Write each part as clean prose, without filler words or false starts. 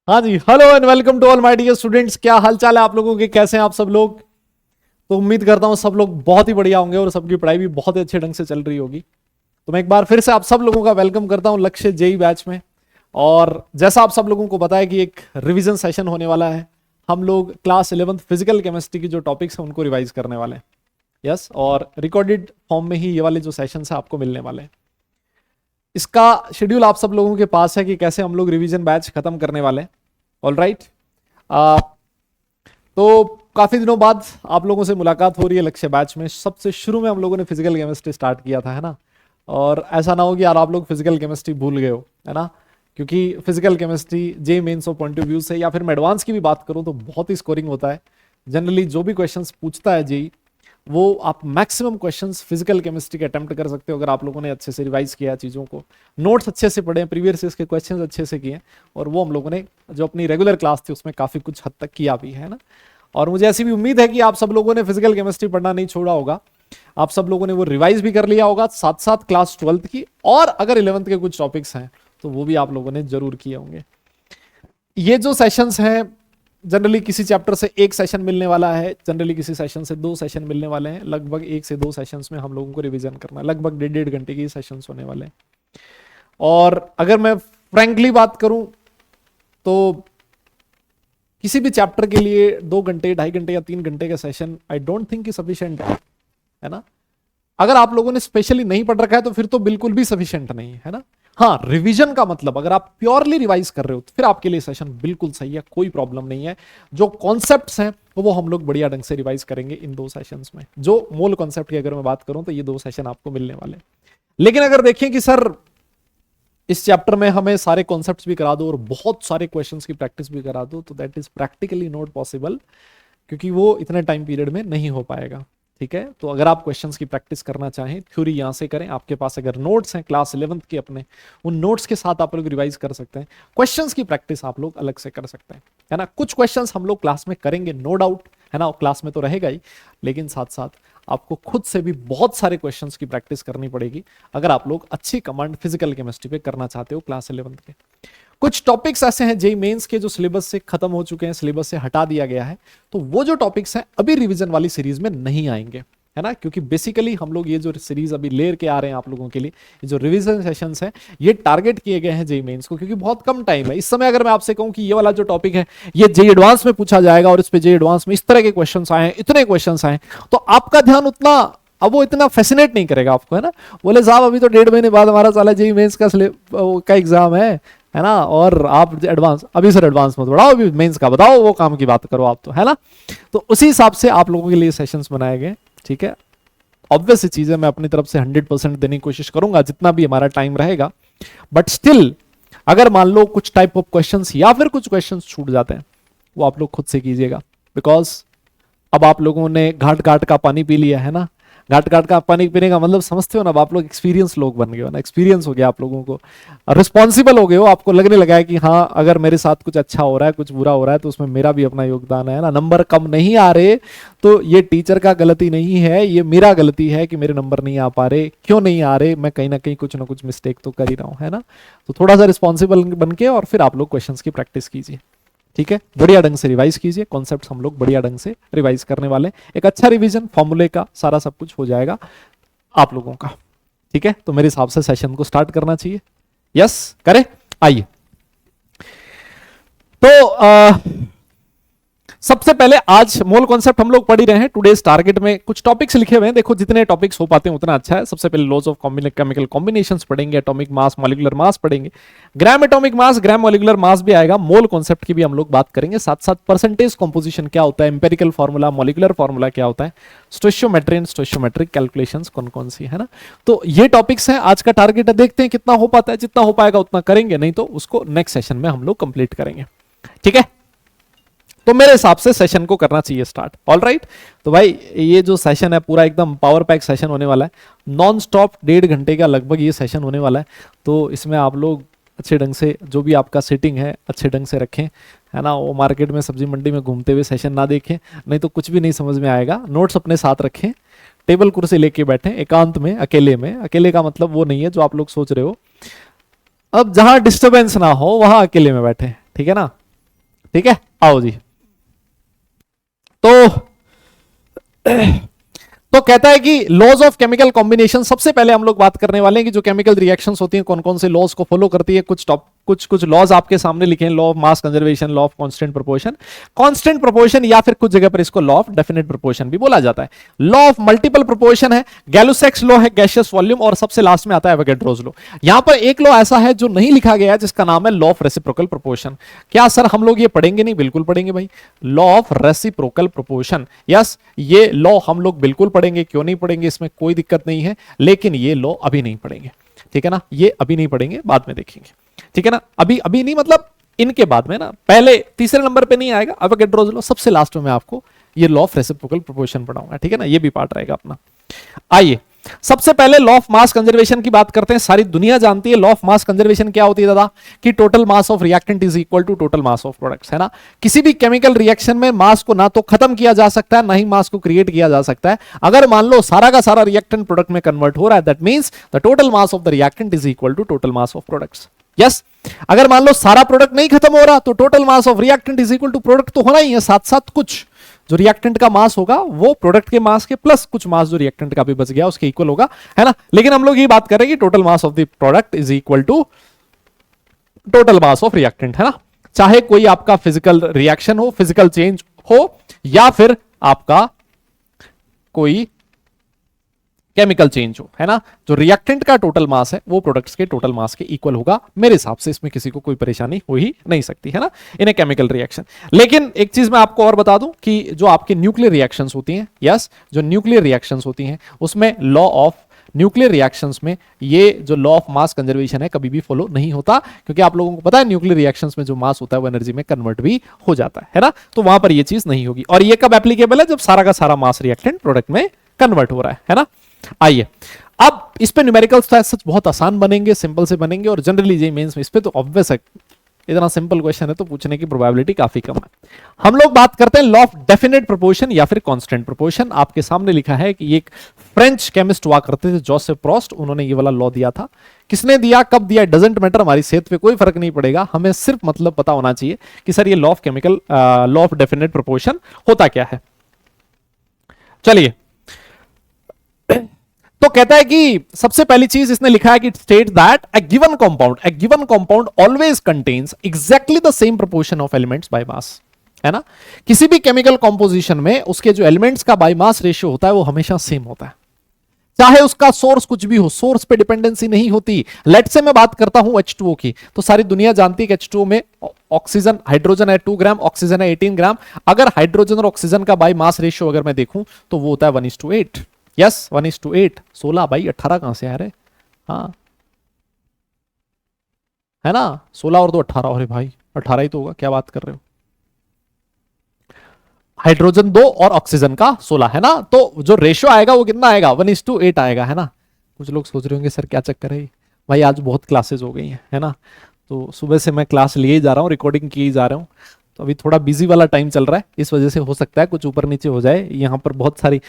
हाँ जी, hello and welcome to all my dear students. क्या हाल चाल है आप लोगों के, कैसे हैं आप सब लोग। तो उम्मीद करता हूँ सब लोग बहुत ही बढ़िया होंगे और सबकी पढ़ाई भी बहुत ही अच्छे ढंग से चल रही होगी। तो मैं एक बार फिर से आप सब लोगों का वेलकम करता हूँ लक्ष्य जेई बैच में। और जैसा आप सब लोगों को पता है कि एक रिवीजन सेशन होने वाला है, हम लोग क्लास 11th फिजिकल केमिस्ट्री की जो टॉपिक्स हैं उनको रिवाइज करने वाले हैं। यस, और रिकॉर्डेड फॉर्म में ही ये वाले जो सेशन है आपको मिलने वाले हैं। इसका शेड्यूल आप सब लोगों के पास है कि कैसे हम लोग रिवीजन बैच खत्म करने वाले हैं। ऑल राइट, तो काफी दिनों बाद आप लोगों से मुलाकात हो रही है लक्ष्य बैच में। सबसे शुरू में हम लोगों ने फिजिकल केमिस्ट्री स्टार्ट किया था, है ना। और ऐसा ना हो कि यार आप लोग फिजिकल केमिस्ट्री भूल गए हो, है ना। क्योंकि physical chemistry JEE Mains of point of view से या फिर मैं एडवांस की भी बात करूं तो बहुत ही स्कोरिंग होता है। जनरली जो भी क्वेश्चंस पूछता है जेई, वो आप मैक्सिमम क्वेश्चंस फिजिकल केमिस्ट्री के अटेम्प्ट कर सकते हो अगर आप लोगों ने अच्छे से रिवाइज किया चीज़ों को, नोट्स अच्छे से पढ़े, प्रीवियस ईयर्स के क्वेश्चंस अच्छे से किए। और वो हम लोगों ने जो अपनी रेगुलर क्लास थी उसमें काफ़ी कुछ हद तक किया भी है ना। और मुझे ऐसी भी उम्मीद है कि आप सब लोगों ने फिजिकल केमिस्ट्री पढ़ना नहीं छोड़ा होगा, आप सब लोगों ने वो रिवाइज भी कर लिया होगा, साथ साथ क्लास 12th की, और अगर 11th के कुछ टॉपिक्स हैं तो वो भी आप लोगों ने जरूर किए होंगे। ये जो सेशंस हैं, जनरली किसी चैप्टर से एक सेशन मिलने वाला है, जनरली किसी सेशन से 2 सेशन मिलने वाले हैं। लगभग 1 से 2 सेशंस में हम लोगों को रिवीजन करना है, लगभग 1.5 घंटे के सेशंस होने वाले हैं। और अगर मैं फ्रैंकली बात करूं तो किसी भी चैप्टर के लिए 2 घंटे, 2.5 घंटे या 3 घंटे का session I don't think sufficient है ना। अगर आप लोगों ने स्पेशली नहीं पढ़ रखा है तो फिर तो बिल्कुल भी सफिशिएंट नहीं है ना। हाँ, रिवीजन का मतलब अगर आप प्योरली रिवाइज कर रहे हो तो फिर आपके लिए सेशन बिल्कुल सही है, कोई प्रॉब्लम नहीं है। जो कॉन्सेप्ट्स हैं वो हम लोग बढ़िया ढंग से रिवाइज करेंगे इन 2 सेशंस में। जो मूल कॉन्सेप्ट की अगर मैं बात करूं तो ये 2 सेशन आपको मिलने वाले हैं। लेकिन अगर देखें कि सर इस चैप्टर में हमें सारे कॉन्सेप्ट्स भी करा दो और बहुत सारे क्वेश्चंस की प्रैक्टिस भी करा दो, तो that is practically not possible, क्योंकि वो इतने टाइम पीरियड में नहीं हो पाएगा। ठीक है, तो अगर आप क्वेश्चंस की प्रैक्टिस करना चाहें, थ्योरी यहां से करें। आपके पास अगर नोट्स हैं क्लास 11th के अपने, उन नोट्स के साथ आप लोग रिवाइज कर सकते हैं। क्वेश्चंस की प्रैक्टिस आप लोग अलग से कर सकते हैं, है ना। कुछ क्वेश्चंस हम लोग क्लास में करेंगे नो डाउट, है ना, क्लास में तो रहेगा ही, लेकिन साथ साथ आपको खुद से भी बहुत सारे क्वेश्चंस की प्रैक्टिस करनी पड़ेगी अगर आप लोग अच्छी कमांड फिजिकल केमिस्ट्री पे करना चाहते हो क्लास 11th के। कुछ टॉपिक्स ऐसे हैं जेई मेंस के जो सिलेबस से खत्म हो चुके हैं, सिलेबस से हटा दिया गया है, तो वो जो टॉपिक्स हैं अभी रिवीजन वाली सीरीज में नहीं आएंगे, है ना। क्योंकि बेसिकली हम लोग ये जो सीरीज अभी लेकर आ रहे हैं आप लोगों के लिए, ये जो रिवीजन सेशंस हैं, ये टारगेट किए गए हैं जेई मेंस को, क्योंकि बहुत कम टाइम है इस समय। अगर मैं आपसे कहूं कि ये वाला जो टॉपिक है ये जेई एडवांस में पूछा जाएगा और इस पे जेई एडवांस में इस तरह के क्वेश्चंस आए हैं, इतने क्वेश्चंस आए, तो आपका ध्यान उतना, अब वो इतना फैसिनेट नहीं करेगा आपको, है ना। बोले साहब अभी तो 1.5 महीने बाद हमारा साला जेई मेंस का एग्जाम है ना, और आप एडवांस, अभी सर एडवांस मत बढ़ाओ, अभी मेंस का बताओ, वो काम की बात करो आप, तो है ना। तो उसी हिसाब से आप लोगों के लिए सेशंस बनाए गए, ठीक है। ऑब्वियस चीज है, मैं अपनी तरफ से 100% देने की कोशिश करूंगा जितना भी हमारा टाइम रहेगा, बट स्टिल अगर मान लो कुछ टाइप ऑफ क्वेश्चंस या फिर कुछ क्वेश्चंस छूट जाते हैं, वो आप लोग खुद से कीजिएगा। बिकॉज अब आप लोगों ने घाट घाट का पानी पी लिया है ना। घाट घाट का पानी पीने का मतलब समझते हो ना, अब आप लोग एक्सपीरियंस लोग बन गए हो ना, एक्सपीरियंस हो गया आप लोगों को, रिस्पॉन्सिबल हो गए हो, आपको लगने लगा है कि हाँ अगर मेरे साथ कुछ अच्छा हो रहा है, कुछ बुरा हो रहा है, तो उसमें मेरा भी अपना योगदान है ना। नंबर कम नहीं आ रहे तो ये टीचर का गलती नहीं है, ये मेरा गलती है कि मेरे नंबर नहीं आ पा रहे। क्यों नहीं आ रहे, मैं कहीं ना कहीं कुछ ना कुछ मिस्टेक तो कर ही रहा हूँ, है ना। तो थोड़ा सा रिस्पॉन्सिबल बन के और फिर आप लोग क्वेश्चन की प्रैक्टिस कीजिए, ठीक है। बढ़िया ढंग से रिवाइज कीजिए, कॉन्सेप्ट हम लोग बढ़िया ढंग से रिवाइज करने वाले हैं। एक अच्छा रिवीजन, फॉर्मूले का सारा सब कुछ हो जाएगा आप लोगों का, ठीक है। तो मेरे हिसाब से सेशन को स्टार्ट करना चाहिए। यस, करें, आइए। तो सबसे पहले आज मोल कॉन्सेप्ट हम लोग पढ़ ही रहे हैं। टुडेज टारगेट में कुछ टॉपिक्स लिखे हुए हैं, देखो जितने टॉपिक्स हो पाते हैं उतना अच्छा है। सबसे पहले लॉज ऑफ केमिकल कॉम्बिनेशंस पढ़ेंगे, एटॉमिक मास, मॉलिक्यूलर मास पढ़ेंगे, gram atomic mass, gram molecular mass भी आएगा, मोल कॉन्सेप्ट की भी हम लोग बात करेंगे, साथ साथ परसेंटेज कॉम्पोजिशन क्या होता है, एम्पेरिकल फॉर्मूला, मॉलिक्यूलर फॉर्मूला क्या होता है, स्टोइशियोमेट्री एंड स्टोइशियोमेट्रिक कैलकुलेशंस कौन कौन सी है ना। तो ये टॉपिक्स हैं आज का टारगेट है, देखते हैं कितना हो पाता है, जितना हो पाएगा उतना करेंगे, नहीं तो उसको नेक्स्ट सेशन में हम लोग कंप्लीट करेंगे, ठीक है। तो मेरे हिसाब से सेशन को करना चाहिए स्टार्ट। ऑल राइट, तो भाई ये जो सेशन है पूरा एकदम पावर पैक सेशन होने वाला है, नॉन स्टॉप 1.5 घंटे का लगभग ये सेशन होने वाला है। तो इसमें आप लोग अच्छे ढंग से जो भी आपका सीटिंग है अच्छे ढंग से रखें, है ना। वो मार्केट में सब्जी मंडी में घूमते हुए सेशन ना देखें, नहीं तो कुछ भी नहीं समझ में आएगा। नोट्स अपने साथ रखें, टेबल कुर्सी लेके बैठे एकांत में, अकेले में। अकेले का मतलब वो नहीं है जो आप लोग सोच रहे हो, अब जहां डिस्टर्बेंस ना हो वहां अकेले में बैठे, ठीक है ना। ठीक है, आओ जी। तो तो कहता है कि लॉज ऑफ केमिकल कॉम्बिनेशन, सबसे पहले हम लोग बात करने वाले हैं कि जो केमिकल रिएक्शंस होती हैं कौन कौन से लॉज को फॉलो करती है। कुछ लॉज आपके सामने लिखे हैं, law of mass conservation, law of constant proportion, constant proportion, या फिर कुछ जगह पर इसको लॉ ऑफ डेफिनेट प्रोपोर्शन भी बोला जाता है। लॉ ऑफ मल्टीपल प्रोपोर्शन है, गैलुसेक्स लॉ है गैसियस वॉल्यूम, और सबसे लास्ट में आता है एवोगैड्रोस लॉ। यहां पर एक लॉ ऐसा है जो नहीं लिखा गया है जिसका नाम है लॉ ऑफ रेसिप्रोकल प्रोपोर्शन। क्या सर हम लोग ये पढ़ेंगे? नहीं, बिल्कुल पढ़ेंगे भाई, law of reciprocal proportion. Yes, ये लॉ हम लोग बिल्कुल पढ़ेंगे, क्यों नहीं पढ़ेंगे, इसमें कोई दिक्कत नहीं है, लेकिन ये लॉ अभी नहीं पढ़ेंगे, ठीक है ना, ये अभी नहीं पढ़ेंगे, बाद में देखेंगे, ठीक है ना। अभी अभी नहीं मतलब इनके बाद में ना, पहले तीसरे नंबर पे नहीं आएगा एवोगैड्रोस लॉ, सबसे लास्ट में मैं आपको ये लॉ ऑफ रेसिप्रोकल प्रोपोर्शन पढ़ाऊंगा, ठीक है ना, ये भी पार्ट रहेगा अपना। आइए सबसे पहले लॉ ऑफ मास कंजर्वेशन की बात करते हैं। सारी दुनिया जानती है लॉ ऑफ मास कंजर्वेशन क्या होती है दादा, कि total mass of reactant is equal to total mass of products, है ना। किसी भी केमिकल रिएक्शन में मास को ना तो खत्म किया जा सकता है, ना ही मास को क्रिएट किया जा सकता है। अगर मान लो सारा का सारा रिएक्टेंट प्रोडक्ट में कन्वर्ट हो रहा है, that means the total mass of the reactant is equal to total mass of products. Yes, अगर मान लो सारा प्रोडक्ट नहीं खत्म हो रहा तो total mass of reactant is equal to product तो होना ही है, साथ साथ कुछ जो रिएक्टेंट का मास होगा वो प्रोडक्ट के मास के प्लस कुछ मास जो रिएक्टेंट का भी बच गया उसके इक्वल होगा, है ना। लेकिन हम लोग ये बात कर रहे हैं कि total mass of the product is equal to total mass of reactant, है ना। चाहे कोई आपका फिजिकल रिएक्शन हो, फिजिकल चेंज हो, या फिर आपका कोई केमिकल चेंज हो, है ना, जो रिएक्टेंट का टोटल मास है वो प्रोडक्ट्स के टोटल मास के इक्वल होगा। मेरे हिसाब से इसमें किसी को कोई परेशानी हो ही नहीं सकती, है ना, इन ए केमिकल रिएक्शन। लेकिन एक चीज मैं आपको और बता दूं कि जो आपकी न्यूक्लियर रिएक्शंस होती हैं, यस, जो न्यूक्लियर रिएक्शंस होती हैं उसमें लॉ ऑफ न्यूक्लियर रिएक्शंस में ये जो लॉ ऑफ मास कंजर्वेशन है कभी भी फॉलो नहीं होता, क्योंकि आप लोगों को पता है न्यूक्लियर रिएक्शंस में जो मास होता है वो एनर्जी में कन्वर्ट भी हो जाता है ना, तो वहां पर ये चीज नहीं होगी। और ये कब एप्लीकेबल है? जब सारा का सारा मास रिएक्टेंट प्रोडक्ट में कन्वर्ट हो रहा है ना। आइए अब इस पे न्यूमेरिकल्स तो सच बहुत आसान बनेंगे, सिंपल से बनेंगे, और जनरली जेईई मेंस में इस पे तो ऑब्वियस है, इतना सिंपल क्वेश्चन है तो पूछने की प्रोबेबिलिटी काफी कम है। हम लोग बात करते हैं लॉ ऑफ डेफिनेट प्रोपोर्शन या फिर कांस्टेंट प्रोपोर्शन। आपके सामने लिखा है कि एक फ्रेंच केमिस्ट हुआ करते थे जोसेफ प्रोस्ट, उन्होंने ये वाला लॉ दिया था। किसने दिया, कब दिया, डजंट मैटर, हमारी सेहत पे कोई फर्क नहीं पड़ेगा, हमें सिर्फ मतलब पता होना चाहिए कि सर ये law of chemical law of definite proportion होता क्या है। चलिए, तो कहता है कि सबसे पहली चीज इसने लिखा है कि state that A given compound always contains exactly the same proportion of elements by mass, है ना। किसी भी केमिकल कॉम्पोजिशन में उसके जो एलिमेंट्स का बाय मास रेशियो होता है वो हमेशा सेम होता है, चाहे उसका सोर्स कुछ भी हो, सोर्स पे डिपेंडेंसी नहीं होती। लेट से मैं बात करता हूं H2O की, तो सारी दुनिया जानती है कि H2O में ऑक्सीजन, हाइड्रोजन है 2 ग्राम, ऑक्सीजन है 18 ग्राम। अगर हाइड्रोजन और ऑक्सीजन का बाय मास रेशियो अगर मैं देखूं तो वो होता है 1:8। यस, 1:8। 16/18 कहां से आ रहे, हाँ, है ना, 16 और 2 18। अरे भाई 18 ही तो होगा, क्या बात कर रहे हो। हाइड्रोजन 2 और ऑक्सीजन का 16, है ना, तो जो रेशियो आएगा वो कितना आएगा, 1:8 आएगा, है ना। कुछ लोग सोच रहे होंगे सर क्या चक्कर है भाई, आज बहुत क्लासेस हो गई हैं, है ना, तो सुबह से मैं क्लास लिए ही जा रहा हूँ, रिकॉर्डिंग किए जा रहा हूँ, तो अभी थोड़ा बिजी वाला टाइम चल रहा है, इस वजह से हो सकता है कुछ ऊपर नीचे हो जाए। यहाँ पर बहुत सारी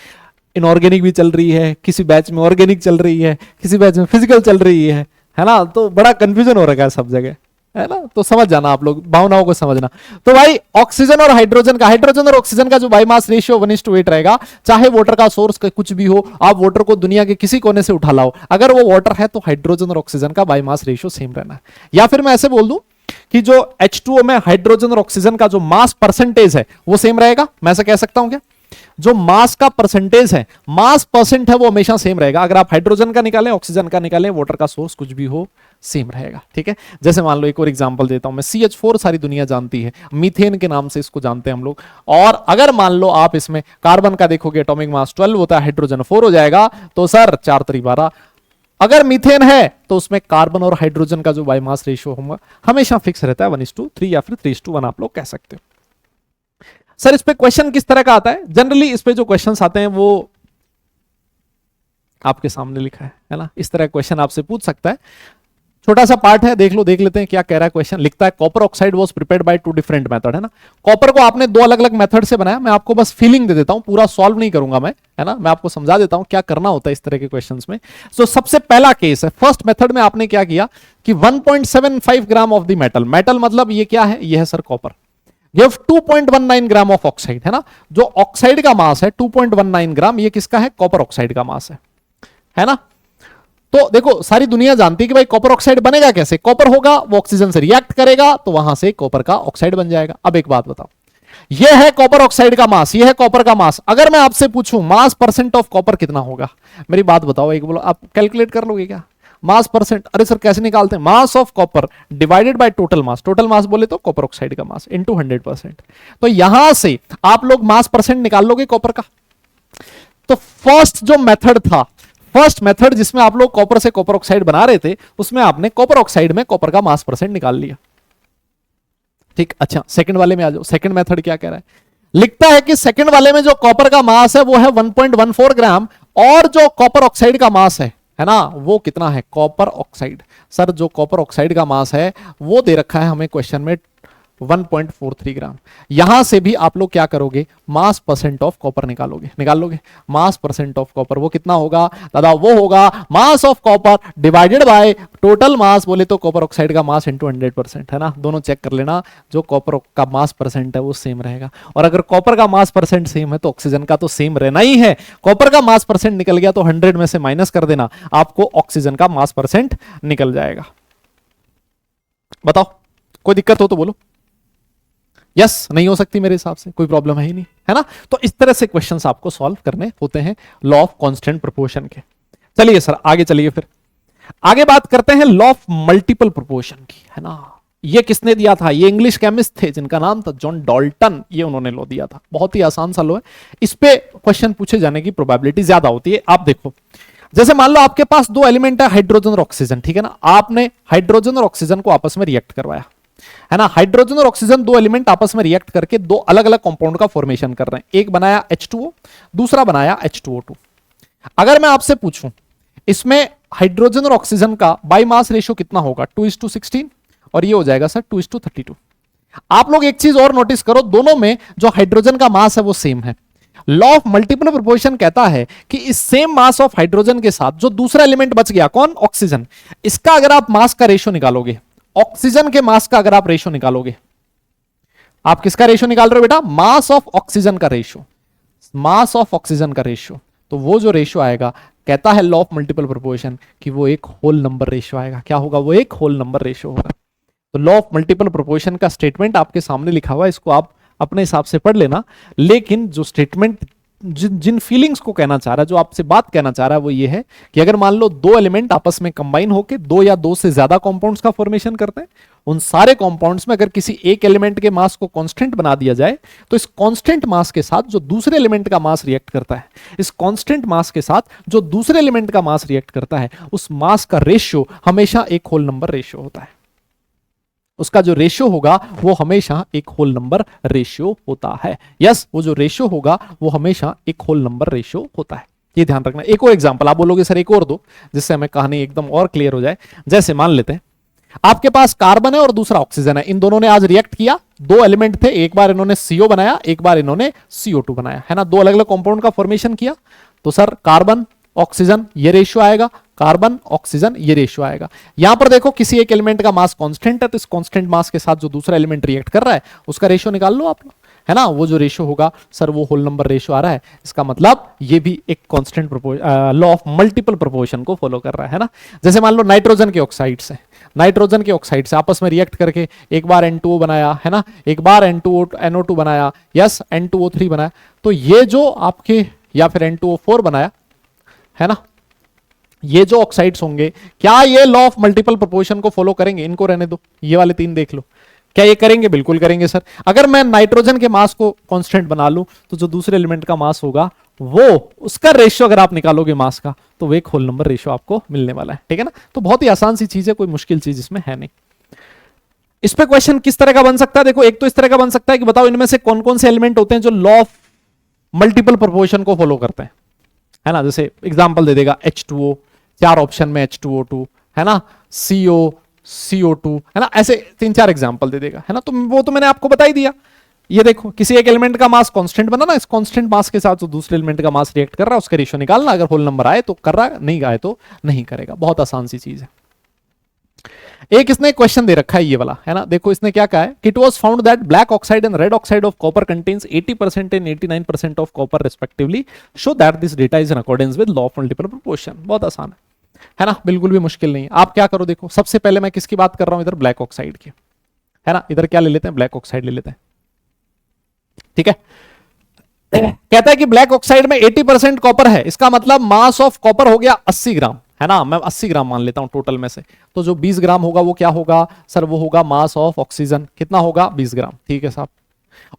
इनऑर्गेनिक भी चल रही है, किसी बैच में ऑर्गेनिक चल रही है, किसी बैच में फिजिकल चल रही है ना, तो बड़ा कंफ्यूजन हो रखा है सब जगह, है ना, तो समझ जाना आप लोग, भावनाओं को समझना। तो भाई ऑक्सीजन और हाइड्रोजन और ऑक्सीजन का जो बायोमास रेशियो 1:8 रहेगा, चाहे वाटर का सोर्स कुछ भी हो, आप वाटर को दुनिया के किसी कोने से उठा लाओ, अगर वो वाटर है तो हाइड्रोजन और ऑक्सीजन का बायोमास रेशियो सेम रहना है। या फिर मैं ऐसे बोल दूं कि जो H2O में हाइड्रोजन और ऑक्सीजन का जो मास परसेंटेज है वो सेम रहेगा। मैं ऐसा कह सकता हूं क्या, जो मास का परसेंटेज है, मास परसेंट है, वो हमेशा सेम रहेगा। अगर आप हाइड्रोजन का निकालें, ऑक्सीजन का निकालें, वाटर का सोर्स कुछ भी हो, सेम रहेगा, ठीक है। जैसे मान लो एक और एग्जांपल देता हूं मैं, CH4 सारी दुनिया जानती है, मीथेन के नाम से इसको जानते हैं हम लोग। और अगर मान लो आप इसमें कार्बन का देखोगे, एटॉमिक मास 12 होता है, हाइड्रोजन 4 हो जाएगा, तो सर 4 3 12। अगर मीथेन है तो उसमें कार्बन और हाइड्रोजन का जो बायोमास रेशियो होगा हमेशा फिक्स रहता है 1:3 या फिर 3:1 आप लोग कह सकते हो। सर इस पे क्वेश्चन किस तरह का आता है, जनरली इस पे जो क्वेश्चंस आते हैं वो आपके सामने लिखा है ना, इस तरह क्वेश्चन आपसे पूछ सकता है। छोटा सा पार्ट है, देख लेते हैं क्या कह रहा है क्वेश्चन। लिखता है copper oxide was prepared by 2 different method, है ना। कॉपर को आपने 2 अलग अलग मेथड से बनाया, मैं आपको बस फीलिंग दे देता हूं, पूरा सॉल्व नहीं करूंगा मैं, है ना, मैं आपको समझा देता हूं क्या करना होता है इस तरह के क्वेश्चंस में। सो सबसे पहला केस है, फर्स्ट मेथड में आपने क्या किया कि 1.75 ग्राम ऑफ द मेटल मतलब ये क्या है, ये है sir copper. Give 2.19 gram of oxide, है ना। जो ऑक्साइड का मास है 2.19 ग्राम, ये किसका है? कॉपर ऑक्साइड का मास है ना। तो देखो सारी दुनिया जानती है कि भाई कॉपर ऑक्साइड बनेगा कैसे। कॉपर होगा, वो ऑक्सीजन से रिएक्ट करेगा, तो वहां से कॉपर का ऑक्साइड बन जाएगा। अब एक बात बताओ, ये है कॉपर ऑक्साइड का मास, ये है कॉपर का मास। अगर मैं आपसे पूछूं मास परसेंट ऑफ कॉपर कितना होगा, मेरी बात बताओ, एक बोलो, आप कैलकुलेट कर लोगे क्या? मास परसेंट, अरे सर कैसे निकालते हैं? Mass of copper divided by total mass, total mass बोले तो कॉपर ऑक्साइड का मास इनटू 100%। तो यहां से आप लोग मास परसेंट निकाल लोगे कॉपर का। तो फर्स्ट जो मेथड था, फर्स्ट मेथड जिसमें आप लोग कॉपर से कॉपर ऑक्साइड बना रहे थे, उसमें आपने कॉपर ऑक्साइड में कॉपर का मास परसेंट निकाल लिया, ठीक। अच्छा सेकंड वाले में आ जाओ। सेकंड मेथड क्या कह रहा है? लिखता है कि सेकंड वाले में जो कॉपर का मास है वो है 1.14 ग्राम, और जो कॉपर ऑक्साइड का मास है ना, वो कितना है? कॉपर ऑक्साइड, सर जो कॉपर ऑक्साइड का मास है वो दे रखा है हमें क्वेश्चन में 1.43 ग्राम। यहां से भी आप लोग क्या करोगे? मास परसेंट ऑफ कॉपर निकाल लोगे। मास परसेंट ऑफ कॉपर वो कितना होगा दादा? वो होगा mass of copper divided by total mass, बोले तो कॉपर ऑक्साइड का मास इंटू 100%, है ना। दोनों चेक कर लेना, जो कॉपर का मास परसेंट है वो सेम रहेगा। और अगर कॉपर का मास परसेंट सेम है तो ऑक्सीजन का तो सेम रहना ही है। कॉपर का मास परसेंट निकल गया तो 100 में से माइनस कर देना, आपको ऑक्सीजन का मास परसेंट निकल जाएगा। बताओ कोई दिक्कत हो तो बोलो। यस नहीं हो सकती मेरे हिसाब से, कोई प्रॉब्लम है ही नहीं, है ना। तो इस तरह से क्वेश्चंस आपको सॉल्व करने होते हैं लॉ ऑफ कांस्टेंट प्रोपोर्शन के। चलिए सर आगे चलिए, फिर आगे बात करते हैं लॉ ऑफ मल्टीपल प्रोपोर्शन की, है ना। ये किसने दिया था? ये इंग्लिश केमिस्ट थे जिनका नाम था जॉन डाल्टन, ये उन्होंने लॉ दिया था। बहुत ही आसान सा लॉ है, इस पे क्वेश्चन पूछे जाने की प्रोबेबिलिटी ज्यादा होती है। आप देखो, जैसे मान लो आपके पास दो एलिमेंट है, हाइड्रोजन और ऑक्सीजन, ठीक है ना। आपने हाइड्रोजन और ऑक्सीजन को आपस में रिएक्ट करवाया, है ना। हाइड्रोजन और ऑक्सीजन दो एलिमेंट आपस में रिएक्ट करके दो अलग अलग कंपाउंड का फॉर्मेशन कर रहे हैं। एक बनाया H2O, दूसरा बनाया H2O2। अगर मैं आपसे पूछूं इसमें हाइड्रोजन और ऑक्सीजन का बाई मास रेशियो कितना होगा? 2:16, और ये हो जाएगा सर 2:32। आप लोग एक चीज और नोटिस करो, दोनों में जो हाइड्रोजन का मास है वो सेम है। लॉ ऑफ मल्टीपल प्रोपोर्शन कहता है कि इस सेम मास ऑफ हाइड्रोजन के साथ जो दूसरा एलिमेंट बच गया, कौन? ऑक्सीजन, इसका अगर आप मास का रेशियो निकालोगे, ऑक्सीजन के मास का अगर आप रेशियो निकालोगे, आप किसका रेशियो निकाल रहे हो बेटा? मास ऑफ ऑक्सीजन का रेशियो, मास ऑफ ऑक्सीजन का रेशियो। तो वो जो रेशियो आएगा, कहता है लॉ ऑफ मल्टीपल प्रोपोर्शन कि वो एक होल नंबर रेशियो आएगा। क्या होगा? वो एक होल नंबर रेशियो होगा। तो लॉ ऑफ मल्टीपल प्रोपोर्शन का स्टेटमेंट आपके सामने लिखा हुआ है, इसको आप अपने हिसाब से पढ़ लेना। लेकिन जो स्टेटमेंट जिन फीलिंग्स को कहना चाह रहा है, जो आपसे बात कहना चाह रहा है, वो ये है कि अगर मान लो दो एलिमेंट आपस में कंबाइन होकर दो या दो से ज्यादा कंपाउंड्स का फॉर्मेशन करते हैं, उन सारे कंपाउंड्स में अगर किसी एक एलिमेंट के मास को कांस्टेंट बना दिया जाए, तो इस कांस्टेंट मास के साथ जो दूसरे एलिमेंट का मास रिएक्ट करता है, इस कांस्टेंट मास के साथ जो दूसरे एलिमेंट का मास रिएक्ट करता है, उस मास का रेशियो हमेशा एक होल नंबर रेशियो होता है। उसका जो रेशियो होगा वो हमेशा एक होल नंबर रेशियो होता है। यस, वो जो रेशियो होगा वो हमेशा एक होल नंबर रेशियो होता है, ये ध्यान रखना। एक और एग्जांपल आप बोलोगे सर एक और दो, जिससे हमें कहानी एकदम और क्लियर हो जाए। जैसे मान लेते हैं आपके पास कार्बन है और दूसरा ऑक्सीजन है, इन दोनों ने आज रिएक्ट किया, दो एलिमेंट थे, एक बार इन्होंने CO बनाया, एक बार इन्होंने CO2 बनाया, है ना। दो अलग अलग कंपाउंड का फॉर्मेशन किया, तो सर कार्बन ऑक्सीजन ये रेशियो आएगा, कार्बन ऑक्सीजन ये रेशियो आएगा। यहां पर देखो किसी एक एलिमेंट का मास कांस्टेंट है, तो इस कांस्टेंट मास के साथ जो दूसरा एलिमेंट रिएक्ट कर रहा है उसका रेशियो निकाल लो आप, है ना। वो जो रेशियो होगा सर वो होल नंबर रेशियो आ रहा है, इसका मतलब ये भी एक constant law of multiple proportion को फॉलो कर रहा है ना। जैसे मान लो नाइट्रोजन के ऑक्साइड्स है, नाइट्रोजन के ऑक्साइड से आपस में रिएक्ट करके एक बार N2O बनाया, है ना, एक बार NO2 बनाया, यस N2O3 बनाया, तो ये जो आपके, या फिर N2O4 बनाया, है ना, ये जो ऑक्साइड्स होंगे, क्या ये लॉ ऑफ मल्टीपल प्रोपोर्शन को फॉलो करेंगे? इनको रहने दो, ये वाले तीन देख लो, क्या ये करेंगे? बिल्कुल करेंगे सर। अगर मैं नाइट्रोजन के मास को कांस्टेंट बना लूं, तो जो दूसरे एलिमेंट का मास होगा वो, उसका रेशियो अगर आप निकालोगे मास का, तो वो एक होल नंबर रेशियो आपको मिलने वाला है, ठीक है ना। तो बहुत ही आसान सी चीज है, कोई मुश्किल चीज इसमें है नहीं। इस पे क्वेश्चन किस तरह का बन सकता है? देखो, एक तो इस तरह का बन सकता है कि बताओ इनमें से कौन कौन से एलिमेंट होते हैं जो लॉ ऑफ मल्टीपल प्रोपोर्शन को फॉलो करते हैं, है ना। जैसे एग्जांपल दे देगा H2O, चार ऑप्शन में H2O2, है ना, CO2, है ना, ऐसे तीन चार एग्जांपल दे देगा, है ना। तो वो तो मैंने आपको बता ही दिया। ये देखो, किसी एक एलिमेंट का मास कांस्टेंट बनाना, इस कांस्टेंट मास के साथ जो दूसरे एलिमेंट का मास रिएक्ट कर रहा है उसका रेशियो निकालना, अगर होल नंबर आए तो कर रहा है, नहीं आए तो नहीं करेगा। बहुत आसान सी चीज है। एक इसने क्वेश्चन दे रखा है ये वाला, है ना। देखो इसने क्या कहा है कि it was found that black oxide and red oxide of copper contains 80% and 89% of copper respectively, show that this data is in accordance with law of multiple proportion. बहुत आसान है ना, बिल्कुल भी मुश्किल नहीं है। आप क्या करो, देखो सबसे पहले मैं किसकी बात कर रहा हूं, इधर ब्लैक ऑक्साइड की, है ना। इधर क्या ले लेते हैं, ब्लैक ऑक्साइड ले लेते हैं, ठीक है। कहता है कि ब्लैक ऑक्साइड में 80% कॉपर है, इसका मतलब मास ऑफ कॉपर हो गया 80 ग्राम, है ना। मैं 80 ग्राम मान लेता हूं टोटल में से, तो जो 20 ग्राम होगा वो क्या होगा सर, वो होगा मास ऑफ ऑक्सीजन, कितना होगा 20 ग्राम, ठीक है साहब।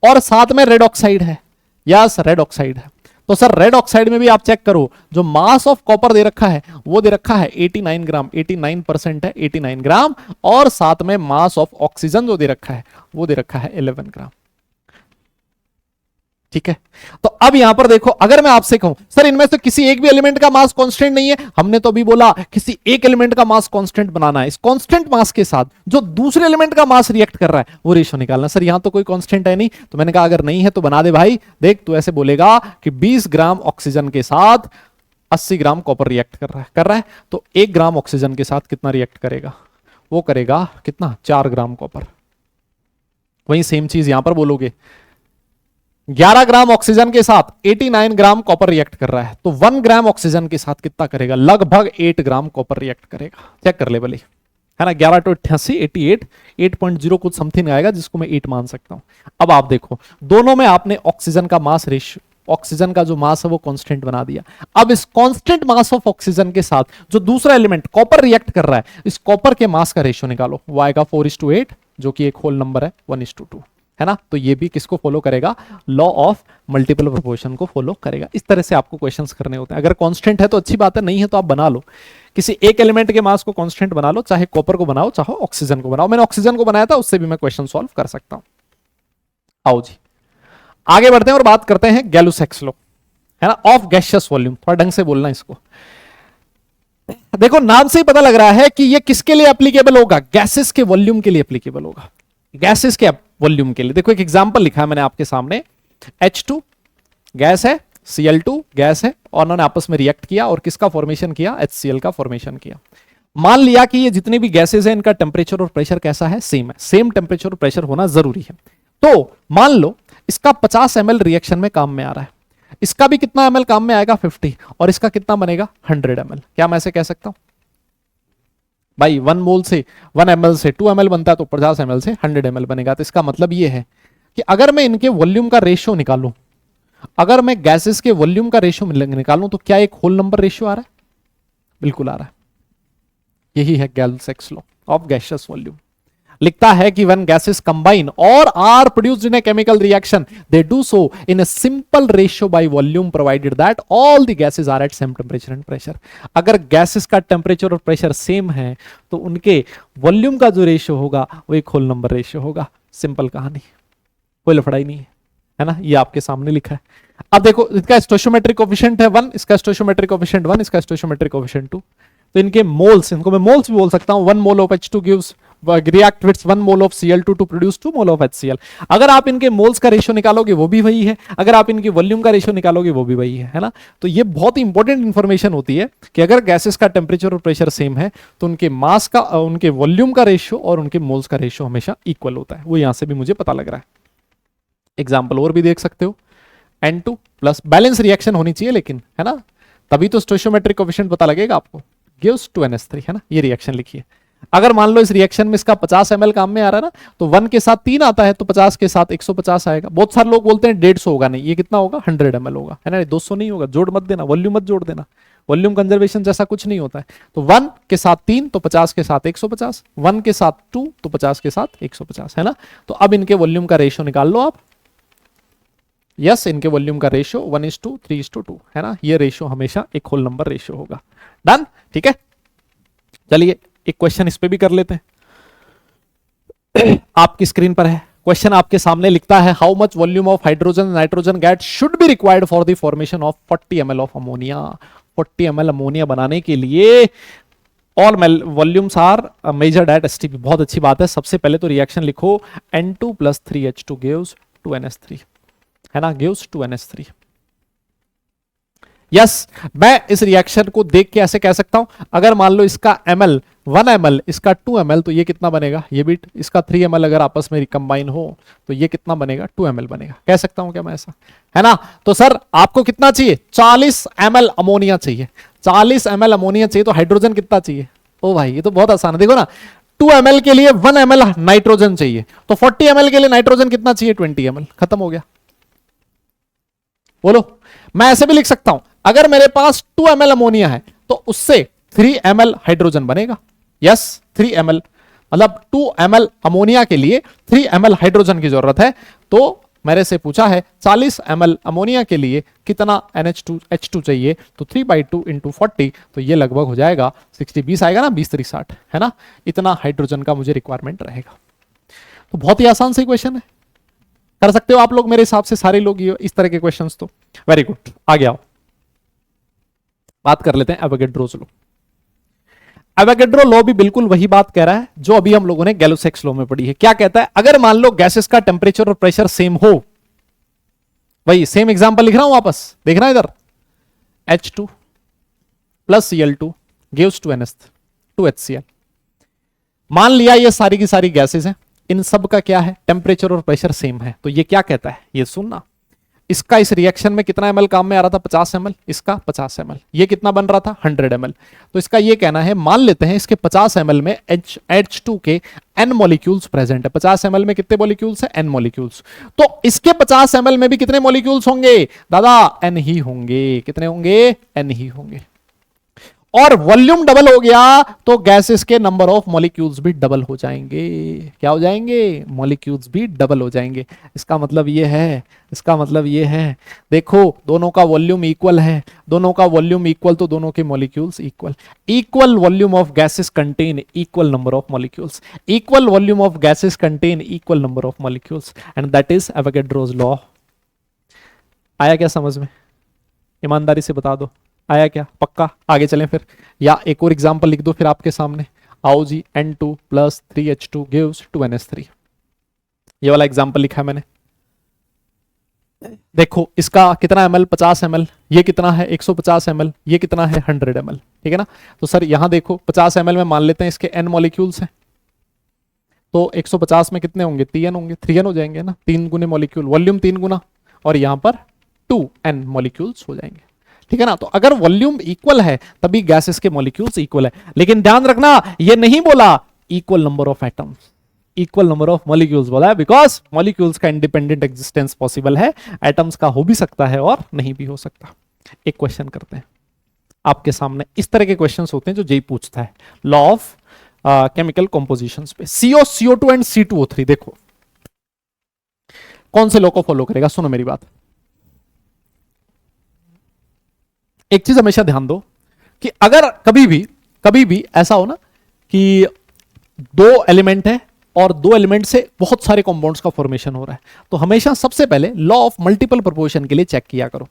और साथ में रेड ऑक्साइड है, यस रेड ऑक्साइड है, तो सर रेड ऑक्साइड में भी आप चेक करो, जो मास ऑफ कॉपर दे रखा है वो दे रखा है 89 ग्राम, 89% है 89 ग्राम, और साथ में मास ऑफ ऑक्सीजन जो दे रखा है वो दे रखा है 11 ग्राम, ठीक है। तो अब यहां पर देखो, अगर मैं आपसे कहूं सर इनमें से किसी एक भी एलिमेंट का मास कांस्टेंट नहीं है, हमने तो अभी बोला किसी एक एलिमेंट का मास कांस्टेंट बनाना है, इस कांस्टेंट मास के साथ जो दूसरे एलिमेंट का मास रिएक्ट कर रहा है वो रेशियो निकालना। सर यहां तो कोई कांस्टेंट है नहीं, तो मैंने कहा अगर नहीं है तो बना दे भाई। देख तू ऐसे बोलेगा कि 20 ग्राम ऑक्सीजन के साथ 80 ग्राम कॉपर रिएक्ट कर रहा है, तो 1 ग्राम ऑक्सीजन के साथ कितना रिएक्ट करेगा, वो करेगा कितना 4 ग्राम कॉपर। वही सेम चीज यहां पर बोलोगे, 11 ग्राम ऑक्सीजन के साथ 89 ग्राम कॉपर रिएक्ट कर रहा है, तो 1 ग्राम ऑक्सीजन के साथ कितना करेगा, लगभग 8 ग्राम कॉपर रिएक्ट करेगा। चेक कर ले भले, है ना। 11 to 88 88 8.0 कुछ समथिंग आएगा जिसको मैं 8 मान सकता हूं। अब आप देखो दोनों में आपने ऑक्सीजन का मास रेशियो, ऑक्सीजन का जो मास है वो कांस्टेंट बना दिया। अब इस कांस्टेंट मास ऑफ ऑक्सीजन के साथ जो दूसरा एलिमेंट कॉपर रिएक्ट कर रहा है, इस कॉपर के मास का रेशियो निकालो, वो आएगा 4:8, जो कि एक होल नंबर है 1:2, है ना। तो ये भी किसको फॉलो करेगा, लॉ ऑफ मल्टीपल प्रोपोर्शन को फॉलो करेगा। इस तरह से आपको क्वेश्चंस करने होते हैं। अगर कांस्टेंट है तो अच्छी बात है, नहीं है तो आप बना लो, किसी एक एलिमेंट के मास को कांस्टेंट बना लो, चाहे कॉपर को बनाओ चाहे ऑक्सीजन को बनाओ। मैंने ऑक्सीजन को बनाया था, उससे भी मैं क्वेश्चन सॉल्व कर सकता हूं। आओ जी आगे बढ़ते हैं और बात करते हैं गैलुसेक्स लॉ, है ना, ऑफ गैसियस वॉल्यूम। थोड़ा ढंग से बोलना इसको। देखो नाम से ही पता लग रहा है कि ये किसके लिए एप्लीकेबल होगा, गैसेस के वॉल्यूम के लिए एप्लीकेबल होगा, गैसेस के वॉल्यूम के लिए। देखो एक एग्जांपल लिखा है मैंने आपके सामने, H2 गैस है, Cl2 गैस है, और उन्होंने आपस में रिएक्ट किया और किसका फॉर्मेशन किया, HCl का फॉर्मेशन किया। मान लिया कि ये जितने भी गैसेस हैं इनका टेम्परेचर और प्रेशर कैसा है, सेम है, सेम टेम्परेचर और प्रेशर होना जरूरी है। तो मान लो इसका 50 ml रिएक्शन में काम में आ रहा है, इसका भी कितना ml काम में आएगा 50, और इसका कितना बनेगा 100 ml। क्या मैं ऐसे कह सकता हूं भाई 1 मोल से 1 ml से 2 ml बनता है, तो 50 ml से 100 ml बनेगा। तो इसका मतलब ये है कि अगर मैं इनके वॉल्यूम का रेशियो निकालूं, अगर मैं गैसेस के वॉल्यूम का रेशियो निकालूं, तो क्या एक होल नंबर रेशियो आ रहा है, बिल्कुल आ रहा है। यही है गैलसेक्स लॉ ऑफ गैसियस वॉल्यूम। लिखता है कि when gases combine or are produced in a chemical reaction, they do so in a simple ratio by volume provided that all the gases are at same temperature and pressure। अगर gases का temperature और pressure same है तो उनके volume का जो ratio होगा वो एक होल नंबर रेशियो होगा। सिंपल कहानी, कोई लफड़ाई नहीं है ना। ये आपके सामने लिखा है। अब देखो इसका स्टोइशियोमेट्रिक कोएफिशिएंट है 1, इसका स्टोइशियोमेट्रिक कोएफिशिएंट 1, इसका स्टोइशियोमेट्रिक कोएफिशिएंट 2। तो इनके मोल्स, इनको मैं मोल्स भी बोल सकता हूं। 1 mole of H2 gives react with 1 mole of Cl2 to produce 2 mole of HCl। अगर आप इनके मोल्स का रेशियो निकालोगे वो भी वही है, अगर आप इनके वॉल्यूम का रेशियो निकालोगे वो भी वही है ना। तो ये बहुत ही इंपॉर्टेंट इंफॉर्मेशन होती है कि अगर गैसेस का टेम्परेचर और प्रेशर सेम है तो उनके मास का, उनके वॉल्यूम का रेशियो और उनके मोल्स का रेशियो हमेशा इक्वल होता है। वो यहां से भी मुझे पता लग रहा है। एग्जाम्पल और भी देख सकते हो, N2 प्लस बैलेंस रिएक्शन होनी चाहिए लेकिन, है ना, तभी तो स्टोइशियोमेट्रिक कोएफिशिएंट पता लगेगा आपको। गिव्स 2NH3, है ना। ये रिएक्शन लिखिए। अगर मान लो इस रिएक्शन में इसका 50 ml काम में आ रहा है ना, तो 1 के साथ 3 आता है, तो 50 के साथ 150 आएगा। बहुत सारे लोग बोलते हैं 150 होगा, नहीं, ये कितना होगा 100 ml होगा, है ना। 200 नहीं होगा, जोड़ मत देना, वॉल्यूम मत जोड़ देना, वॉल्यूम कंजर्वेशन जैसा कुछ नहीं होता है। तो 1 के साथ 3 तो 50 के साथ 150, 1 के साथ 2 तो 50 के साथ 150, है ना। तो अब इनके वॉल्यूम का रेशियो निकाल लो आप। यस, इनके वॉल्यूम का रेशियो 1:3 3:2, है ना। ये रेशियो हमेशा एक होल नंबर रेशियो होगा। डन, ठीक है। चलिए एक क्वेश्चन इस पे भी कर लेते हैं। आपकी स्क्रीन पर है क्वेश्चन, आपके सामने लिखता है how much volume of hydrogen nitrogen gas should be required for the formation of 40 ml of ammonia. 40 ml ammonia बनाने के लिए all volumes are measured at STP। बहुत अच्छी बात है। सबसे पहले तो रिएक्शन लिखो, N2 + 3H2 गिव्स 2NH3, है ना, गिव्स 2NH3। यस, मैं इस रिएक्शन को देख के ऐसे कह सकता हूं, अगर मान लो इसका ml 1 ml, इसका 2 ml, तो ये कितना बनेगा, ये भी इसका 3 ml अगर आपस में रिकम्बाइन हो तो ये कितना बनेगा, 2 ml बनेगा। कह सकता हूं क्या मैं ऐसा, है ना? तो सर आपको कितना चाहिए, 40 ml अमोनिया चाहिए। 40 ml अमोनिया चाहिए तो हाइड्रोजन कितना चाहिए? ओ भाई ये तो बहुत आसान है, देखो ना, 2 ml के लिए 1 ml नाइट्रोजन चाहिए, तो 40 ml के लिए नाइट्रोजन कितना चाहिए, 20 ml। खत्म हो गया। बोलो, मैं ऐसे भी लिख सकता हूं, अगर मेरे पास 2 ml अमोनिया है तो उससे 3 ml हाइड्रोजन बनेगा। यस, 3 ml, मतलब 2 ml अमोनिया के लिए 3 ml हाइड्रोजन की जरूरत है। तो मेरे से पूछा है 40 ml अमोनिया के लिए कितना NH2 चाहिए, तो 3/2 इंटू 40, तो ये लगभग हो जाएगा 60, 20 आएगा ना, 20×3=60, है ना? इतना हाइड्रोजन का मुझे रिक्वायरमेंट रहेगा। तो बहुत ही आसान सी क्वेश्चन है, कर सकते हो आप लोग मेरे हिसाब से, सारे लोग ये इस तरह के क्वेश्चंस। तो वेरी गुड, आगे आओ, बात कर लेते हैं एवोगैड्रोस लॉ। एवोगैड्रो लॉ भी बिल्कुल वही बात कह रहा है जो अभी हम लोगों ने गैलो-सेक्स लॉ में पढ़ी है। क्या कहता है, अगर मान लो गैसेस का टेम्परेचर और प्रेशर सेम हो, वही सेम एग्जांपल लिख रहा हूं वापस, देखना इधर, H2 plus Cl2 gives to NH2HCl। मान लिया ये सारी की सारी गैसेस हैं, इन सब का क्या है, टेम्परेचर और प्रेशर सेम है। तो ये क्या कहता है, ये सुनना, इसका इस रिएक्शन में कितना ml काम में आ रहा था, 50 ml, इसका 50 ml, ये कितना बन रहा था, 100 ml। तो इसका ये कहना है, मान लेते हैं इसके 50 ml में H2 के n मॉलिक्यूल्स प्रेजेंट है। 50 ml में कितने मॉलिक्यूल्स है, n मॉलिक्यूल्स। तो इसके 50 ml में भी कितने मॉलिक्यूल्स होंगे दादा, n ही होंगे। कितने होंगे, n ही होंगे। और वॉल्यूम डबल हो गया तो गैसेस के नंबर ऑफ मॉलिक्यूल्स भी डबल हो जाएंगे। क्या हो जाएंगे, मॉलिक्यूल्स भी डबल हो जाएंगे। इसका मतलब ये है, इसका मतलब ये है, देखो दोनों का वॉल्यूम इक्वल है, दोनों का वॉल्यूम इक्वल तो दोनों के molecules equal. Equal volume of gases contain equal number of molecules, equal volume of gases contain equal number of molecules, and that is Avogadro's law. आया क्या समझ में, ईमानदारी से बता दो, आया क्या, पक्का? आगे चलें फिर, या एक और एग्जांपल लिख दो फिर आपके सामने। आओ जी, N2 plus 3H2 gives 2NH3। ये वाला एग्जांपल लिखा है मैंने, देखो इसका कितना ml, 50 ml, ये कितना है 150 ml, ये कितना है 100 ml, ठीक है ना? तो सर यहां देखो 50 ml में मान लेते हैं इसके n मॉलिक्यूल्स हैं, तो 150 में कितने होंगे, 3n होंगे, 3n हो जाएंगे ना, 3 गुने मॉलिक्यूल, वॉल्यूम 3 गुना, और यहां पर 2n मॉलिक्यूल्स हो जाएंगे, ठीक है ना? तो अगर वॉल्यूम इक्वल है तभी गैसेस के मॉलिक्यूल्स इक्वल है। लेकिन ध्यान रखना, ये नहीं बोला equal number of atoms, equal number of molecules बोला है, बिकॉज मॉलिक्यूल्स का इंडिपेंडेंट एग्जिस्टेंस पॉसिबल है, एटम्स का हो भी सकता है और नहीं भी हो सकता। एक क्वेश्चन करते हैं आपके सामने, इस तरह के क्वेश्चंस होते हैं जो जेई पूछता है, लॉ ऑफ केमिकल कॉम्पोजिशंस पे। CO, CO2 एंड C2O3, देखो कौन से लॉ को फॉलो करेगा, सुनो मेरी बात। एक चीज हमेशा ध्यान दो कि अगर कभी भी ऐसा हो ना कि दो एलिमेंट है और दो एलिमेंट से बहुत सारे कंपाउंड्स का फॉर्मेशन हो रहा है, तो हमेशा सबसे पहले लॉ ऑफ मल्टीपल प्रोपोर्शन के लिए चेक किया करो,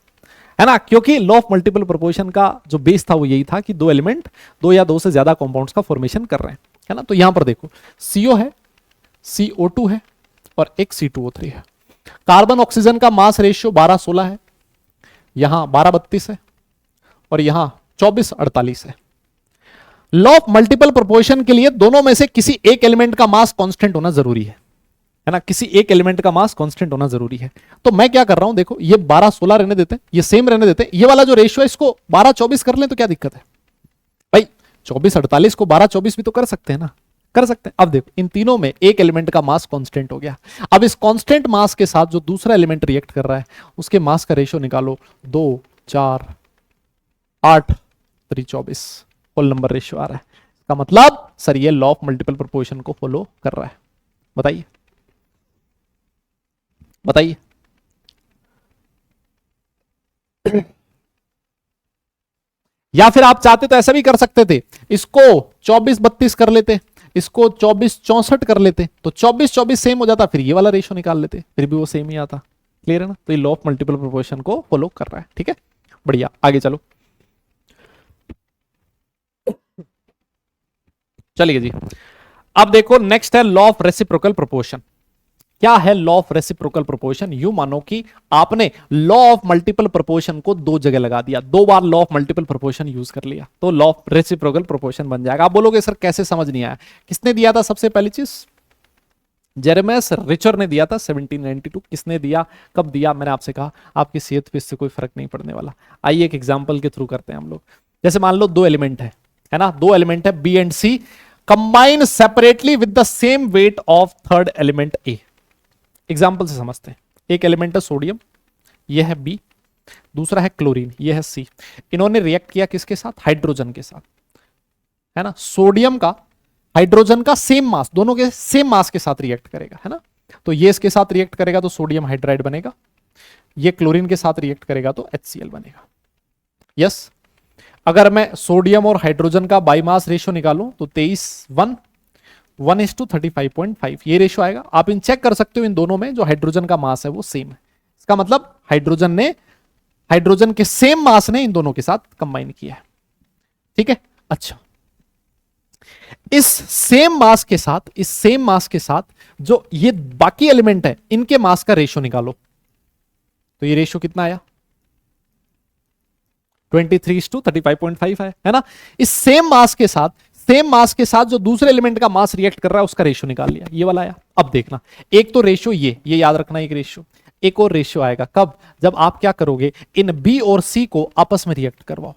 है ना? क्योंकि लॉ ऑफ मल्टीपल प्रोपोर्शन का जो बेस था वो यही था कि दो एलिमेंट, दो या दो से ज्यादा कंपाउंड्स का फॉर्मेशन कर रहे हैं, है ना? तो यहां पर देखो CO है, CO2 है और एक C2O3 है। कार्बन ऑक्सीजन का मास रेशियो 12-16 है, यहां 12-32 है और यहां 24-48 है। लॉ ऑफ मल्टीपल प्रोपोर्शन के लिए दोनों में से किसी एक एलिमेंट का मास कांस्टेंट होना जरूरी है ना? किसी एक एलिमेंट का मास कांस्टेंट होना जरूरी है। तो मैं क्या कर रहा हूं, देखो ये 12-16 रहने देते हैं, ये सेम रहने देते हैं, ये वाला जो रेशियो है इसको 12-24 कर लें तो क्या दिक्कत है भाई? 24-48 को 12-24 भी तो कर सकते हैं ना, कर सकते हैं। अब देखो इन तीनों में एक एलिमेंट का मास कांस्टेंट हो गया। अब इस कांस्टेंट मास के साथ जो दूसरा एलिमेंट रिएक्ट कर रहा है उसके मास का रेशियो निकालो, 2, 4, 8, 3, 24 होल नंबर रेशियो आ रहा है। इसका मतलब सर ये लॉ ऑफ मल्टीपल प्रोपोर्शन को फॉलो कर रहा है। बताइए बताइए। या फिर आप चाहते तो ऐसा भी कर सकते थे, इसको 24-32 कर लेते, इसको 24-64 कर लेते, तो 24-24 सेम हो जाता, फिर ये वाला रेशियो निकाल लेते, फिर भी वो सेम ही आता। क्लियर है ना? तो ये लॉ ऑफ मल्टीपल प्रोपोर्शन को फॉलो कर रहा है। ठीक है, बढ़िया, आगे चलो। चलिए जी, अब देखो नेक्स्ट है लॉ ऑफ रेसिप्रोकल प्रोपोर्शन। क्या है law of reciprocal proportion? You मानो कि आपने लॉ ऑफ मल्टीपल प्रोपोर्शन को दो जगह लगा दिया, दो बार law of multiple proportion use कर लिया, तो लॉ ऑफ रेसिप्रोकल प्रोपोर्शन बन जाएगा। आप बोलोगे सर कैसे, समझ नहीं आया। किसने दिया था सबसे पहली चीज? जेरेमियस रिचर ने दिया था 1792। किसने दिया, कब दिया? मैंने आपसे कहा आपकी सेहत पे इससे कोई फर्क नहीं पड़ने वाला। आइए एक एग्जांपल के थ्रू करते हैं हम लोग। जैसे मान लो दो एलिमेंट है ना, दो एलिमेंट है B and C, combine separately with the same weight of third element A. Example से समझते हैं। एक एलिमेंट है सोडियम, यह है बी, दूसरा है क्लोरीन, यह है सी। इन्होंने रिएक्ट किया किसके साथ? हाइड्रोजन के साथ, है ना। सोडियम का हाइड्रोजन का सेम मास, दोनों के सेम मास के साथ रिएक्ट करेगा, है ना। तो ये इसके साथ रिएक्ट करेगा तो सोडियम हाइड्राइड बनेगा, ये क्लोरीन के साथ रिएक्ट करेगा तो HCl बनेगा। यस। अगर मैं सोडियम और हाइड्रोजन का बाई मास रेशियो निकालूं तो 23:1:35.5 ये रेशियो आएगा। आप इन चेक कर सकते हो, इन दोनों में जो हाइड्रोजन का मास है वो सेम है। इसका मतलब हाइड्रोजन के सेम मास ने इन दोनों के साथ कंबाइन किया है। ठीक है। अच्छा, इस सेम मास के साथ जो ये बाकी एलिमेंट है इनके मास का रेशियो निकालो, तो ये रेशियो कितना आया? 23:35.5 है ना। इस सेम मास के साथ जो दूसरे एलिमेंट का मास रिएक्ट कर रहा है उसका रेशियो निकाल लिया, ये वाला आया। अब देखना, एक तो रेशियो ये याद रखना, एक रेशियो, एक और रेशियो आएगा कब? जब आप क्या करोगे, इन बी और सी को आपस में रिएक्ट करवाओ।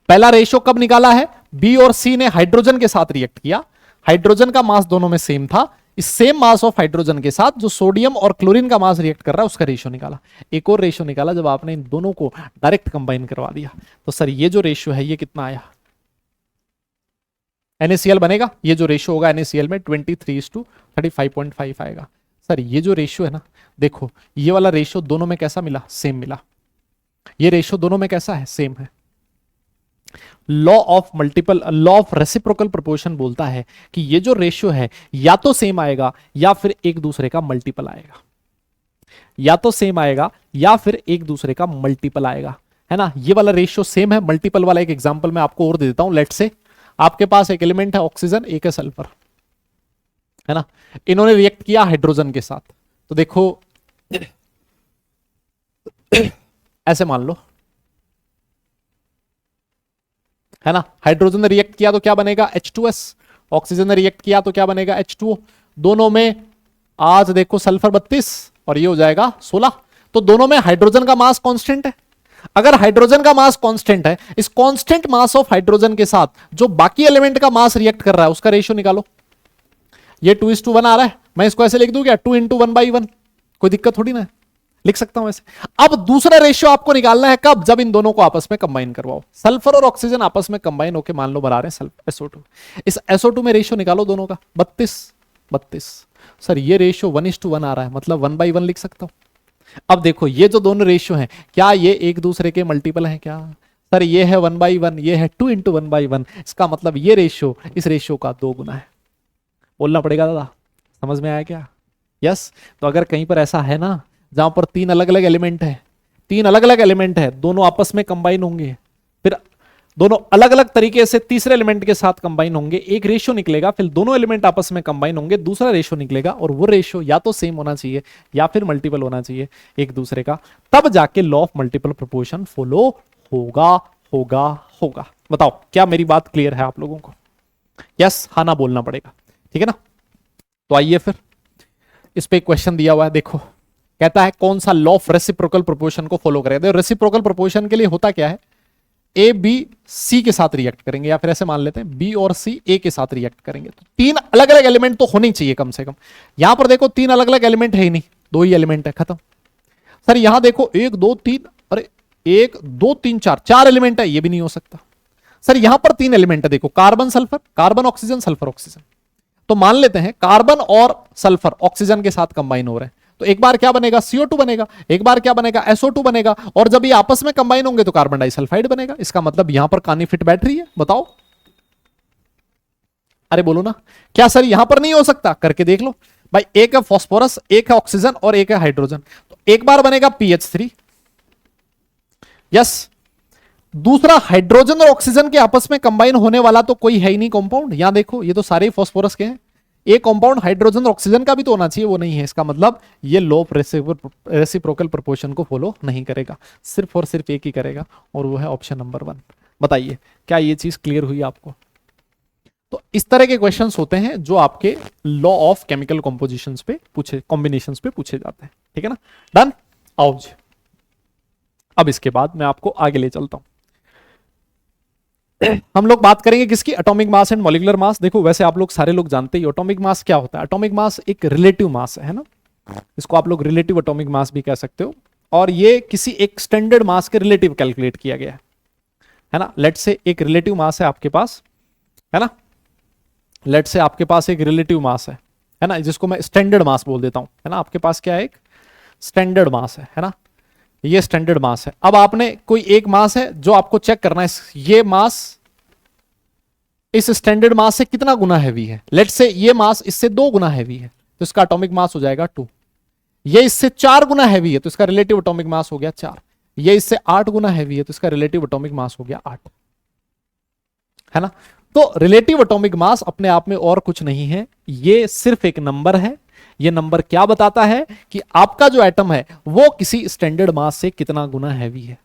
पहला रेशियो कब निकाला है? बी और सी ने हाइड्रोजन के साथ रिएक्ट किया, हाइड्रोजन का मास दोनों में सेम था, इस सेम मास ऑफ हाइड्रोजन के साथ जो सोडियम और क्लोरीन का मास रिएक्ट कर रहा है उसका रेशियो निकाला। एक और रेशियो निकाला जब आपने इन दोनों को डायरेक्ट कंबाइन करवा दिया, तो सर ये जो रेशियो है ये कितना आया? NaCl बनेगा। ये जो रेशियो होगा NaCl में 23:35.5 आएगा। सर ये जो रेशियो है ना, देखो ये वाला रेशियो दोनों में कैसा मिला? सेम मिला। ये रेशियो दोनों में कैसा है? सेम है। लॉ ऑफ रेसिप्रोकल प्रोपोर्शन बोलता है कि ये जो रेशियो है या तो सेम आएगा या फिर एक दूसरे का मल्टीपल आएगा, या तो सेम आएगा या फिर एक दूसरे का मल्टीपल आएगा, है ना। ये वाला रेशियो सेम है। मल्टीपल वाला एक एग्जांपल मैं आपको और दे देता हूं। लेट से आपके पास एक एलिमेंट है ऑक्सीजन, एक है सल्फर, है ना। इन्होंने रिएक्ट किया हाइड्रोजन के साथ, तो देखो ऐसे मान लो, है ना। हाइड्रोजन ने रिएक्ट किया तो क्या बनेगा? H2S। ऑक्सीजन ने रिएक्ट किया तो क्या बनेगा? H2O। दोनों में आज देखो सल्फर 32 और ये हो जाएगा 16, तो दोनों में हाइड्रोजन का मास कांस्टेंट है। अगर हाइड्रोजन का मास कांस्टेंट है, इस कांस्टेंट मास ऑफ हाइड्रोजन के साथ जो बाकी एलिमेंट का मास रिएक्ट कर रहा है उसका रेशियो निकालो। ये 2:1 आ रहा है, मैं इसको ऐसे लिख दूं क्या? 2:1/1, कोई दिक्कत थोड़ी ना है, लिख सकता हूं ऐसे। अब दूसरा रेशियो आपको निकालना है कब? जब इन दोनों को आपस में कंबाइन करवाओ। सल्फर और ऑक्सीजन आपस में कंबाइन होकर मान लो बना रहे हैं SO2। इस SO2 में रेशियो निकालो दोनों का, 32। सर ये रेशियो 1:1 आ रहा है, मतलब 1/1 लिख सकता हूं। अब देखो ये जो दोनों रेशियो हैं, क्या ये एक दूसरे के मल्टीपल हैं क्या? सर ये है 1/1, ये है 2:1/1। इसका मतलब ये रेशियो इस रेशियो का 2 गुना है। बोलना पड़ेगा दादा, समझ में आया क्या? यस। तो अगर कहीं पर ऐसा है ना जहां पर तीन अलग अलग एलिमेंट है, दोनों आपस में कंबाइन होंगे, फिर दोनों अलग अलग तरीके से तीसरे एलिमेंट के साथ कंबाइन होंगे, एक रेशियो निकलेगा, फिर दोनों एलिमेंट आपस में कंबाइन होंगे, दूसरा रेशियो निकलेगा, और वो रेशियो या तो सेम होना चाहिए या फिर मल्टीपल होना चाहिए एक दूसरे का, तब जाके law of multiple proportion follow होगा। बताओ क्या मेरी बात क्लियर है आप लोगों को? यस हाँ ना बोलना पड़ेगा, ठीक है ना। तो आइए फिर इस पे क्वेश्चन दिया हुआ है, देखो कहता है कौन सा लॉ ऑफ रेसिप्रोकल प्रोपोर्शन को फॉलो करेगा। रेसिप्रोकल प्रोपोर्शन के लिए होता क्या है? ए बी सी के साथ रिएक्ट करेंगे, या फिर ऐसे मान लेते हैं बी और सी ए के साथ रिएक्ट करेंगे, तो तीन अलग अलग एलिमेंट तो होने चाहिए कम से कम। यहां पर देखो तीन अलग अलग एलिमेंट है ही नहीं, दो ही एलिमेंट है, खत्म। सर यहां देखो 1 2 3, अरे 1 2 3 4 एलिमेंट है, ये भी नहीं हो सकता। सर यहां पर 3 एलिमेंट है, देखो carbon sulphur, carbon oxygen, sulphur oxygen. तो मान लेते हैं कार्बन और सल्फर ऑक्सीजन के साथ कंबाइन हो रहे हैं, तो एक बार क्या बनेगा? CO2 बनेगा, एक बार क्या बनेगा? SO2 बनेगा, और जब ये आपस में कंबाइन होंगे तो कार्बन डाइसल्फाइड बनेगा। इसका मतलब यहां पर कहानी फिट बैठ रही है, बताओ। अरे बोलो ना, क्या सर यहां पर नहीं हो सकता? करके देख लो भाई, एक है फॉस्फोरस, एक है ऑक्सीजन और एक है हाइड्रोजन, तो एक बार बनेगा PH3। यस। दूसरा हाइड्रोजन और ऑक्सीजन के आपस में कंबाइन होने वाला तो कोई है ही नहीं कंपाउंड। यहां देखो ये तो सारे ही फॉस्फोरस के हैं, एक कंपाउंड हाइड्रोजन और ऑक्सीजन का भी तो होना चाहिए, वो नहीं है, इसका मतलब ये लॉ ऑफ रेसिप्रोकल प्रोपोर्शन को फॉलो नहीं करेगा, सिर्फ और सिर्फ एक ही करेगा, और वो है ऑप्शन नंबर 1। बताइए क्या ये चीज क्लियर हुई आपको? तो इस तरह के क्वेश्चंस होते हैं जो आपके लॉ ऑफ केमिकल कॉम्पोजिशंस पे पूछे, कॉम्बिनेशंस पे पूछे जाते हैं, ठीक है ना। डन। आओ जी, अब इसके बाद मैं आपको आगे ले चलता हूं। हम लोग बात करेंगे किसकी? Atomic mass and molecular mass. देखो वैसे आप लोग सारे लोग जानते ही, एटॉमिक मास क्या होता है? एटॉमिक मास एक रिलेटिव मास है ना, इसको आप लोग रिलेटिव एटॉमिक मास भी कह सकते हो, और ये किसी एक स्टैंडर्ड मास के रिलेटिव कैलकुलेट किया गया है ना। लेट से एक रिलेटिव मास है आपके पास, है ना, लेट से आपके पास एक रिलेटिव मास है ना, जिसको मैं स्टैंडर्ड मास बोल देता हूं, है ना। आपके पास क्या है? एक स्टैंडर्ड मास है ना, ये स्टैंडर्ड मास है। अब आपने कोई एक मास है जो आपको चेक करना है, ये मास इस स्टैंडर्ड मास से कितना गुना हैवी है। लेट से ये मास इससे 2 गुना हैवी है, तो इसका एटॉमिक मास हो जाएगा 2। ये इससे 4 गुना हैवी है, तो इसका रिलेटिव एटॉमिक मास हो गया 4। ये इससे 8 गुना हैवी है, तो इसका रिलेटिव एटॉमिक मास हो गया 8, है ना। तो रिलेटिव एटॉमिक मास अपने आप में और कुछ नहीं है, ये सिर्फ एक नंबर है। ये नंबर क्या बताता है कि आपका जो एटम है वो किसी स्टैंडर्ड मास से कितना गुना हैवी है।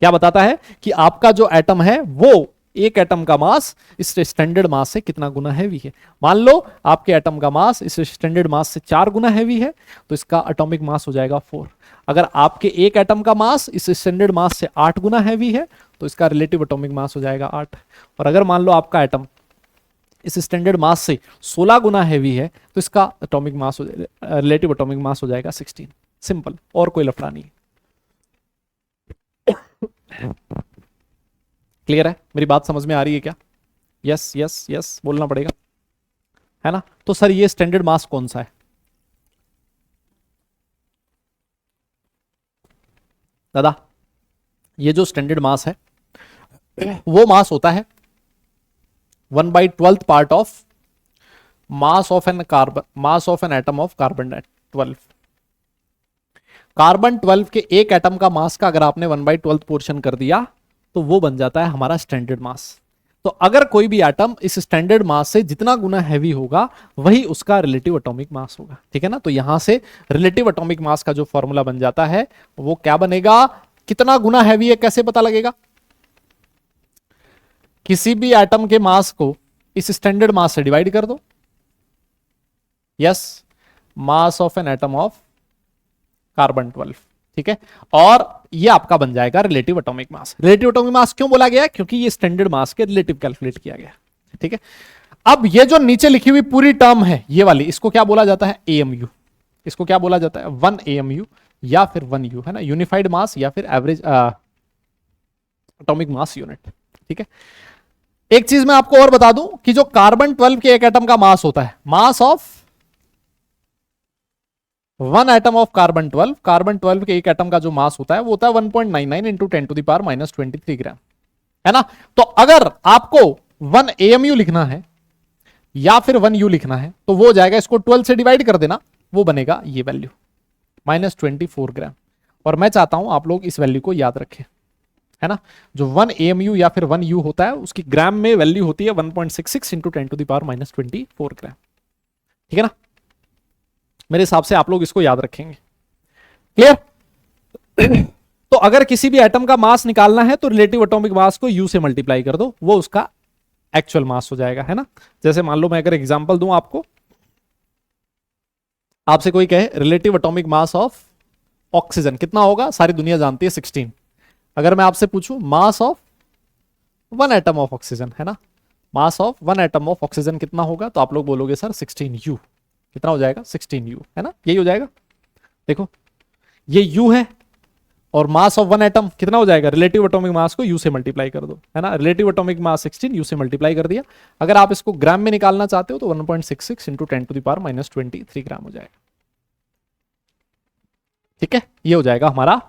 क्या बताता है कि आपका जो एटम है वो एक एटम का मास इस स्टैंडर्ड मास से कितना गुना हैवी है। मान लो आपके एटम का मास इस स्टैंडर्ड मास से 4 गुना हैवी है, तो इसका एटॉमिक मास हो जाएगा 4। अगर आपके एक एटम का मास इस स्टैंडर्ड मास से 8 गुना हैवी है, तो इसका रिलेटिव एटॉमिक मास हो जाएगा 8। और अगर मान लो आपका एटम इस स्टैंडर्ड मास से 16 गुना हैवी है, तो इसका atomic mass relative atomic mass हो जाएगा 16। सिंपल, और कोई लफड़ा नहीं। क्लियर है? मेरी बात समझ में आ रही है क्या? यस यस यस बोलना पड़ेगा, है ना। तो सर ये स्टैंडर्ड मास कौन सा है? दादा ये जो स्टैंडर्ड मास है वो मास होता है 1/12 part of mass of an carbon, mass of an atom of carbon 12। Carbon 12 के एक एटम का मास का अगर आपने 1/12 पोर्शन कर दिया तो वो बन जाता है हमारा स्टैंडर्ड मास। तो अगर कोई भी एटम इस स्टैंडर्ड मास से जितना गुना हैवी होगा वही उसका रिलेटिव एटॉमिक मास होगा, ठीक है ना। तो यहां से रिलेटिव एटॉमिक मास का जो फॉर्मूला बन जाता है वो क्या बनेगा? कितना गुना हैवी है कैसे पता लगेगा? किसी भी एटम के मास को इस स्टैंडर्ड मास से डिवाइड कर दो। Yes, mass of an atom of carbon 12, ठीक है। और ये आपका बन जाएगा relative atomic mass. Relative atomic mass क्यों बोला गया? क्योंकि ये स्टैंडर्ड मास के रिलेटिव कैलकुलेट किया गया, ठीक है। अब ये जो नीचे लिखी हुई पूरी टर्म है ये वाली, इसको क्या बोला जाता है? एएमयू। इसको क्या बोला जाता है? 1 एएमयू या फिर 1 यू, है ना, यूनिफाइड मास या फिर एवरेज एटॉमिक मास यूनिट, ठीक है। एक चीज मैं आपको और बता दूं कि जो कार्बन 12 के एक एटम का मास होता है, mass of 1 atom of carbon 12, carbon 12 के एक एटम का जो मास होता है वो होता है 1.99 इंटू 10⁻⁻23 ग्राम, है ना। तो अगर आपको 1 एएमयू लिखना है या फिर 1 यू लिखना है तो वो हो जाएगा, इसको 12 से डिवाइड कर देना, वो बनेगा ये वैल्यू -24 ग्राम। और मैं चाहता हूं आप लोग इस वैल्यू को याद रखें, है ना। जो 1 एएमयू या फिर 1 यू होता है उसकी ग्राम में वैल्यू होती है 1.66 इंटू 10⁻⁻24 ग्राम, ठीक है ना। मेरे हिसाब से आप लोग इसको याद रखेंगे। क्लियर? तो अगर किसी भी एटम का मास निकालना है तो रिलेटिव एटॉमिक मास को यू से मल्टीप्लाई कर दो, वो उसका एक्चुअल मास हो जाएगा, है ना। जैसे मान लो मैं अगर एग्जांपल दूं आपको, आपसे कोई कहे relative atomic mass of oxygen कितना होगा, सारी दुनिया जानती है 16। अगर मैं आपसे पूछूं mass of 1 atom of oxygen, है ना, mass of 1 atom of oxygen कितना होगा, तो आप लोग बोलोगे सर 16 यू। कितना हो जाएगा? 16 यू, है ना, यही हो जाएगा। देखो ये यू है और मास ऑफ 1 एटम कितना हो जाएगा? रिलेटिव एटॉमिक मास को यू से मल्टीप्लाई कर दो, है ना। रिलेटिव एटॉमिक मास 16, यू से मल्टीप्लाई कर दिया। अगर आप इसको ग्राम में निकालना चाहते हो तो 1.66 इंटू 10⁻⁻23 ग्राम हो जाएगा, ठीक है। ये हो जाएगा हमारा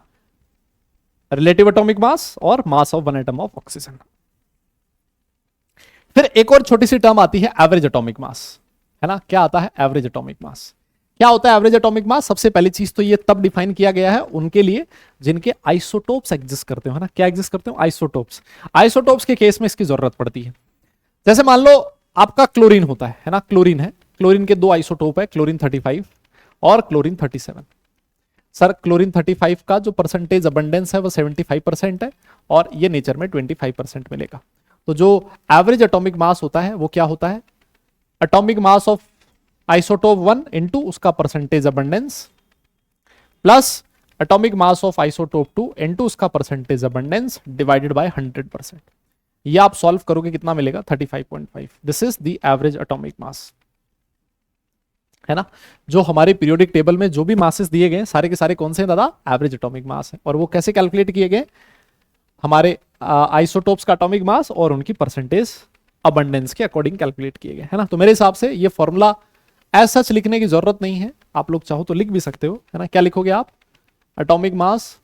रिलेटिव एटॉमिक मास और mass of 1 atom of oxygen. फिर एक और छोटी सी टर्म आती है एवरेज एटॉमिक मास, है ना। क्या आता है? एवरेज एटॉमिक मास। क्या होता है एवरेज एटॉमिक मास? सबसे पहली चीज तो ये तब डिफाइन किया गया है उनके लिए जिनके आइसोटोप्स एग्जिस्ट करते हो, है ना। क्या एग्जिस्ट करते हो? आइसोटोप्स। आइसोटोप्स के केस में इसकी जरूरत पड़ती है। जैसे मान लो आपका क्लोरीन होता है ना, क्लोरीन है, क्लोरीन के दो आइसोटोप है, क्लोरीन 35 और क्लोरीन 37। सर क्लोरीन 35 का जो परसेंटेज अबंडेंस है वो 75% है और ये नेचर में 25% मिलेगा। तो जो एवरेज एटॉमिक मास होता है वो क्या होता है, atomic mass of isotope 1 into उसका percentage abundance plus atomic mass of isotope 2 into उसका परसेंटेज अबंडेंस डिवाइडेड बाय 100%। ये आप सॉल्व करोगे कितना मिलेगा, 35.5। This is the average atomic mass, है ना। जो हमारे पीरियोडिक टेबल में जो भी मासेस दिए गए सारे के सारे कौन से हैं दादा, एवरेज एटॉमिक मास है। और वो कैसे कैलकुलेट किए गए, हमारे आइसोटोप्स का एटॉमिक मास और उनकी परसेंटेज अबंडेंस के अकॉर्डिंग कैलकुलेट किए गए, है ना। तो मेरे हिसाब से ये फॉर्मूला एज सच लिखने की जरूरत नहीं है, आप लोग चाहो तो लिख भी सकते हो, है ना। क्या लिखोगे आप, एटॉमिक मास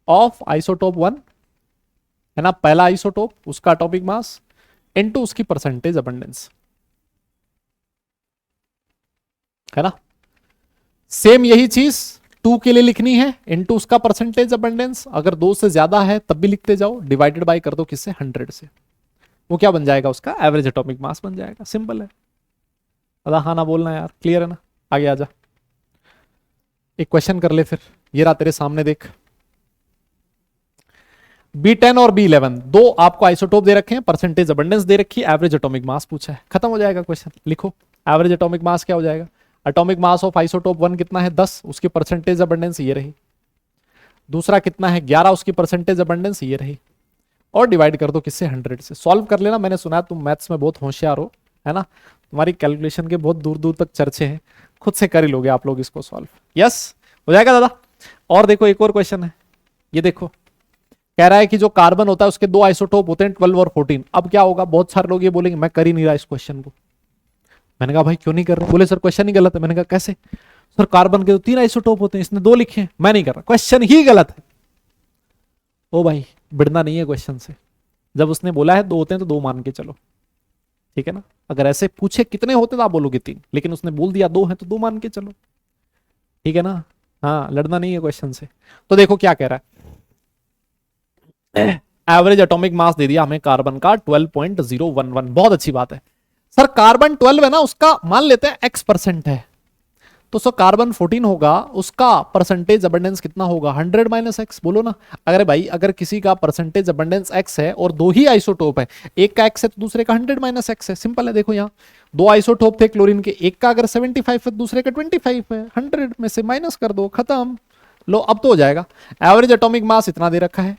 ऑफ आइसोटोप 1, है ना, पहला आइसोटोप उसका एटॉमिक मास इनटू उसकी परसेंटेज अबंडेंस, है ना। सेम यही चीज 2 के लिए लिखनी है, इनटू उसका परसेंटेज अबंडेंस, अगर 2 से ज्यादा है तब भी लिखते जाओ, डिवाइडेड बाय कर दो किससे, 100 से। वो क्या बन जाएगा, उसका एवरेज एटॉमिक मास बन जाएगा। सिंपल है अदा, हाँ ना बोलना यार, क्लियर है ना। आगे आजा, एक क्वेश्चन कर ले फिर, ये रहा तेरे सामने देख। B10 और B11 दो आपको आइसोटोप दे रखे हैं, परसेंटेज अबंडेंस दे रखी है, एवरेज एटॉमिक मास पूछा है, खत्म हो जाएगा क्वेश्चन। लिखो एवरेज एटॉमिक मास क्या हो जाएगा, एटॉमिक मास ऑफ आइसोटोप 1 कितना है 10, उसकी परसेंटेज अबंडेंस ये रही। दूसरा कितना है 11, उसकी परसेंटेज अबंडेंस ये रही। और डिवाइड कर दो किससे, 100 से। सॉल्व कर लेना, मैंने सुना तुम मैथ्स में बहुत होशियार हो, है ना, तुम्हारी कैलकुलेशन के बहुत दूर दूर तक चर्चे हैं, खुद से कर ही लोगे आप लोग इसको सॉल्व। यस हो जाएगा दादा। और देखो एक और क्वेश्चन है, ये देखो कह रहा है कि जो कार्बन होता है उसके दो आइसोटोप होते हैं 12 और 14। अब क्या होगा, बहुत सारे लोग ये बोलेंगे मैं कर ही नहीं रहा इस क्वेश्चन को। मैंने कहा भाई क्यों नहीं कर रहे, बोले सर क्वेश्चन ही गलत है। मैंने कहा कैसे, सर कार्बन के तो 3 आइसोटोप होते हैं, इसने 2 लिखे हैं। मैं नहीं कर रहा, क्वेश्चन ही गलत है। ओ भाई बिड़ना नहीं है क्वेश्चन से, जब उसने बोला है 2 होते हैं तो 2 मान के चलो, ठीक है ना। अगर ऐसे पूछे कितने होते तो आप बोलोगे 3, लेकिन उसने बोल दिया 2 हैं तो 2 मान के चलो, ठीक है ना। हाँ लड़ना नहीं है क्वेश्चन से। तो देखो क्या कह रहा है, एवरेज एटॉमिक मास दे दिया हमें कार्बन का 12.011, बहुत अच्छी बात है। सर कार्बन 12 है ना, उसका मान लेते हैं x% है, तो सर कार्बन 14 होगा, उसका परसेंटेज अबंडेंस कितना होगा, 100 माइनस एक्स। बोलो ना, अगर भाई अगर किसी का परसेंटेज अबंडेंस x है और 2 ही आइसोटोप है, एक का x है तो दूसरे का 100 माइनस एक्स है। सिंपल है, देखो यहाँ 2 आइसोटोप थे क्लोरीन के, एक का अगर 75 है दूसरे का 25 है, 100 में से माइनस कर दो, खत्म। लो अब तो हो जाएगा। एवरेज एटॉमिक मास इतना दे रखा है,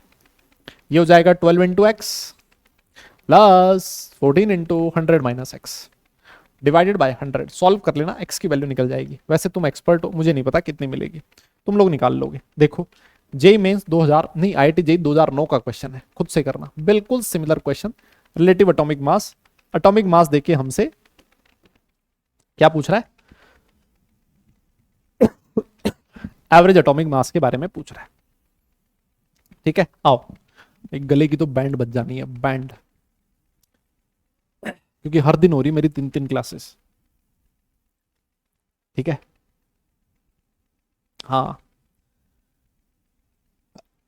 ये हो जाएगा 12 into x plus 14 into 100 minus x divided by 100। Solve कर लेना, x की वैल्यू निकल जाएगी। वैसे तुम एक्सपर्ट हो, मुझे नहीं पता कितनी मिलेगी, तुम लोग निकाल लोगे। देखो जेई मेंस 2000 नहीं, आईआईटी जेई 2009 का क्वेश्चन है, खुद से करना, बिल्कुल similar question. Relative atomic mass देके हमसे क्या पूछ रहा है, एवरेज एटॉमिक मास के बारे में पूछ रहा है, ठीक है। आओ, एक गले की तो बैंड बज जानी है, बैंड, क्योंकि हर दिन हो रही मेरी 3-3 क्लासेस, ठीक है। हाँ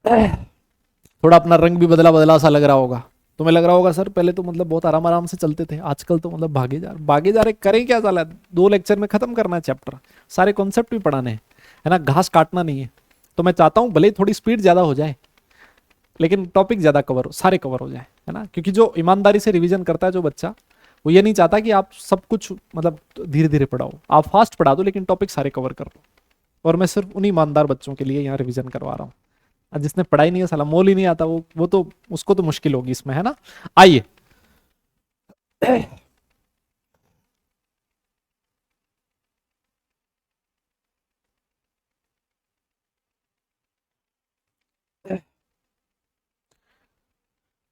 थोड़ा अपना रंग भी बदला बदला सा लग रहा होगा, तुम्हें लग रहा होगा सर पहले तो मतलब बहुत आराम आराम से चलते थे, आजकल तो मतलब भागे जा रहे, करें क्या साला, 2 लेक्चर में खत्म करना है चैप्टर, सारे कॉन्सेप्ट भी पढ़ाने हैं, है ना, घास काटना नहीं है। तो मैं चाहता हूं भले ही थोड़ी स्पीड ज्यादा हो जाए, लेकिन टॉपिक ज्यादा कवर हो, सारे कवर हो जाए, है ना। क्योंकि जो ईमानदारी से रिवीजन करता है जो बच्चा, वो ये नहीं चाहता कि आप सब कुछ मतलब धीरे धीरे पढ़ाओ, आप फास्ट पढ़ा दो लेकिन टॉपिक सारे कवर कर लो। और मैं सिर्फ उन्हीं ईमानदार बच्चों के लिए यहाँ रिवीजन करवा रहा हूँ, जिसने पढ़ाई नहीं है साला, मोल ही नहीं आता, वो तो उसको तो मुश्किल होगी इसमें, है ना। आइए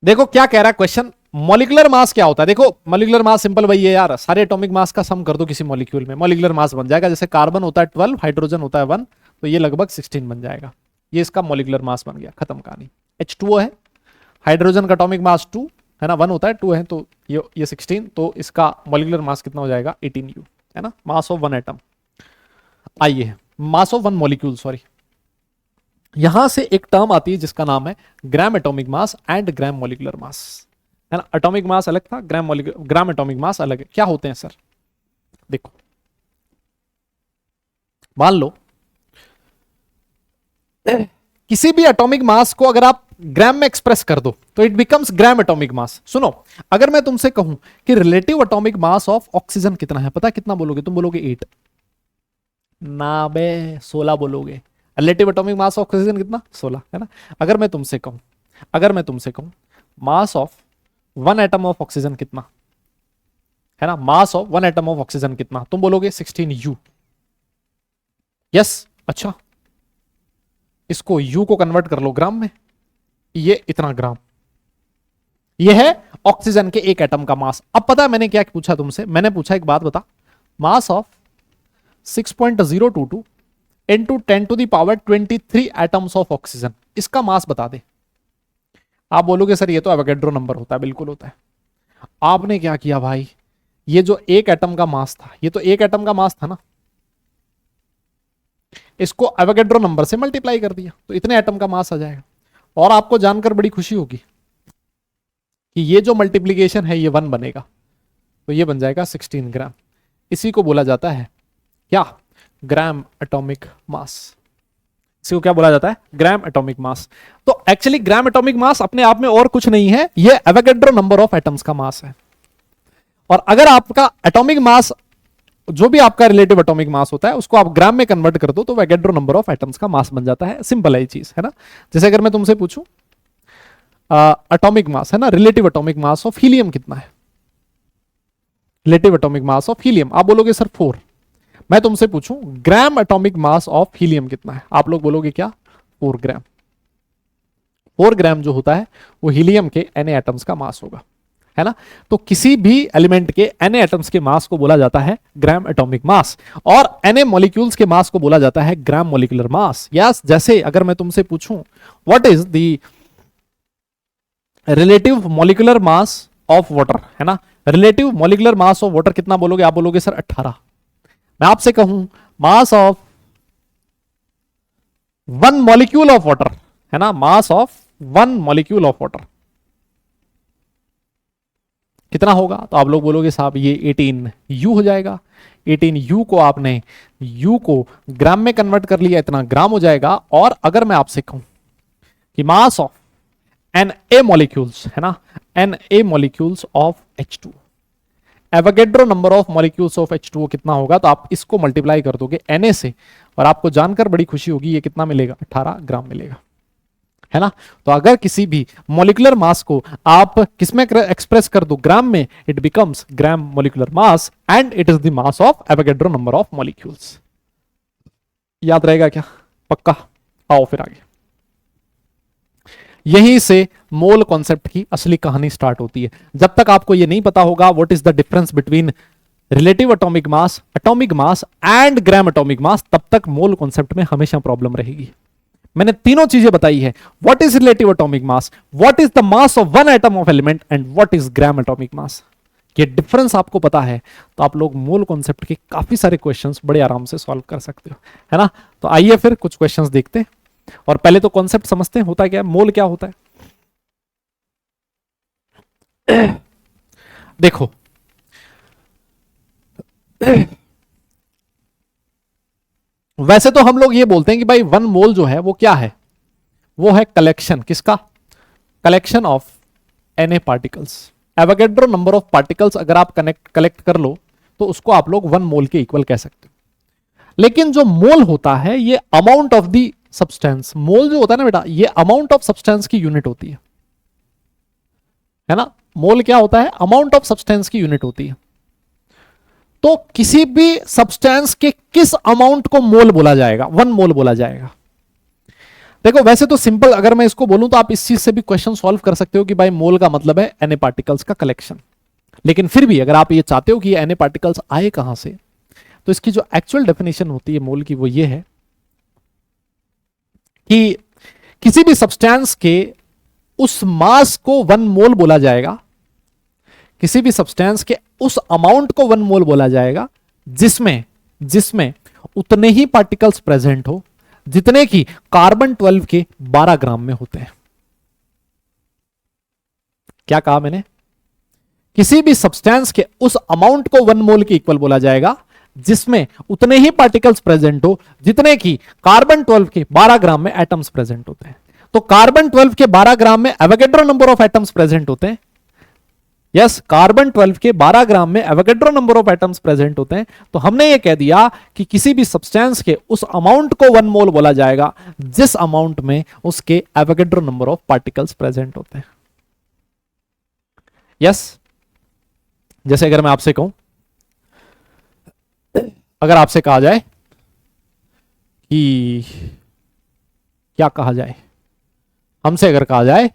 देखो क्या कह रहा है क्वेश्चन, मॉलिक्यूलर मास क्या होता है। देखो मॉलिक्यूलर मास सिंपल वही है यार, सारे एटॉमिक मास का सम कर दो किसी मॉलिक्यूल में, मॉलिक्यूलर मास बन जाएगा। जैसे कार्बन होता है 12, हाइड्रोजन होता है 1, तो ये लगभग 16 बन जाएगा, ये इसका मॉलिक्यूलर मास बन गया, खत्म कहानी। H2O है, हाइड्रोजन का एटॉमिक मास 2 है ना, 1 होता है 2 है, तो ये 16, तो इसका मॉलिक्यूलर मास कितना हो जाएगा 18U, है ना, मास ऑफ 1 एटम। आइए मास ऑफ 1 मॉलिक्यूल, सॉरी, यहां से एक टर्म आती है जिसका नाम है gram atomic mass and gram molecular mass, है ना। एटॉमिक मास अलग था, ग्राम एटॉमिक मास अलग है। क्या होते हैं सर, देखो मान लो किसी भी एटॉमिक मास को अगर आप ग्राम में एक्सप्रेस कर दो तो it becomes gram atomic mass. सुनो, अगर मैं तुमसे कहूं कि relative atomic mass of oxygen कितना है, पता कितना बोलोगे तुम? बोलोगे 8 ना बे, 16 बोलोगे। Relative atomic mass of oxygen कितना? 16, है ना। अगर मैं तुमसे कहूं mass of one atom of oxygen कितना है ना, mass of one atom of oxygen कितना, तुम बोलोगे 16U। यस, अच्छा इसको U को कन्वर्ट कर लो ग्राम में, ये इतना ग्राम, ये है ऑक्सीजन के एक एटम का मास। अब पता है मैंने क्या पूछा तुमसे? मैंने पूछा एक बात बता, mass of 6.022 into 10⁻23 atoms of oxygen, इसका मास बता दे। आप बोलोगे सर ये तो एवोगैड्रो नंबर होता है। बिल्कुल होता है। आपने क्या किया भाई, ये जो एक एटम का मास था, ये तो एक एटम का मास था ना, इसको एवोगैड्रो नंबर से मल्टीप्लाई कर दिया तो इतने एटम का मास आ जाएगा। और आपको जानकर बड़ी खुशी होगी कि ये जो मल्टीप्लीकेशन है ये 1 बनेगा, तो ये बन जाएगा 16 ग्राम। इसी को बोला जाता है क्या? Gram atomic mass. इसी को क्या बोला जाता है? Gram atomic mass. तो एक्चुअली ग्राम एटॉमिक मास अपने आप में और कुछ नहीं है, ये एवोगैड्रो नंबर ऑफ एटम्स का मास है। और अगर आपका एटॉमिक मास, जो भी आपका रिलेटिव एटॉमिक मास होता है, उसको आप ग्राम में कन्वर्ट कर दो तो एवोगैड्रो नंबर ऑफ एटम्स का मास बन जाता है। सिंपल है ये चीज, है ना। जैसे अगर मैं तुमसे पूछूं एटॉमिक मास, है ना, relative atomic mass of helium कितना है? Relative atomic mass of helium, आप बोलोगे सर 4। मैं तुमसे पूछूं gram atomic mass of helium कितना है, आप लोग बोलोगे क्या? 4 ग्राम। 4 ग्राम जो होता है वो हीलियम के Na एटम्स का मास होगा, है ना। तो किसी भी एलिमेंट के Na एटम्स के मास को बोला जाता है ग्राम एटॉमिक मास, और Na मॉलिक्यूल्स के मास को बोला जाता है ग्राम मॉलिक्यूलर मास। यस, जैसे अगर मैं तुमसे पूछूं what is the relative molecular mass of water, है ना, relative molecular mass of water कितना बोलोगे? आप बोलोगे सर 18। मैं आपसे कहूं mass of 1 molecule of water, है ना, mass of 1 molecule of water कितना होगा? तो आप लोग बोलोगे साहब ये 18U हो जाएगा। 18U को आपने U को ग्राम में कन्वर्ट कर लिया, इतना ग्राम हो जाएगा। और अगर मैं आपसे कहूं कि मास ऑफ Na मॉलिक्यूल्स, है ना, Na molecules of H2, Avogadro number of molecules of H2O कितना होगा? तो आप इसको मल्टीप्लाई कर दोगे Na से, और आपको जानकर बड़ी खुशी होगी ये कितना मिलेगा? 18 ग्राम मिलेगा, है ना। तो अगर किसी भी मॉलिक्यूलर मास को आप किसमें एक्सप्रेस कर दो? ग्राम में, it becomes gram molecular mass and it is the mass of Avogadro number of molecules. याद रहेगा क्या? पक्का? आओ फिर आगे। यहीं से मोल कॉन्सेप्ट की असली कहानी स्टार्ट होती है। जब तक आपको यह नहीं पता होगा what is the difference between relative atomic mass and gram atomic mass, तब तक मोल कॉन्सेप्ट में हमेशा प्रॉब्लम रहेगी। मैंने तीनों चीजें बताई है, what is relative atomic mass, what is the mass of one atom of element and what is gram atomic mass. ये डिफरेंस आपको पता है तो आप लोग मोल कॉन्सेप्ट के काफी सारे क्वेश्चंस बड़े आराम से सॉल्व कर सकते हो, है ना। तो आइए फिर कुछ क्वेश्चंस देखते हैं, और पहले तो कॉन्सेप्ट समझते हैं होता क्या है, मोल क्या होता है। देखो वैसे तो हम लोग ये बोलते हैं कि भाई 1 मोल जो है वो क्या है? वो है कलेक्शन, किसका? Collection of Na particles. Avogadro number of particles अगर आप कलेक्ट कर लो तो उसको आप लोग 1 मोल के इक्वल कह सकते हो। लेकिन जो मोल होता है ये अमाउंट ऑफ द सब्सटेंस, मोल जो होता है ना बेटा, ये अमाउंट ऑफ सब्सटेंस की यूनिट होती है ना। मोल क्या होता है? अमाउंट ऑफ सब्सटेंस की यूनिट होती है। तो किसी भी सब्सटेंस के किस अमाउंट को मोल बोला जाएगा? 1 मोल बोला जाएगा। देखो वैसे तो सिंपल अगर मैं इसको बोलूं तो आप इस चीज से भी क्वेश्चन सॉल्व कर सकते हो कि भाई मोल का मतलब है Na पार्टिकल्स का कलेक्शन। लेकिन फिर भी अगर आप ये चाहते हो कि ये Na पार्टिकल्स आए कहां से, तो इसकी जो एक्चुअल डेफिनेशन होती है मोल की वो ये है कि किसी भी सब्सटेंस के उस मास को 1 मोल बोला जाएगा, किसी भी सब्सटेंस के उस अमाउंट को 1 मोल बोला जाएगा जिसमें उतने ही पार्टिकल्स प्रेजेंट हो जितने की कार्बन 12 के 12 ग्राम में होते हैं। क्या कहा मैंने? किसी भी सब्सटेंस के उस अमाउंट को 1 मोल के इक्वल बोला जाएगा जिसमें उतने ही पार्टिकल्स प्रेजेंट हो जितने की कार्बन 12 के 12 ग्राम में एटम्स प्रेजेंट होते हैं। तो कार्बन 12 के 12 ग्राम में Avogadro number of atoms present होते हैं। यस, कार्बन 12 के 12 ग्राम में Avogadro number of atoms present होते हैं। तो हमने ये कह दिया कि किसी भी सब्सटेंस के उस अमाउंट को 1 मोल बोला जाएगा जिस अमाउंट में उसके Avogadro number of particles present होते हैं। यस, जैसे अगर मैं आपसे कहूं, अगर आपसे कहा जाए कि क्या कहा जाए, हमसे अगर कहा जाए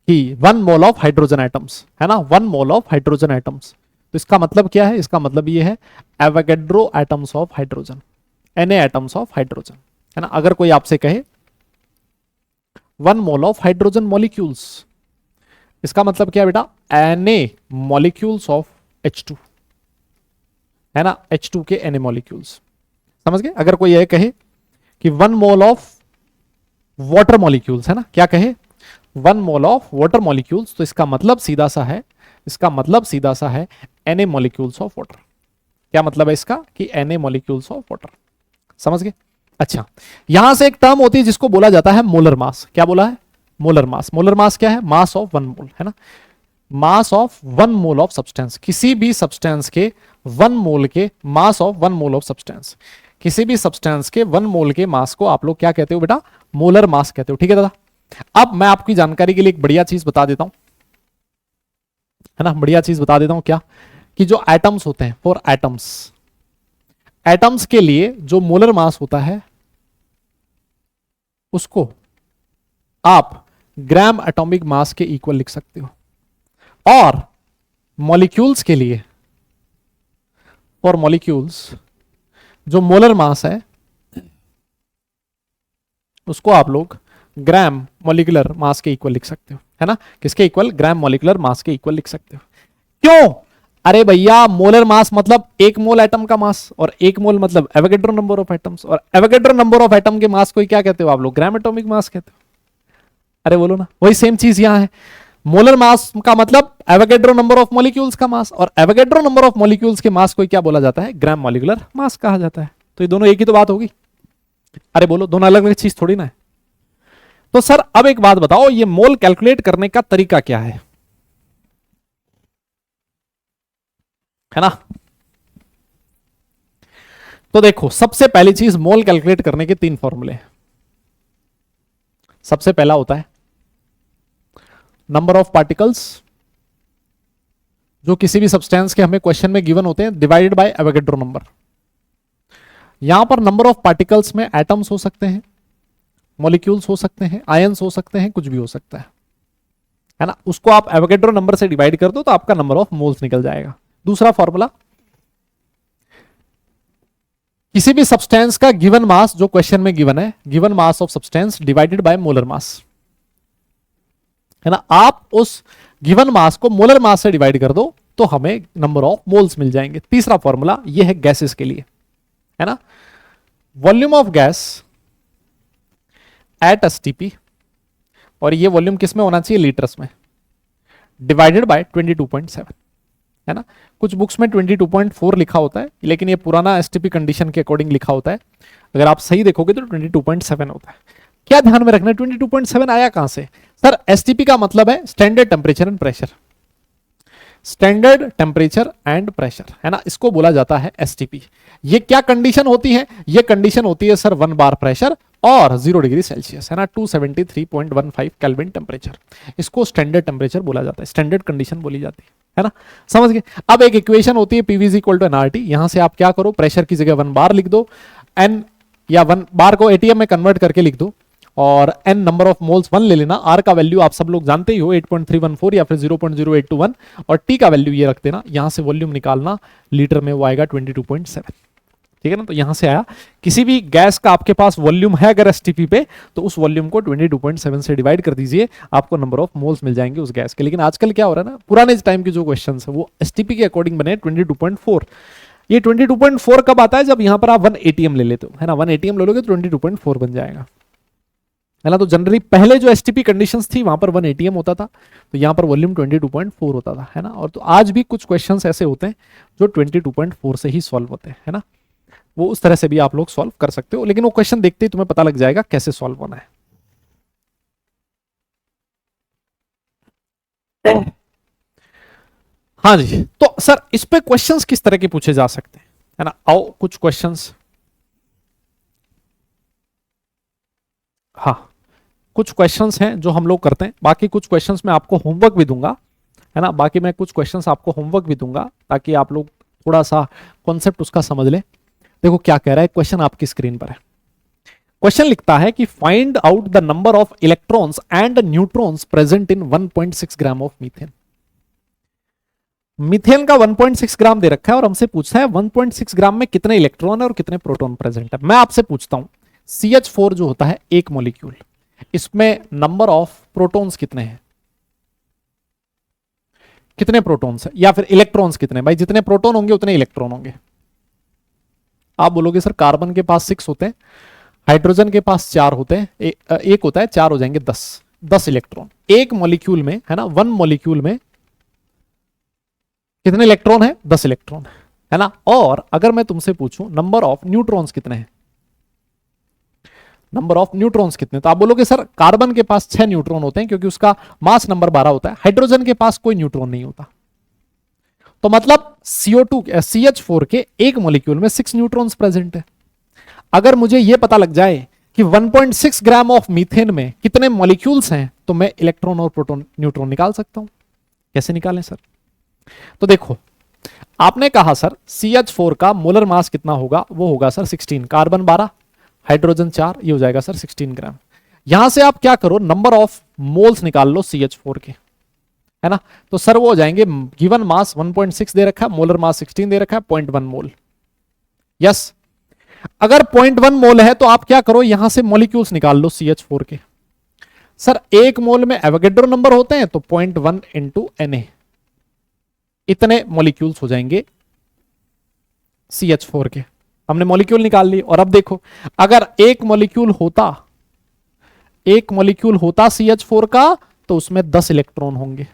कि 1 मोल ऑफ हाइड्रोजन एटम्स है ना, 1 मोल ऑफ हाइड्रोजन एटम्स, तो इसका मतलब क्या है? इसका मतलब ये है Avogadro atoms of hydrogen, Na atoms of hydrogen, है ना। अगर कोई आपसे कहे 1 मोल ऑफ हाइड्रोजन मॉलिक्यूल्स, इसका मतलब क्या है बेटा? Na मॉलिक्यूल्स ऑफ H2, है ना, H2 के Na मॉलिक्यूल्स, समझ गए। अगर कोई यह कहे कि 1 मोल ऑफ वाटर मॉलिक्यूल्स, है ना, क्या कहे? 1 मोल ऑफ वाटर मॉलिक्यूल्स, तो इसका मतलब सीधा सा है, इसका मतलब सीधा सा है Na मॉलिक्यूल्स ऑफ वाटर। क्या मतलब है इसका? कि Na मॉलिक्यूल्स ऑफ वाटर, समझ गए। अच्छा, यहां से एक टर्म होती है जिसको बोला जाता है मोलर मास। क्या बोला है? Molar mass. मोलर मास क्या है? मास ऑफ 1 मोल, है ना, mass of 1 mole of substance. किसी भी सब्सटेंस के 1 मोल के mass of 1 mole of substance, किसी भी सब्सटेंस के 1 मोल के मास को आप लोग क्या कहते हो बेटा? मोलर मास कहते हो। ठीक है दादा। अब मैं आपकी जानकारी के लिए एक बढ़िया चीज बता देता हूं, है ना, बढ़िया चीज बता देता हूं। क्या? कि जो एटम्स होते हैं, फॉर एटम्स, एटम्स के लिए जो मोलर मास होता है उसको आप ग्राम एटॉमिक मास के इक्वल लिख सकते हो। और मॉलिक्यूल्स के लिए, फॉर मॉलिक्यूल्स, जो मोलर मास है उसको आप लोग ग्राम मॉलिक्यूलर मास के इक्वल लिख सकते हो, है ना। किसके इक्वल? ग्राम मॉलिक्यूलर मास के इक्वल लिख सकते हो। क्यों? अरे भैया, मोलर मास मतलब 1 मोल एटम का मास, और 1 मोल मतलब एवोगैड्रो नंबर ऑफ एटम्स, और एवोगैड्रो नंबर ऑफ एटम के मास को क्या कहते हो आप लोग? ग्राम एटॉमिक मास कहते हो। अरे बोलो ना, वही सेम चीज यहां है। मोलर मास का मतलब एवोगैड्रो नंबर ऑफ मॉलिक्यूल्स का मास, और एवोगैड्रो नंबर ऑफ मॉलिक्यूल्स के मास को क्या बोला जाता है? ग्राम मॉलिक्यूलर मास कहा जाता है। तो ये दोनों एक ही तो बात होगी। अरे बोलो, दोनों अलग अलग चीज थोड़ी ना है। तो सर अब एक बात बताओ, ये मोल कैलकुलेट करने का तरीका क्या है ना। तो देखो, सबसे पहली चीज, मोल कैलकुलेट करने के 3 फॉर्मूले हैं। सबसे पहला होता है नंबर ऑफ पार्टिकल्स, जो किसी भी सब्सटेंस के हमें क्वेश्चन में गिवन होते हैं, डिवाइडेड बाय एवोगैड्रो नंबर। यहां पर नंबर ऑफ पार्टिकल्स में एटम्स हो सकते हैं, मॉलिक्यूल्स हो सकते हैं, आयंस हो सकते हैं, कुछ भी हो सकता है ना। उसको आप एवोगैड्रो नंबर से डिवाइड कर दो तो आपका नंबर ऑफ मोल्स निकल जाएगा। दूसरा फॉर्मूला, किसी भी सब्सटेंस का गिवन मास जो क्वेश्चन में गिवन है, given mass of substance divided by molar mass, है ना। आप उस गिवन मास को मोलर मास से डिवाइड कर दो तो हमें नंबर ऑफ मोल्स मिल जाएंगे। तीसरा फॉर्मूला ये है गैसेस के लिए, है ना। Volume of gas at STP, और ये वॉल्यूम किस में होना चाहिए? लीटर्स में, डिवाइडेड बाय 22.7, है ना। कुछ बुक्स में 22.4 लिखा होता है, लेकिन ये पुराना एसटीपी कंडीशन के अकॉर्डिंग लिखा होता है। अगर आप सही देखोगे तो 22.7 होता है। क्या ध्यान में रखना है? 22.7 आया कहां से? सर एसटीपी का मतलब है standard temperature and pressure, standard temperature and pressure, है ना, इसको बोला जाता है एसटीपी। ये क्या कंडीशन होती है? ये कंडीशन होती है सर 1 बार प्रेशर और 0 डिग्री सेल्सियस, है ना, 273.15 केल्विन टेम्परेचर। इसको स्टैंडर्ड टेम्परेचर बोला जाता है, स्टैंडर्ड कंडीशन बोली जाती है ना, समझ गए। अब एक इक्वेशन होती है पीवी इक्वल टू एनआरटी। यहां से आप क्या करो, प्रेशर की जगह 1 बार लिख दो, एन या 1 बार को एटीएम में कन्वर्ट करके लिख दो, और n नंबर ऑफ मोल्स 1 ले लेना। r का वैल्यू आप सब लोग जानते ही हो 8.314 या फिर 0.0821, और t का वैल्यू ये रख देना। यहां से वॉल्यूम निकालना, लीटर में वो आएगा 22.7, ठीक है ना। तो यहां से आया, किसी भी गैस का आपके पास वॉल्यूम है अगर एसटीपी पे, तो उस वॉल्यूम को 22.7 से डिवाइड कर दीजिए, आपको नंबर ऑफ मोल्स मिल जाएंगे उस गैस के। लेकिन आजकल क्या हो रहा है ना, पुराने टाइम के जो क्वेश्चन है वो एसटीपी के अकॉर्डिंग बने 22.4। ये 22.4 कब आता है? जब यहां पर आप 1 एटीएम ले लेते हो, है ना, 1 एटीएम ले लोगे तो 22.4 बन जाएगा, है ना। तो जनरली पहले जो एसटीपी कंडीशंस थी वहां पर 1 एटीएम होता था, तो यहाँ पर वॉल्यूम 22.4 होता था, है ना। और तो आज भी कुछ क्वेश्चंस ऐसे होते हैं जो 22.4 से ही सॉल्व होते हैं, है ना। वो उस तरह से भी आप लोग सॉल्व कर सकते हो, लेकिन वो क्वेश्चन देखते ही तुम्हें पता लग जाएगा कैसे सॉल्व होना है। हाँ जी, तो सर इस पे क्वेश्चंस किस तरह के पूछे जा सकते हैं, है ना। आओ कुछ क्वेश्चंस, हाँ कुछ क्वेश्चंस हैं जो हम लोग करते हैं, बाकी कुछ क्वेश्चंस मैं आपको होमवर्क भी दूंगा, है ना। बाकी मैं कुछ क्वेश्चंस आपको होमवर्क भी दूंगा ताकि आप लोग थोड़ा सा कॉन्सेप्ट उसका समझ ले। देखो क्या कह रहा है क्वेश्चन, आपकी स्क्रीन पर है। क्वेश्चन लिखता है कि find out the number of electrons and neutrons present in 1.6 gram of methane. Methane का 1.6 ग्राम दे रखा है और हमसे पूछा है 1.6 ग्राम में कितने इलेक्ट्रॉन है और कितने प्रोटॉन प्रेजेंट है। मैं आपसे पूछता हूं CH4 जो होता है एक मॉलिक्यूल, इसमें नंबर ऑफ प्रोटॉन्स कितने हैं, कितने प्रोटॉन्स है, या फिर इलेक्ट्रॉन्स कितने। भाई जितने प्रोटॉन होंगे उतने इलेक्ट्रॉन होंगे। आप बोलोगे सर कार्बन के पास 6 होते हैं, हाइड्रोजन के पास 4 होते हैं, एक होता है, 4 हो जाएंगे 10 इलेक्ट्रॉन एक मॉलिक्यूल में, है ना। 1 मॉलिक्यूल में कितने इलेक्ट्रॉन है, 10 इलेक्ट्रॉन, है ना। और अगर मैं तुमसे पूछूं नंबर ऑफ न्यूट्रॉन्स कितने हैं, नंबर ऑफ न्यूट्रॉन्स कितने, तो आप बोलोगे सर कार्बन के पास 6 न्यूट्रॉन होते हैं क्योंकि उसका मास नंबर 12 होता है, हाइड्रोजन के पास कोई न्यूट्रॉन नहीं होता। तो मतलब CO2 CH4 के एक मॉलिक्यूल में 6 न्यूट्रॉन्स प्रेजेंट है। अगर मुझे यह पता लग जाए कि 1.6 ग्राम ऑफ मीथेन में कितने मॉलिक्यूल्स हैं, तो मैं इलेक्ट्रॉन और प्रोटॉन न्यूट्रॉन निकाल सकता हूं। कैसे निकालें सर, तो देखो आपने कहा सर CH4 का मोलर मास कितना होगा, वो होगा सर 16, कार्बन 12, हाइड्रोजन 4, ये हो जाएगा सर 16 ग्राम। यहां से आप क्या करो, नंबर ऑफ मोल्स निकाल लो CH4 के, है ना। तो सर वो हो जाएंगे, गिवन मास 1.6 दे रखा है, मोलर मास 16 दे रखा है, 0.1 मोल। यस, अगर 0.1 मोल है तो आप क्या करो, यहां से मॉलिक्यूल्स निकाल लो CH4 के। सर एक मोल में एवोगेड्रो नंबर होते हैं, तो 0.1 इंटू Na, इतने मॉलिक्यूल्स हो जाएंगे CH4 के। हमने मॉलिक्यूल निकाल ली। और अब देखो अगर एक मॉलिक्यूल होता CH4 का, तो उसमें 10 इलेक्ट्रॉन होंगे।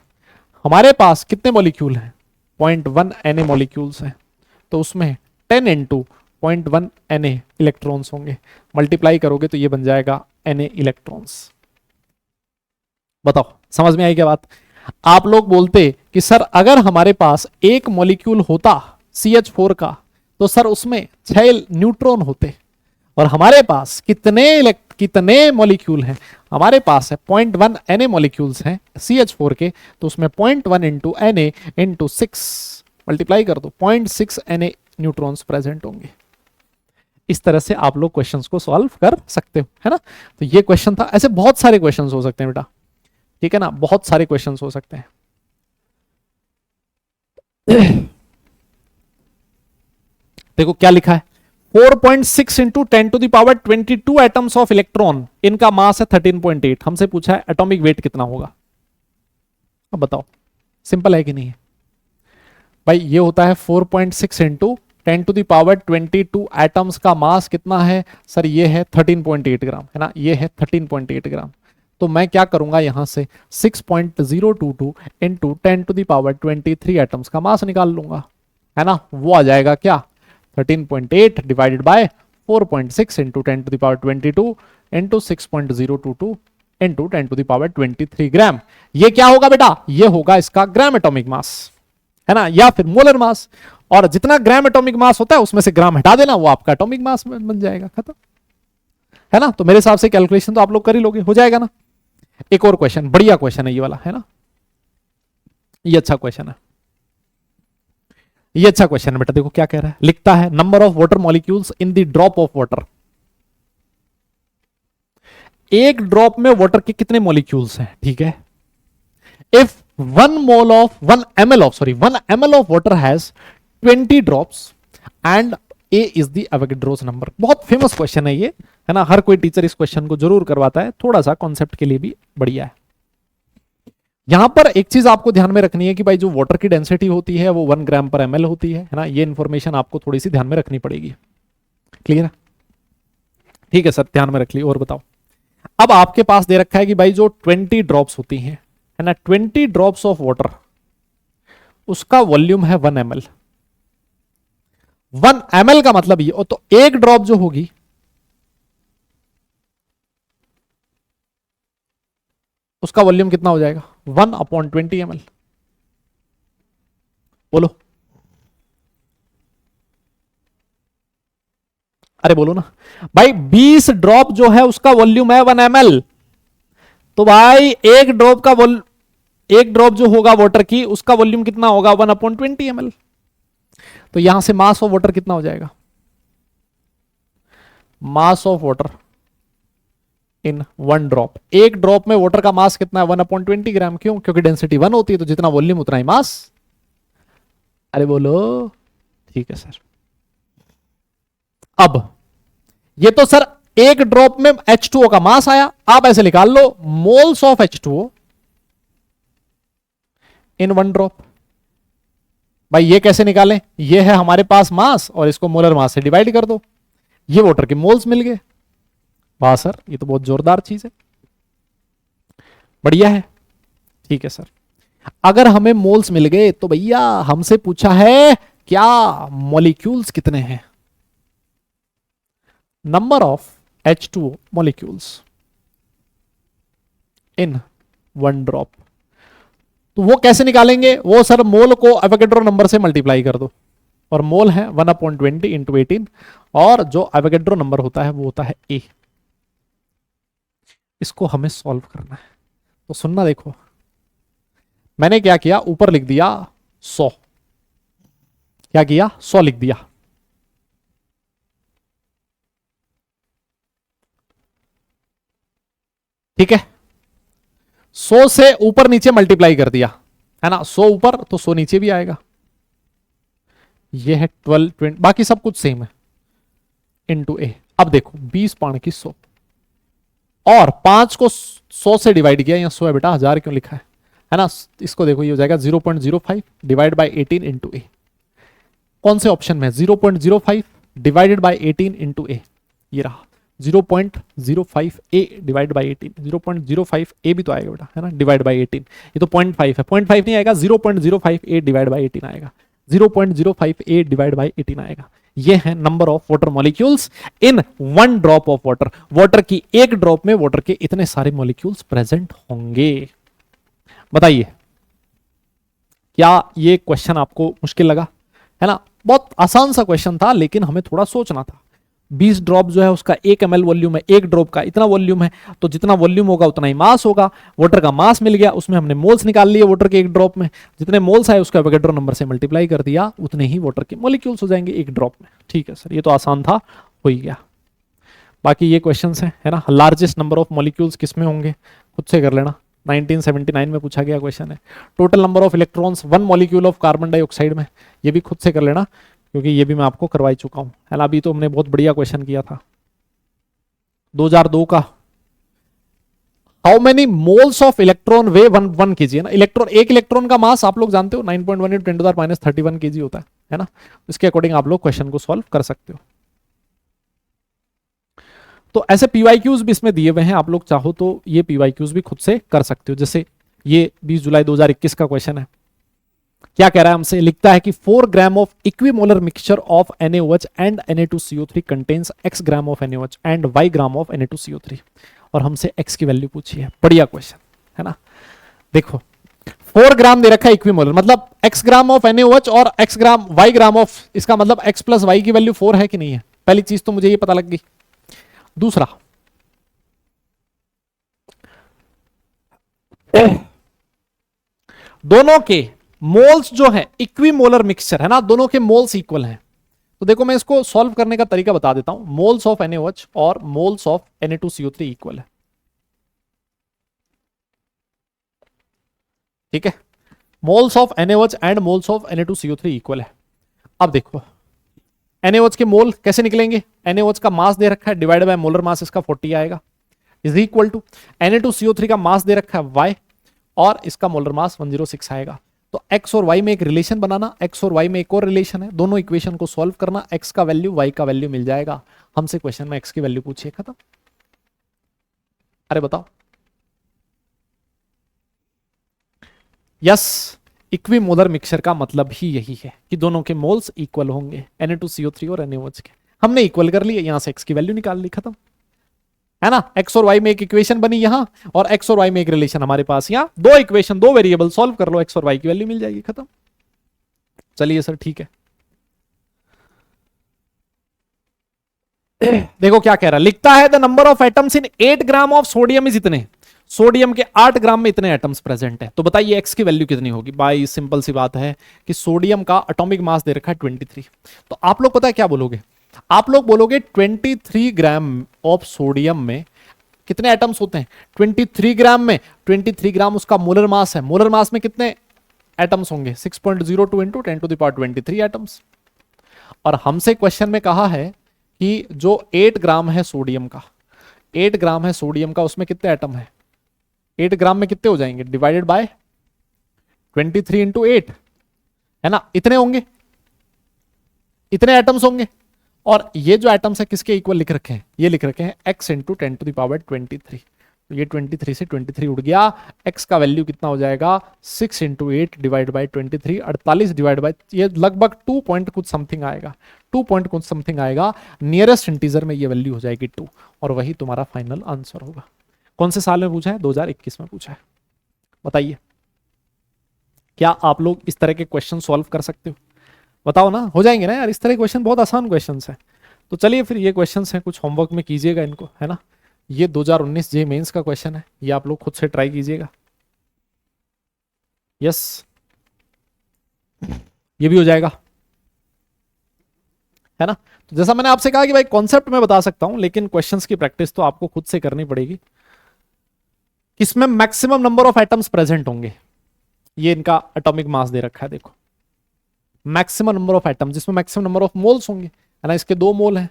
हमारे पास कितने मॉलिक्यूल हैं, 0.1 Na मॉलिक्यूल्स हैं, तो उसमें 10 इंटू 0.1 Na इलेक्ट्रॉन्स होंगे। मल्टीप्लाई करोगे तो ये बन जाएगा Na इलेक्ट्रॉन्स। बताओ समझ में आई क्या बात। आप लोग बोलते कि सर अगर हमारे पास एक मॉलिक्यूल होता CH4 का, तो सर उसमें 6 न्यूट्रॉन होते, और हमारे पास कितने मॉलिक्यूल हैं, हमारे पास है 0.1 Na मॉलिक्यूल्स हैं CH4 के, तो उसमें 0.1 इंटू Na इंटू 6 मल्टीप्लाई कर दो, 0.6 Na न्यूट्रॉन्स प्रेजेंट होंगे। इस तरह से आप लोग क्वेश्चंस को सॉल्व कर सकते हो, है ना। तो ये क्वेश्चन था। ऐसे बहुत सारे क्वेश्चंस हो सकते हैं बेटा, ठीक है ना, बहुत सारे क्वेश्चंस हो सकते हैं। देखो क्या लिखा है, 4.6 into 10 to the power 22 atoms of electron, इनका मास है 13.8। हमसे पूछा है एटॉमिक वेट कितना होगा। अब बताओ सिंपल है कि नहीं है भाई। ये होता है 4.6 into 10 to the power 22 atoms का मास कितना है सर, ये है 13.8 ग्राम, है ना, ये है 13.8 ग्राम। तो मैं क्या करूंगा, यहां से 6.022 into 10 to the power 23 atoms का मास निकाल लूंगा, है ना। वो आ जाएगा क्या, 13.8 divided by 4.6 into 10 to the power 22 into 6.022 into 10 to the power 23 gram. ये क्या होगा बेटा, ये होगा इसका ग्राम एटॉमिक मास, है ना, या फिर मोलर मास। और जितना ग्राम एटॉमिक मास होता है उसमें से ग्राम हटा देना, वो आपका एटॉमिक मास बन जाएगा, खत्म, है ना। तो मेरे हिसाब से कैलकुलेशन तो आप लोग कर ही लोगे, हो जाएगा ना। एक और क्वेश्चन, बढ़िया क्वेश्चन है ये वाला, है ना, ये अच्छा क्वेश्चन है, ये अच्छा क्वेश्चन है बेटा। देखो क्या कह रहा है, लिखता है number of water molecules in the drop of water. एक ड्रॉप में वाटर के कितने मॉलिक्यूल्स हैं, ठीक है। If 1 ml of water has 20 drops and A is the Avogadro's number। बहुत फेमस क्वेश्चन है ये, है ना, हर कोई टीचर इस क्वेश्चन को जरूर करवाता है, थोड़ा सा कॉन्सेप्ट के लिए भी बढ़िया है। यहां पर एक चीज आपको ध्यान में रखनी है कि भाई जो वाटर की डेंसिटी होती है वो 1 ग्राम पर ml होती है ना, ये इंफॉर्मेशन आपको थोड़ी सी ध्यान में रखनी पड़ेगी। क्लियर है, ठीक है सर, ध्यान में रख ली। और बताओ, अब आपके पास दे रखा है कि भाई जो 20 ड्रॉप्स होती हैं, है ना, 20 ड्रॉप्स ऑफ वाटर, उसका वॉल्यूम है 1 ml। 1 ml का मतलब ये, और तो एक ड्रॉप जो होगी, उसका वॉल्यूम कितना हो जाएगा? 1/20 ml। बोलो, अरे बोलो ना भाई। 20 ड्रॉप जो है उसका वॉल्यूम है 1 ml। तो भाई एक ड्रॉप जो होगा वाटर की, उसका वॉल्यूम कितना होगा? 1/20 ml। तो यहां से मास ऑफ वाटर कितना हो जाएगा? Mass of water in 1 drop. एक ड्रॉप में वाटर का मास कितना है? 1/20 ग्राम। क्यों? क्योंकि डेंसिटी 1 होती है, तो जितना वॉल्यूम उतना ही मास। अरे बोलो, ठीक है सर। अब ये तो सर एक ड्रॉप में H2O का मास आया। आप ऐसे निकाल लो, moles of H2O in 1 drop. भाई ये कैसे निकालें? ये है हमारे पास मास, और इसको मोलर मास से डिवाइड कर दो, ये वाटर के मोल्स मिल गए। वाह सर, ये तो बहुत जोरदार चीज है, बढ़िया है। ठीक है सर, अगर हमें मोल्स मिल गए तो भैया हमसे पूछा है क्या मॉलिक्यूल्स कितने हैं, number of H2O molecules in 1 drop. तो वो कैसे निकालेंगे? वो सर मोल को एवोगैड्रो नंबर से मल्टीप्लाई कर दो, और मोल है 1/20 इंटू 18, और जो एवोगैड्रो नंबर होता है वो होता है A। इसको हमें सॉल्व करना है। तो सुनना, देखो मैंने क्या किया, ऊपर लिख दिया 100। क्या किया? 100 लिख दिया। ठीक है, 100 से ऊपर नीचे मल्टीप्लाई कर दिया, है ना। 100 ऊपर तो 100 नीचे भी आएगा। ये है 12, 20, बाकी सब कुछ सेम है, इंटू A। अब देखो 20 पाण की 100, और 5 को 100 से डिवाइड किया, यहाँ 100 है बेटा, 1000 क्यों लिखा है ना। इसको देखो, ये हो जाएगा 0.05 डिवाइड बाई 18 इंटू A। कौन से ऑप्शन में? 0.05 डिवाइडेड बाई 18 इंटू A, ये रहा 0.05 A डिवाइड बाई 18। 0.05 A भी तो आएगा बेटा, है ना, डिवाइड बाई 18। ये तो 0.5 है, 0.5 नहीं आएगा, 0.05 A डिवाइड बाई 18 आएगा। 0.05 A डिवाइड बाई 18 आएगा। ये है number of water molecules in 1 drop of water. Water की एक ड्रॉप में वाटर के इतने सारे मॉलिक्यूल्स प्रेजेंट होंगे। बताइए, क्या ये क्वेश्चन आपको मुश्किल लगा? है ना, बहुत आसान सा क्वेश्चन था, लेकिन हमें थोड़ा सोचना था। 20 ड्रॉप जो है उसका 1 ml वॉल्यूम है, एक ड्रॉप का इतना वॉल्यूम है, तो जितना वॉल्यूम होगा उतना ही मास होगा। वाटर का मास मिल गया, उसमें हमने मोल्स निकाल लिए वाटर के एक ड्रॉप में, जितने मोल्स आए उसका एवोगैड्रो नंबर से मल्टीप्लाई कर दिया, उतने ही वाटर के मॉलिक्यूल्स हो जाएंगे एक ड्रॉप में। ठीक है सर, ये तो आसान था, हो ही गया। बाकी ये क्वेश्चन है ना, लार्जेस्ट नंबर ऑफ मॉलिक्यूल्स किसमें होंगे, खुद से कर लेना। 1979 में पूछा गया क्वेश्चन है। Total number of electrons 1 molecule of carbon dioxide में, ये भी खुद से कर लेना, क्योंकि ये भी मैं आपको करवाई चुका हूं, है ना। अभी तो हमने बहुत बढ़िया क्वेश्चन किया था 2002 का। How many moles of electron way 1 kg, है ना। इलेक्ट्रॉन, एक इलेक्ट्रॉन का मास आप लोग जानते हो 9.1 × 10⁻³ kg होता है ना। इसके अकॉर्डिंग आप लोग क्वेश्चन को सॉल्व कर सकते हो। तो ऐसे पीवाईक्यूज भी इसमें दिए हुए हैं, आप लोग चाहो तो ये पीवाईक्यूज भी खुद से कर सकते हो। जैसे ये 20 जुलाई 2021 का क्वेश्चन है। क्या कह रहा है हमसे? लिखता है कि 4 gram of equimolar mixture of NaOH and Na2CO3 contains x gram of NaOH and y gram of Na2CO3, और हमसे x की वैल्यू पूछी है। बढ़िया क्वेश्चन है ना। देखो 4 ग्राम दे रखा है इक्विमोलर, मतलब x ग्राम ऑफ NaOH और x gram y gram of, इसका मतलब x प्लस y की वैल्यू 4 है कि नहीं है। पहली चीज तो मुझे ये पता लग गई। दूसरा, दोनों के मोल्स जो है इक्विमोलर मिक्सचर है ना, दोनों के मोल्स इक्वल हैं। तो देखो मैं इसको सॉल्व करने का तरीका बता देता हूं। मोल्स ऑफ NaOH और मोल्स ऑफ Na2CO3 इक्वल है, ठीक है। Moles of NaOH and moles of Na2CO3 equal है। अब देखो NaOH के मोल कैसे निकलेंगे? NaOH का मास दे रखा है, डिवाइड बाय मोलर मास इसका 40 आएगा, इज इक्वल टू Na2CO3 का मास दे रखा है y, और इसका मोलर मास 106 आएगा। तो x और y में एक रिलेशन बनाना, x और y में एक और रिलेशन है, दोनों इक्वेशन को सॉल्व करना, x का वैल्यू y का वैल्यू मिल जाएगा। हमसे क्वेश्चन में x की वैल्यू पूछिए, खत्म। अरे बताओ। यस, इक्विमोलर मिक्सचर का मतलब ही यही है कि दोनों के मोल्स इक्वल होंगे, Na2CO3 और NaOH के। हमने इक्वल कर लिए, यहां से x की वैल्यू निकाल ली, खत्म है ना। x और y में एक इक्वेशन बनी यहां, और x और y में एक रिलेशन हमारे पास यहां, दो इक्वेशन, दो वेरिएबल सॉल्व कर लो, x और y की वैल्यू मिल जाएगी, खत्म। चलिए सर ठीक है। देखो क्या कह रहा है, लिखता है the number of atoms in 8 gram of sodium is इतने, सोडियम के 8 ग्राम में इतने एटम्स प्रेजेंट है। तो बताइए x की वैल्यू कितनी होगी। भाई सिंपल सी बात है कि सोडियम का एटॉमिक मास दे रखा है 23। तो आप लोग पता है क्या बोलोगे, आप लोग बोलोगे 23 ग्राम ऑफ सोडियम में कितने एटम्स होते हैं। 23 ग्राम में, 23 ग्राम उसका मोलर मास है, मोलर मास में कितने एटम्स होंगे, 6.02 इंटू 10⁻23 एटम्स। और हमसे क्वेश्चन में कहा है कि जो 8 ग्राम है सोडियम का, 8 ग्राम है सोडियम का, उसमें कितने एटम है, 8 ग्राम में कितने हो जाएंगे, डिवाइडेड बाय 23 इंटू 8 है ना, इतने होंगे, इतने एटम्स होंगे। और ये जो एटम्स है किसके इक्वल लिख रखे हैं, ये लिख रखे हैं x इंटू 10⁻23। तो ये 23 से 23 उड़ गया, x का वैल्यू कितना हो जाएगा, 6 into 8 divide by 23, 48 divide by, ये लगभग 2 पॉइंट कुछ समथिंग आएगा, 2 पॉइंट कुछ समथिंग आएगा। नियरेस्ट इंटीजर में ये वैल्यू हो जाएगी 2, और वही तुम्हारा फाइनल आंसर होगा। कौन से साल में पूछा है, 2021 में पूछा है। बताइए क्या आप लोग इस तरह के क्वेश्चन सॉल्व कर सकते हो, बताओ ना, हो जाएंगे ना यार, इस तरह के क्वेश्चन बहुत आसान क्वेश्चन हैं। तो चलिए फिर ये क्वेश्चन हैं, कुछ होमवर्क में कीजिएगा इनको, है ना। ये 2019 जे मेंस का क्वेश्चन है, ये आप लोग खुद से ट्राई कीजिएगा। यस, ये भी हो जाएगा, है ना। तो जैसा मैंने आपसे कहा कि भाई कॉन्सेप्ट में बता सकता हूं, लेकिन क्वेश्चंस की प्रैक्टिस तो आपको खुद से करनी पड़ेगी। किसमें maximum number of atoms present होंगे, ये इनका एटॉमिक मास दे रखा है, देखो मैक्सिमम नंबर ऑफ एटम्स, जिसमें मैक्सिमम नंबर ऑफ मोल्स होंगे, है ना। इसके 2 मोल है,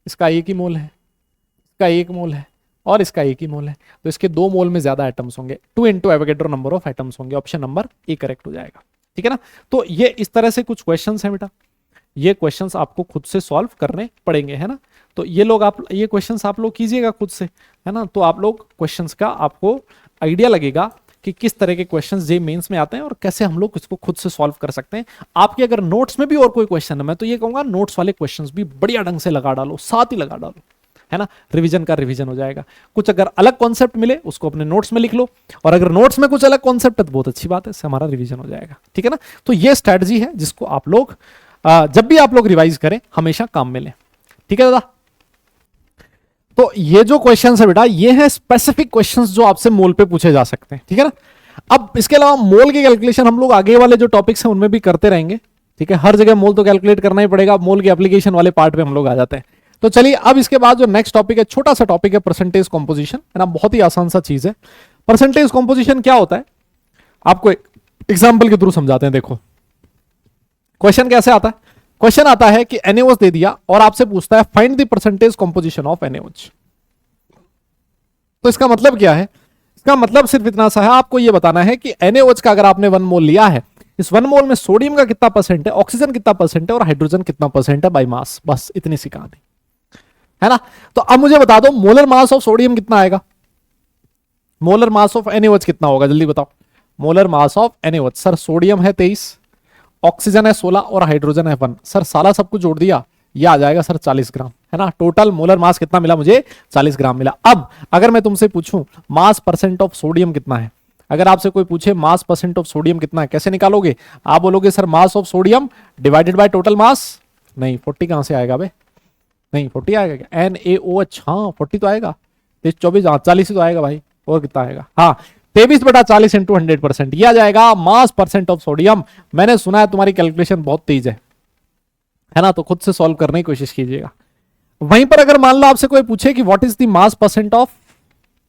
इसका 1 ही मोल है, इसका 1 मोल है, और इसका 1 ही मोल है। तो इसके 2 मोल में ज्यादा एटम्स होंगे, 2 into Avogadro number of atoms होंगे। ऑप्शन नंबर ए करेक्ट हो जाएगा, ठीक है ना। तो ये इस तरह से कुछ क्वेश्चंस हैं बेटा, ये क्वेश्चंस आपको खुद से सॉल्व करने पड़ेंगे, है ना। तो ये लोग आप ये क्वेश्चंस आप लोग कीजिएगा खुद से, है ना। तो आप लोग क्वेश्चंस का आपको आइडिया लगेगा कि किस तरह के क्वेश्चंस जे मेंस में आते हैं और कैसे हम लोग इसको खुद से सॉल्व कर सकते हैं। आपके अगर नोट्स में भी और कोई क्वेश्चन है, मैं तो ये कहूंगा नोट्स वाले क्वेश्चंस भी बढ़िया ढंग से लगा डालो, साथ ही लगा डालो, है ना। रिवीजन का रिवीजन हो जाएगा। कुछ अगर अलग कॉन्सेप्ट मिले उसको अपने नोट्स में लिख लो, और अगर नोट्स में कुछ अलग कॉन्सेप्ट है तो बहुत अच्छी बात है, इससे हमारा रिवीजन हो जाएगा, ठीक है ना। तो ये स्ट्रैटेजी है जिसको आप लोग जब भी आप लोग रिवाइज करें हमेशा काम में लें, ठीक है दादा। तो ये जो क्वेश्चंस है बेटा, ये है स्पेसिफिक क्वेश्चंस जो आपसे मोल पे पूछे जा सकते हैं, ठीक है ना। अब इसके अलावा मोल की कैलकुलेशन हम लोग आगे वाले जो टॉपिक्स हैं उनमें भी करते रहेंगे, ठीक है। हर जगह मोल तो कैलकुलेट करना ही पड़ेगा, मोल की एप्लीकेशन वाले पार्ट पे हम लोग आ जाते हैं। तो चलिए अब इसके बाद जो नेक्स्ट टॉपिक है, छोटा सा टॉपिक है, परसेंटेज कॉम्पोजिशन, है ना। बहुत ही आसान सा चीज है। परसेंटेज कॉम्पोजिशन क्या होता है, आपको एक एग्जाम्पल के थ्रू समझाते हैं। देखो क्वेश्चन कैसे आता है, क्वेश्चन आता है कि NaOH दे दिया और आपसे पूछता है find the percentage composition of NaOH। तो इसका मतलब क्या है, इसका मतलब सिर्फ इतना सा है, आपको यह बताना है कि NaOH का अगर आपने 1 मोल लिया है, इस 1 मोल में सोडियम का कितना परसेंट है, ऑक्सीजन कितना परसेंट है, और हाइड्रोजन कितना परसेंट है बाय मास, बस इतनी सी कहानी, है ना। तो अब मुझे बता दो मोलर मास ऑफ सोडियम कितना आएगा, मोलर मास ऑफ NaOH कितना होगा, जल्दी बताओ। Molar mass of NaOH, sir sodium है 23, ऑक्सीजन है 16 और हाइड्रोजन है 1, सर सारा सब कुछ जोड़ दिया, ये आ जाएगा सर 40 ग्राम, है ना। टोटल मोलर मास कितना मिला मुझे, 40 ग्राम मिला। अब अगर मैं तुमसे पूछूं मास परसेंट ऑफ सोडियम कितना है, अगर आपसे कोई पूछे मास परसेंट ऑफ सोडियम कितना है, कैसे निकालोगे, आप बोलोगे sir mass of sodium divided by total mass, नहीं 40 कहां से आएगा बे, नहीं 40 आएगा क्या, NaOH, हाँ 40 तो आएगा, 24 40 ही तो आएगा भाई, और कितना आएगा, हाँ 23/40 इंटू 100%, यह आ जाएगा मास परसेंट ऑफ सोडियम। मैंने सुना है तुम्हारी कैलकुलेशन बहुत तेज है ना, तो खुद से सॉल्व करने की कोशिश कीजिएगा। वहीं पर अगर मान लो आपसे कोई पूछे कि what is the mass percent of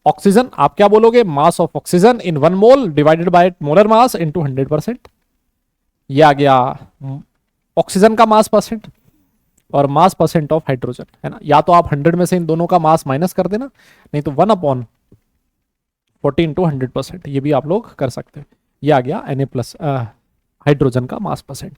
oxygen, आप क्या बोलोगे, mass of oxygen in 1 mole divided by molar mass into 100%। ये आ गया ऑक्सीजन का मास परसेंट और मास परसेंट ऑफ हाइड्रोजन, है ना। या तो आप 100 में से इन दोनों का मास माइनस कर देना, नहीं तो 1/40 इंटू 100%, ये भी आप लोग कर सकते हैं। ये आ गया Na+ हाइड्रोजन का मास परसेंट।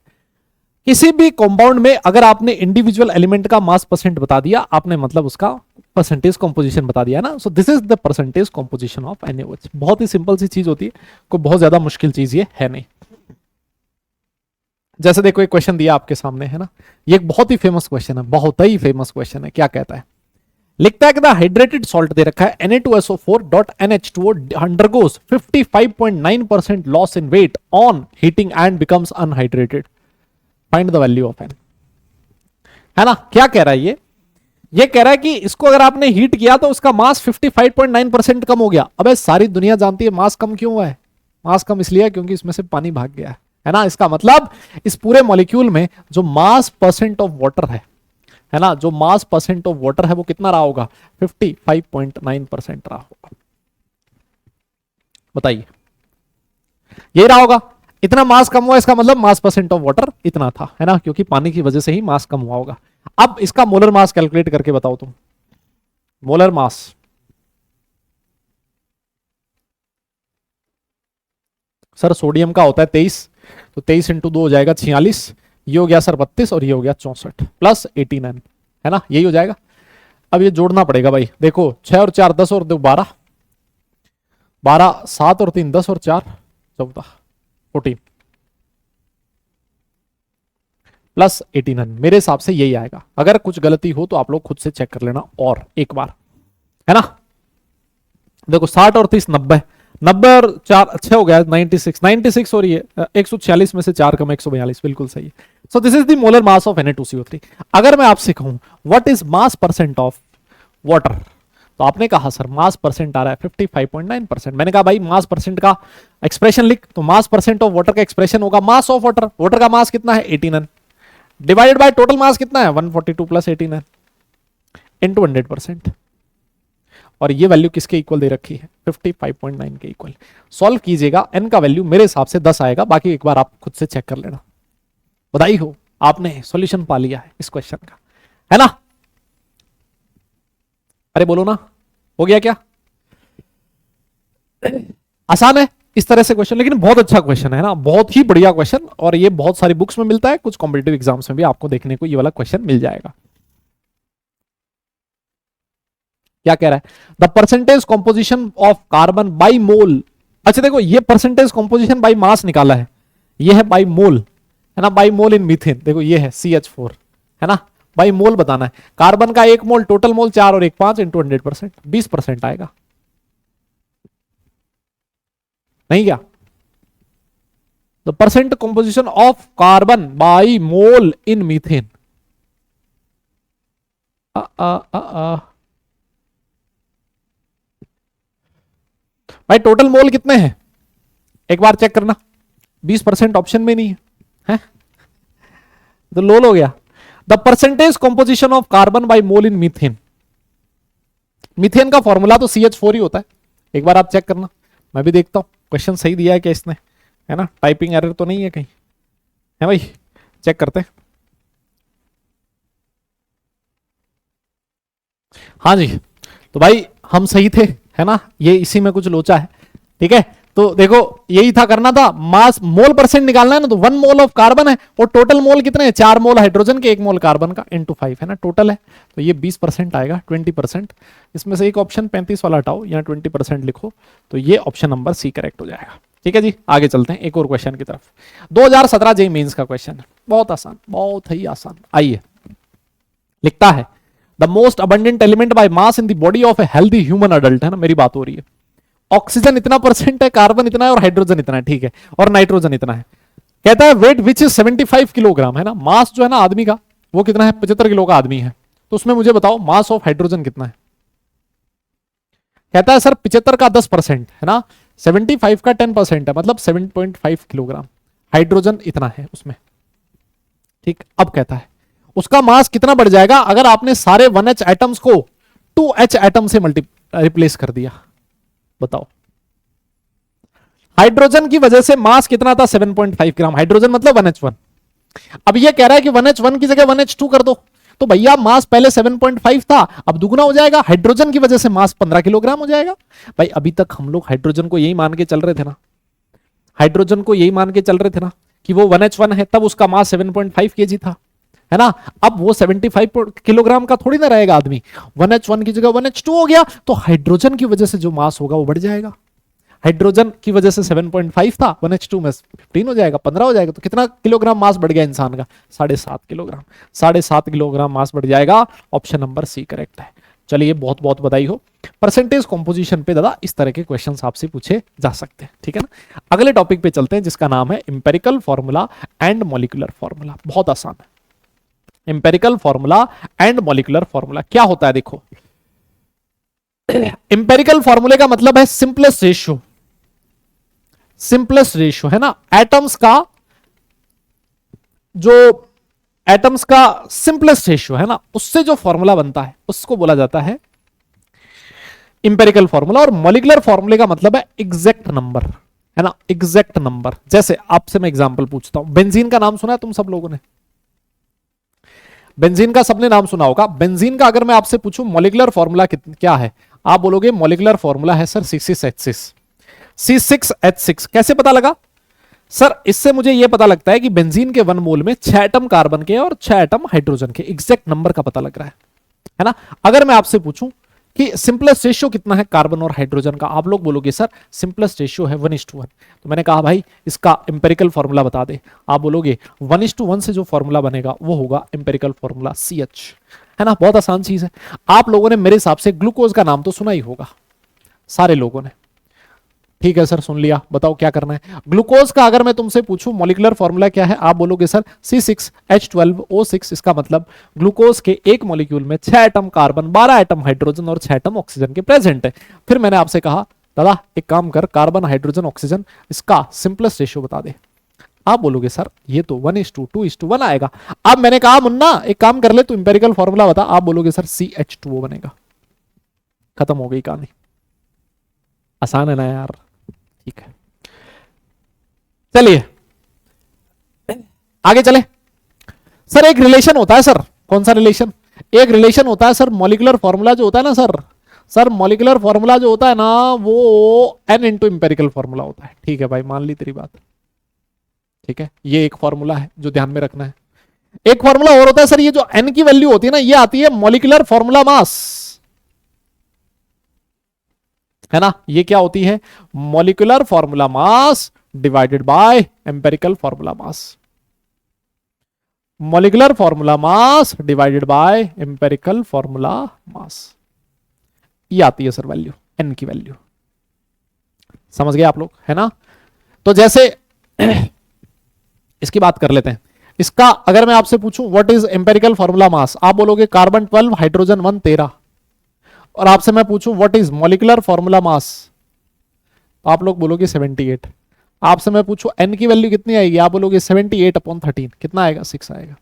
किसी भी कंपाउंड में अगर आपने इंडिविजुअल एलिमेंट का मास परसेंट बता दिया, आपने मतलब उसका परसेंटेज कॉम्पोजिशन बता दिया ना। सो this is the percentage composition of NaOH। बहुत ही सिंपल सी चीज होती है, कोई बहुत ज्यादा मुश्किल चीज ये है नहीं। जैसे देखो एक क्वेश्चन दिया आपके सामने है ना, ये एक बहुत ही फेमस क्वेश्चन है, बहुत ही फेमस क्वेश्चन है। क्या कहता है, लिखता है कि द हाइड्रेटेड सॉल्ट दे रखा है Na2SO4.NH2O undergoes 55.9% loss in weight on heating and becomes anhydrated, find the value of N। है ना, क्या कह रहा है ये कह रहा है कि इसको अगर आपने हीट किया तो उसका मास 55.9% कम हो गया। अबे सारी दुनिया जानती है मास कम क्यों हुआ है, मास कम इसलिए क्योंकि इसमें से पानी भाग गया है ना। इसका मतलब इस पूरे मॉलिक्यूल में जो मास परसेंट ऑफ वाटर है ना, जो मास परसेंट ऑफ वाटर है वो कितना रहा होगा, 55.9% रहा होगा। बताइए, यही रहा होगा। इतना मास कम हुआ, इसका मतलब मास परसेंट ऑफ वाटर इतना था, है ना, क्योंकि पानी की वजह से ही मास कम हुआ होगा। अब इसका मोलर मास कैलकुलेट करके बताओ तुम, मोलर मास। सर सोडियम का होता है 23, तो 23 इंटू 2 हो जाएगा 46, ये हो गया सर 32 और ये हो गया 64 प्लस 89, है ना, यही हो जाएगा। अब ये जोड़ना पड़ेगा भाई, देखो 6 और 4 10 और 2 12, 12 7 और 3 10 और 4 14 14 प्लस 89, मेरे हिसाब से यही आएगा। अगर कुछ गलती हो तो आप लोग खुद से चेक कर लेना और एक बार, है ना। देखो 60 और 30 90, 90 और 4 अच्छे हो गया 96, 96 और ये 146 में से 4 कम 142, बिल्कुल सही है। So this is the molar mass of Na2CO3। अगर मैं आपसे कहूं what is mass percent of water, तो आपने कहा सर मास परसेंट आ रहा है 55.9%। मैंने कहा भाई मास परसेंट का एक्सप्रेशन लिख, तो मास परसेंट ऑफ वाटर का एक्सप्रेशन होगा मास ऑफ वाटर। वाटर का मास कितना है 89, डिवाइडेड बाय टोटल मास कितना है 142 प्लस 89 इंटू 100%। और ये वैल्यू किसके इक्वल दे रखी है, 55.9 के इक्वल। सॉल्व कीजिएगा, n का वैल्यू मेरे हिसाब से 10 आएगा, बाकी एक बार आप खुद से चेक कर लेना। बधाई हो, आपने सॉल्यूशन पा लिया है इस क्वेश्चन का, है ना। अरे बोलो ना, हो गया क्या, आसान है इस तरह से क्वेश्चन, लेकिन बहुत अच्छा क्वेश्चन है ना, बहुत ही बढ़िया क्वेश्चन। और ये बहुत सारी बुक्स में मिलता है, कुछ कॉम्पिटिटिव एग्जाम्स में भी आपको देखने को ये वाला क्वेश्चन मिल जाएगा। क्या कह रहा है, the percentage composition of carbon by mole. अच्छा देखो, ये परसेंटेज कॉम्पोजिशन बाई मास निकाला है, ये है बाई मोल, है ना, बाई मोल इन मीथेन। देखो ये है CH4, है ना, बाई मोल बताना है। कार्बन का 1 मोल, टोटल मोल 4 और 1 5 इंटू 100%, 20% आएगा, नहीं क्या। The percent composition of carbon by mole in methane. भाई टोटल मोल कितने हैं एक बार चेक करना, 20% ऑप्शन में नहीं है, तो लोल हो गया। The percentage composition of carbon by mole in methane. Methane का फॉर्मूला तो CH4 ही होता है, एक बार आप चेक करना, मैं भी देखता हूं क्वेश्चन सही दिया है क्या इसने, है ना, टाइपिंग एरर तो नहीं है कहीं, है भाई, चेक करते हैं। हाँ जी, तो भाई हम सही थे, है ना, ये इसी में कुछ लोचा है, ठीक है। तो देखो यही था करना था, मास मोल परसेंट निकालना है ना, तो 1 मोल ऑफ कार्बन है और टोटल मोल कितने हैं, 4 मोल हाइड्रोजन के 1 मोल कार्बन का इंटू 5, है ना, टोटल है, तो ये 20% आएगा, 20%। इसमें से एक ऑप्शन 35 वाला हटाओ, यहाँ 20% लिखो, तो ये ऑप्शन नंबर सी करेक्ट हो जाएगा। ठीक है जी, आगे चलते हैं एक और क्वेश्चन की तरफ। 2017 जेईई मेंस का क्वेश्चन है, बहुत आसान, बहुत ही आसान। आइए, लिखता है the most abundant element by mass in the body of a healthy human adult, है ना, मेरी बात हो रही है। ऑक्सीजन इतना परसेंट है, कार्बन इतना है और हाइड्रोजन इतना है, ठीक है, और नाइट्रोजन इतना है। कहता है वेट विच इज 75 किलोग्राम, है ना, मास जो है ना आदमी का वो कितना है, 75 किलो का आदमी है। तो उसमें मुझे बताओ मास ऑफ हाइड्रोजन कितना है। कहता है सर 75 का 10%, है ना, 75 का 10% है, मतलब 7.5 किलोग्राम हाइड्रोजन इतना है उसमें, ठीक। अब कहता है उसका मास कितना बढ़ जाएगा अगर आपने सारे 1H एटम्स को 2H एटम से रिप्लेस कर दिया, बताओ। हाइड्रोजन की वजह से मास कितना था, 7.5 ग्राम, हाइड्रोजन मतलब 1H1। अब ये कह रहा है कि 1H1 की जगह 1H2 कर दो, तो भैया मास पहले 7.5 था, अब दुगना हो जाएगा, हाइड्रोजन की वजह से मास 15 किलोग्राम हो जाएगा। भाई अभी तक हम लोग हाइड्रोजन को यही मान के चल रहे थे ना, हाइड्रोजन को यही मान के चल रहे थे ना कि वो 1H1 है, तब उसका मास 7.5 kg था। है ना। अब वो 75 किलोग्राम का थोड़ी ना रहेगा आदमी, 1H1 की जगह 1H2 हो गया, तो हाइड्रोजन की वजह से जो मास होगा वो बढ़ जाएगा। हाइड्रोजन की वजह से 7.5 था, 1H2 में 15 हो जाएगा, 15 हो जाएगा, तो कितना किलोग्राम मास बढ़ गया इंसान का? 7.5 किलोग्राम, 7.5 किलोग्राम मास बढ़ जाएगा। ऑप्शन नंबर सी करेक्ट है। चलिए बहुत बहुत बधाई हो। परसेंटेज कंपोजिशन पे दादा इस तरह के क्वेश्चंस आपसे पूछे जा सकते हैं, ठीक है ना। अगले टॉपिक पे चलते हैं जिसका नाम है empirical formula and molecular formula. बहुत आसान है। Empirical formula and molecular formula क्या होता है? देखो, इंपेरिकल फॉर्मूले का मतलब है सिंपलेस्ट रेशियो, सिंपलेस्ट रेशियो है ना। एटम्स का जो एटम्स का सिंपलेस्ट रेशियो है ना, उससे जो फॉर्मूला बनता है उसको बोला जाता है इंपेरिकल फॉर्मूला। और मॉलिक्यूलर फॉर्मूले का मतलब है एग्जैक्ट नंबर, है ना, एग्जैक्ट नंबर। जैसे आपसे मैं एग्जांपल पूछता हूं, बेंजीन का नाम सुना है तुम सब लोगों ने? बेंजीन का सबने नाम सुना होगा। बेंजीन का अगर मैं आपसे पूछूं मॉलिक्यूलर फॉर्मूला क्या है, आप बोलोगे मॉलिक्यूलर फॉर्मूला है सर C6H6। C6H6 कैसे पता लगा? सर इससे मुझे यह पता लगता है कि बेंजीन के 1 मोल में 6 एटम कार्बन के और 6 एटम हाइड्रोजन के, एग्जैक्ट नंबर का पता लग रहा है ना। अगर मैं आपसे पूछूं कि सिंपलेस्ट रेशियो कितना है कार्बन और हाइड्रोजन का, आप लोग बोलोगे सर सिंपलेस्ट रेशियो है 1:1। तो मैंने कहा भाई इसका इंपेरिकल फॉर्मूला बता दे, आप बोलोगे 1:1 से जो फॉर्मूला बनेगा वो होगा इंपेरिकल फॉर्मूला CH, है ना। बहुत आसान चीज है। आप लोगों ने मेरे हिसाब से ग्लूकोज का नाम तो सुना ही होगा सारे लोगों ने, ठीक है सर सुन लिया, बताओ क्या करना है। ग्लूकोज का अगर मैं तुमसे पूछूं मॉलिक्यूलर फॉर्मूला क्या है, आप बोलोगे सर C6H12O6। इसका मतलब ग्लूकोज के एक मॉलिक्यूल में 6 एटम कार्बन, 12 एटम हाइड्रोजन और 6 एटम ऑक्सीजन के प्रेजेंट है। फिर मैंने आपसे कहा दादा एक काम कर, कार्बन हाइड्रोजन ऑक्सीजन इसका सिंपलेस्ट रेशियो बता दे। आप बोलोगे सर ये तो 1:2:1 आएगा। अब मैंने कहा मुन्ना एक काम कर ले, तू इंपेरिकल फॉर्मूला बता। आप बोलोगे सर CH2O बनेगा। खत्म हो गई कहानी। आसान है ना यार, ठीक है। चलिए आगे चले। सर एक रिलेशन होता है सर, कौन सा रिलेशन? एक रिलेशन होता है सर मॉलिक्यूलर फॉर्मूला जो होता है ना सर मॉलिक्यूलर फॉर्मूला जो होता है ना वो N इंटू इंपेरिकल फॉर्मूला होता है। ठीक है भाई मान ली तेरी बात, ठीक है। ये एक फॉर्मूला है जो ध्यान में रखना है। एक फॉर्मूला और होता है सर, ये जो N की वैल्यू होती है ना ये आती है मॉलिक्यूलर फॉर्मूला मास, है ना। ये क्या होती है? Molecular formula mass divided by empirical formula mass. Molecular formula mass divided by empirical formula mass, ये आती है सर वैल्यू, N की वैल्यू। समझ गए आप लोग, है ना। तो जैसे इसकी बात कर लेते हैं। इसका अगर मैं आपसे पूछूं what is empirical formula mass, आप बोलोगे कार्बन 12 हाइड्रोजन 1 13। और आपसे मैं पूछूं what is molecular formula mass, आप लोग बोलोगे 78। आपसे मैं पूछूं N की वैल्यू कितनी आएगी, आप बोलोगे 78/13। कितना आएगा? 6 आएगा,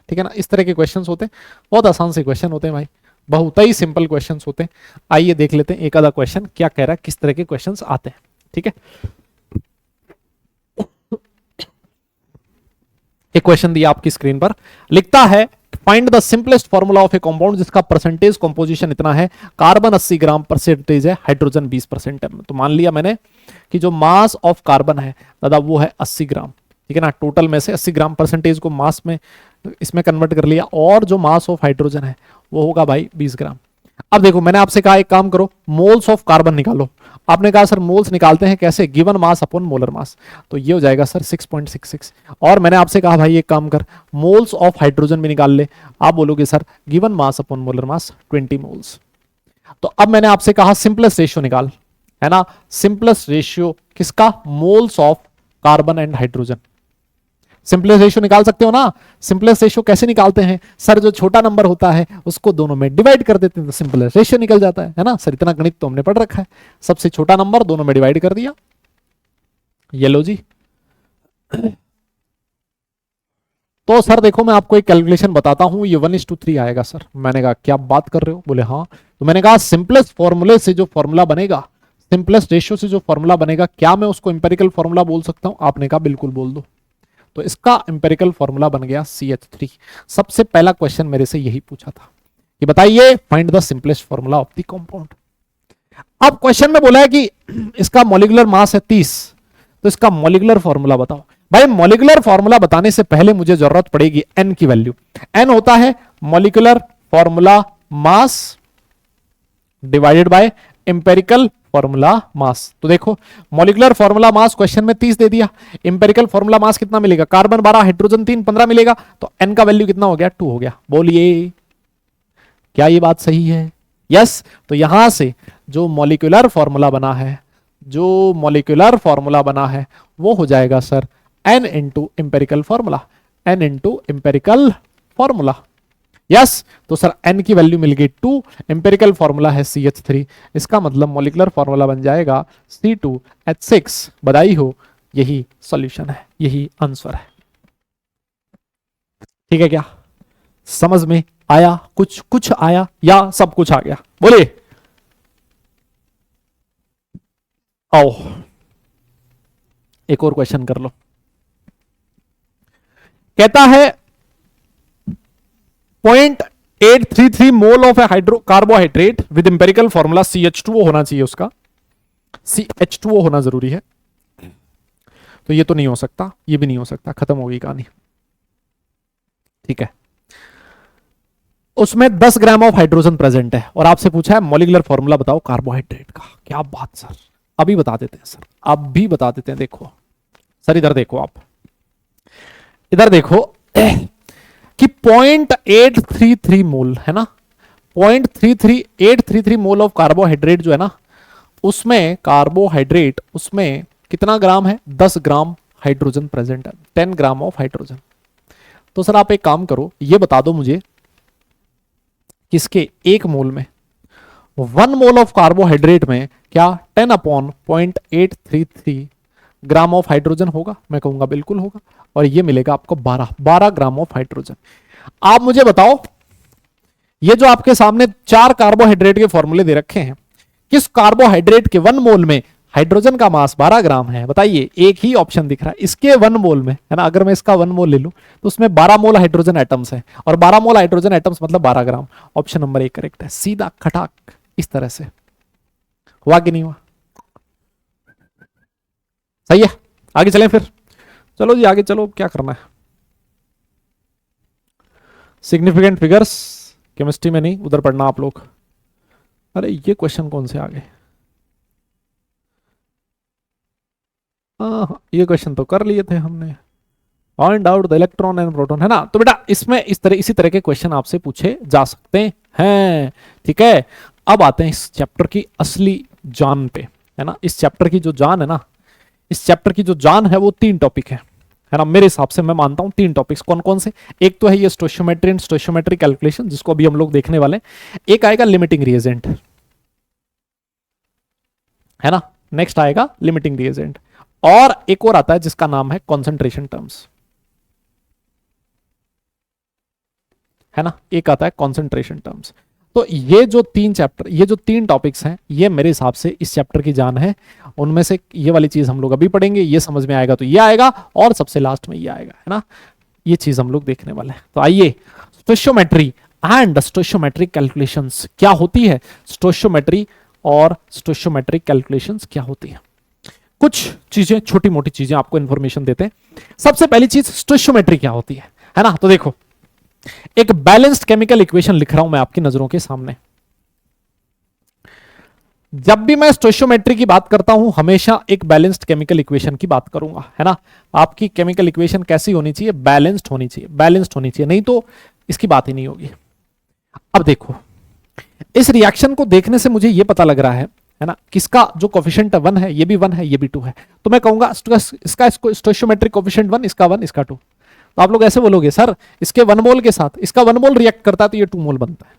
ठीक है ना। इस तरह के क्वेश्चंस होते हैं, बहुत आसान से क्वेश्चन होते हैं भाई, बहुत ही सिंपल क्वेश्चंस होते हैं। आइए देख लेते हैं एक आधा क्वेश्चन क्या कह रहा है, किस तरह के क्वेश्चंस आते हैं, ठीक है। एक क्वेश्चन दिया आपकी स्क्रीन पर, लिखता है find the simplest formula of A compound जिसका परसेंटेज कंपोजिशन इतना है, कार्बन 80 ग्राम परसेंटेज है, हाइड्रोजन 20% है। तो मान लिया मैंने कि जो मास ऑफ कार्बन है दादा वो है 80 ग्राम, ठीक है ना। टोटल में से 80 ग्राम परसेंटेज को मास में इसमें कन्वर्ट कर लिया, और जो मास ऑफ हाइड्रोजन है वो होगा भाई 20 ग्राम। अब देखो मैंने आपसे कहा एक काम करो, मोल्स ऑफ कार्बन निकालो। आपने कहा सर मोल्स निकालते हैं कैसे? Given mass upon molar mass. तो ये हो जाएगा सर 6.66। और मैंने आपसे कहा भाई एक काम कर, मोल्स ऑफ हाइड्रोजन भी निकाल ले। आप बोलोगे sir given mass upon molar mass 20 moles. तो अब मैंने आपसे कहा सिंपलेस्ट रेशियो निकाल, है ना। सिंपलेस्ट रेशियो किसका? Moles of carbon and hydrogen. Simplest ratio निकाल सकते हो ना। सिंपलेस्ट रेशियो कैसे निकालते हैं सर? जो छोटा नंबर होता है उसको दोनों में डिवाइड कर देते हैं तो सिंपलेस्ट रेशियो निकल जाता है ना सर। इतना गणित तो हमने पढ़ रखा है। सबसे छोटा नंबर दोनों में डिवाइड कर दिया, ये लो जी। तो सर देखो मैं आपको एक कैलकुलेशन बताता हूं, ये 1:3 आएगा सर। मैंने कहा क्या बात कर रहे हो? बोले हाँ। तो मैंने कहा सिंपलेस्ट फॉर्मूले से जो फॉर्मूला बनेगा, सिंपलेस्ट रेशियो से जो फॉर्मूला बनेगा, क्या मैं उसको इंपेरिकल फॉर्मूला बोल सकता हूं? आपने कहा बिल्कुल बोल दो। तो इसका इंपेरिकल फॉर्मूला बन गया CH3। सबसे पहला क्वेश्चन मेरे से यही पूछा था कि बताइए find the simplest formula of the compound. अब क्वेश्चन में बोला है कि इसका मॉलिक्यूलर मास है 30, तो इसका मॉलिक्यूलर फॉर्मूला बताओ। भाई मॉलिक्यूलर फॉर्मूला बताने से पहले मुझे जरूरत पड़ेगी एन की वैल्यू। एन होता है molecular formula mass divided by empirical formula mass. तो देखो मॉलिक्यूलर फॉर्मूला मास क्वेश्चन में 30 दे दिया, एम्पेरिकल फॉर्मूला मास कितना मिलेगा, कार्बन 12 हाइड्रोजन 3 15 मिलेगा, तो एन का वैल्यू कितना हो गया, 2 हो गया। बोलिए क्या ये बात सही है? यस। तो यहां से जो मॉलिक्यूलर फॉर्मूला बना है, जो मॉलिक्यूलर फॉर्मूला बना है वो हो जाएगा sir N into empirical formula, N into empirical formula. Yes. तो सर एन की वैल्यू मिल गई 2, एम्पेरिकल फॉर्मूला है CH3, इसका मतलब मॉलिक्यूलर फॉर्मूला बन जाएगा C2H6। बधाई हो, यही सॉल्यूशन है, यही आंसर है। ठीक है क्या? समझ में आया? कुछ आया या सब कुछ आ गया? बोलिए। आओ एक और क्वेश्चन कर लो। कहता है 0.833 mole of A hydro carbohydrate with empirical formula CH2O होना चाहिए, उसका CH2O होना जरूरी है। तो ये तो नहीं हो सकता, ये भी नहीं हो सकता, खत्म हो गई कहानी। ठीक है, उसमें 10 ग्राम ऑफ हाइड्रोजन प्रेजेंट है और आपसे पूछा है मॉलिक्यूलर फॉर्मूला बताओ कार्बोहाइड्रेट का। क्या बात सर, अभी बता देते हैं सर, अब भी बता देते हैं। देखो सर, इधर देखो, आप इधर देखो कि 0.833 मोल है ना, 0.833 मोल ऑफ कार्बोहाइड्रेट जो है ना, उसमें कार्बोहाइड्रेट, उसमें कितना ग्राम है, 10 ग्राम हाइड्रोजन प्रेजेंट है, 10 ग्राम ऑफ हाइड्रोजन। तो सर आप एक काम करो, ये बता दो मुझे किसके एक मोल में, 1 मोल ऑफ कार्बोहाइड्रेट में क्या 10/0.833 ग्राम ऑफ हाइड्रोजन होगा? मैं कहूंगा बिल्कुल होगा, और ये मिलेगा आपको 12 ग्राम ऑफ हाइड्रोजन। आप मुझे बताओ, ये जो आपके सामने 4 कार्बोहाइड्रेट के फॉर्मूले दे रखे हैं, किस कार्बोहाइड्रेट के 1 मोल में हाइड्रोजन का मास 12 ग्राम है? बताइए, एक ही ऑप्शन दिख रहा है इसके 1 मोल में, है ना। अगर मैं इसका 1 मोल ले लूं तो उसमें 12 मोल हाइड्रोजन एटम्स हैं, और 12 मोल हाइड्रोजन एटम्स मतलब 12 ग्राम। ऑप्शन नंबर 1 करेक्ट है, सीधा खटाक इस तरह से। हुआ कि नहीं हुआ? सही है, आगे चलें फिर। चलो जी आगे चलो, क्या करना है। सिग्निफिकेंट फिगर्स केमिस्ट्री में नहीं, उधर पढ़ना आप लोग। अरे ये क्वेश्चन कौन से आ गए? ये क्वेश्चन तो कर लिए थे हमने, find out the electron and proton, है ना। तो बेटा इसमें इसी तरह के क्वेश्चन आपसे पूछे जा सकते हैं। ठीक है, अब आते हैं इस चैप्टर की असली जान पे, है ना। इस चैप्टर की जो जान है ना, इस चैप्टर की जो जान है वो 3 टॉपिक है ना। मेरे हिसाब से मैं मानता हूं 3 टॉपिक्स। कौन कौन से? एक तो है ये स्टोइचियोमेट्री एंड स्टोइचियोमेट्री कैलकुलेशन, जिसको अभी हम लोग देखने वाले हैं। एक आएगा लिमिटिंग रिएजेंट, है ना। नेक्स्ट आएगा लिमिटिंग रिएजेंट, और एक और आता है जिसका नाम है कॉन्सेंट्रेशन टर्म्स, है ना। एक आता है कॉन्सेंट्रेशन टर्म्स। तो ये जो 3 चैप्टर, ये जो 3 टॉपिक्स हैं, ये मेरे हिसाब से इस चैप्टर की जान है। उनमें से ये वाली चीज हम लोग अभी पढ़ेंगे, ये समझ में आएगा तो ये आएगा, और सबसे लास्ट में ये आएगा, है ना। ये चीज हम लोग देखने वाले हैं। तो आइए, स्टोइचियोमेट्री एंड स्टोइचियोमेट्रिक कैलकुलेशंस क्या होती है, स्टोइचियोमेट्री और स्टोइचियोमेट्रिक कैलकुलेशंस क्या होती है। कुछ चीजें, छोटी मोटी चीजें आपको इंफॉर्मेशन देते हैं। सबसे पहली चीज स्टोइचियोमेट्री क्या होती है ना। तो देखो, एक बैलेंस्ड केमिकल इक्वेशन लिख रहा हूं मैं आपकी नजरों के सामने। जब भी मैं स्टोइचियोमेट्री की बात करता हूं, हमेशा एक बैलेंस्ड केमिकल इक्वेशन की बात करूंगा, है ना। आपकी केमिकल इक्वेशन कैसी होनी चाहिए? बैलेंस्ड होनी चाहिए, बैलेंस्ड होनी चाहिए, नहीं तो इसकी बात ही नहीं होगी। अब देखो, इस रिएक्शन को देखने से मुझे यह पता लग रहा है ना, किसका जो कोफिशिएंट 1 है, ये भी 1 है, ये भी 2 है। तो मैं कहूंगा इसका स्टोइचियोमेट्रिक कोफिशिएंट 1, इसका 1, इसका 2। तो आप लोग ऐसे बोलोगे, सर इसके 1 मोल के साथ इसका 1 मोल रिएक्ट करता है तो ये 2 मोल बनता है।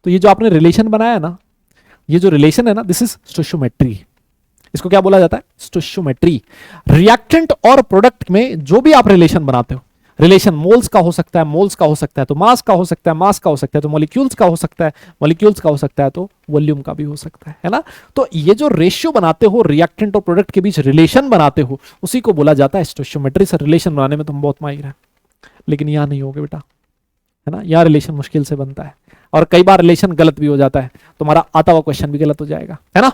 तो ये जो आपने रिलेशन बनाया ना, ये जो रिलेशन है ना, दिस इज स्टोइचियोमेट्री। इसको क्या बोला जाता है? स्टोइचियोमेट्री। रिएक्टेंट और प्रोडक्ट में जो भी आप रिलेशन बनाते हो, रिलेशन मोल्स का हो सकता है, मोल्स का हो सकता है, तो मास का हो सकता है, मास का हो सकता है, तो मॉलिक्यूल्स का हो सकता है, मॉलिक्यूल्स का हो सकता है, तो वॉल्यूम का भी हो सकता है ना। तो ये जो रेशियो बनाते हो, रिएक्टेंट और प्रोडक्ट के बीच रिलेशन बनाते हो, उसी को बोला जाता है स्टोइचियोमेट्री। से रिलेशन बनाने में तुम बहुत माहिर है, लेकिन यहां नहीं होगे बेटा, है ना। यहां रिलेशन मुश्किल से बनता है, और कई बार रिलेशन गलत भी हो जाता है, तुम्हारा आता हुआ क्वेश्चन भी गलत हो जाएगा, है ना।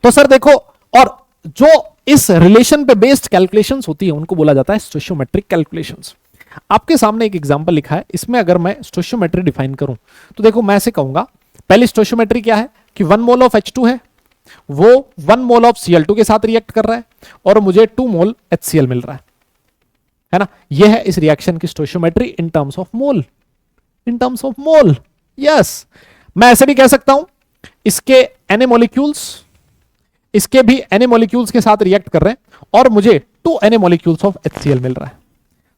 तो सर देखो, और जो इस रिलेशन पे बेस्ड कैलकुलेशंस होती है उनको बोला जाता है स्टोइचियोमेट्रिक कैलकुलेशंस। आपके सामने एक एग्जांपल लिखा है, इसमें अगर मैं स्टोइचियोमेट्री डिफाइन करूं तो देखो मैं ऐसे कहूंगा, पहली स्टोइचियोमेट्री क्या है कि 1 मोल ऑफ H2 है, वो 1 मोल ऑफ Cl2 के साथ रिएक्ट कर रहा है और मुझे 2 मोल HCl मिल रहा है ना। यह है इस रिएक्शन की stoichiometry in terms of mole, in terms of mole. Yes, मैं ऐसे भी कह सकता हूं इसके Na मॉलिक्यूल्स, इसके भी Na मॉलिक्यूल्स के साथ रिएक्ट कर रहे हैं और मुझे 2 Na मॉलिक्यूल्स ऑफ HCl मिल रहा है।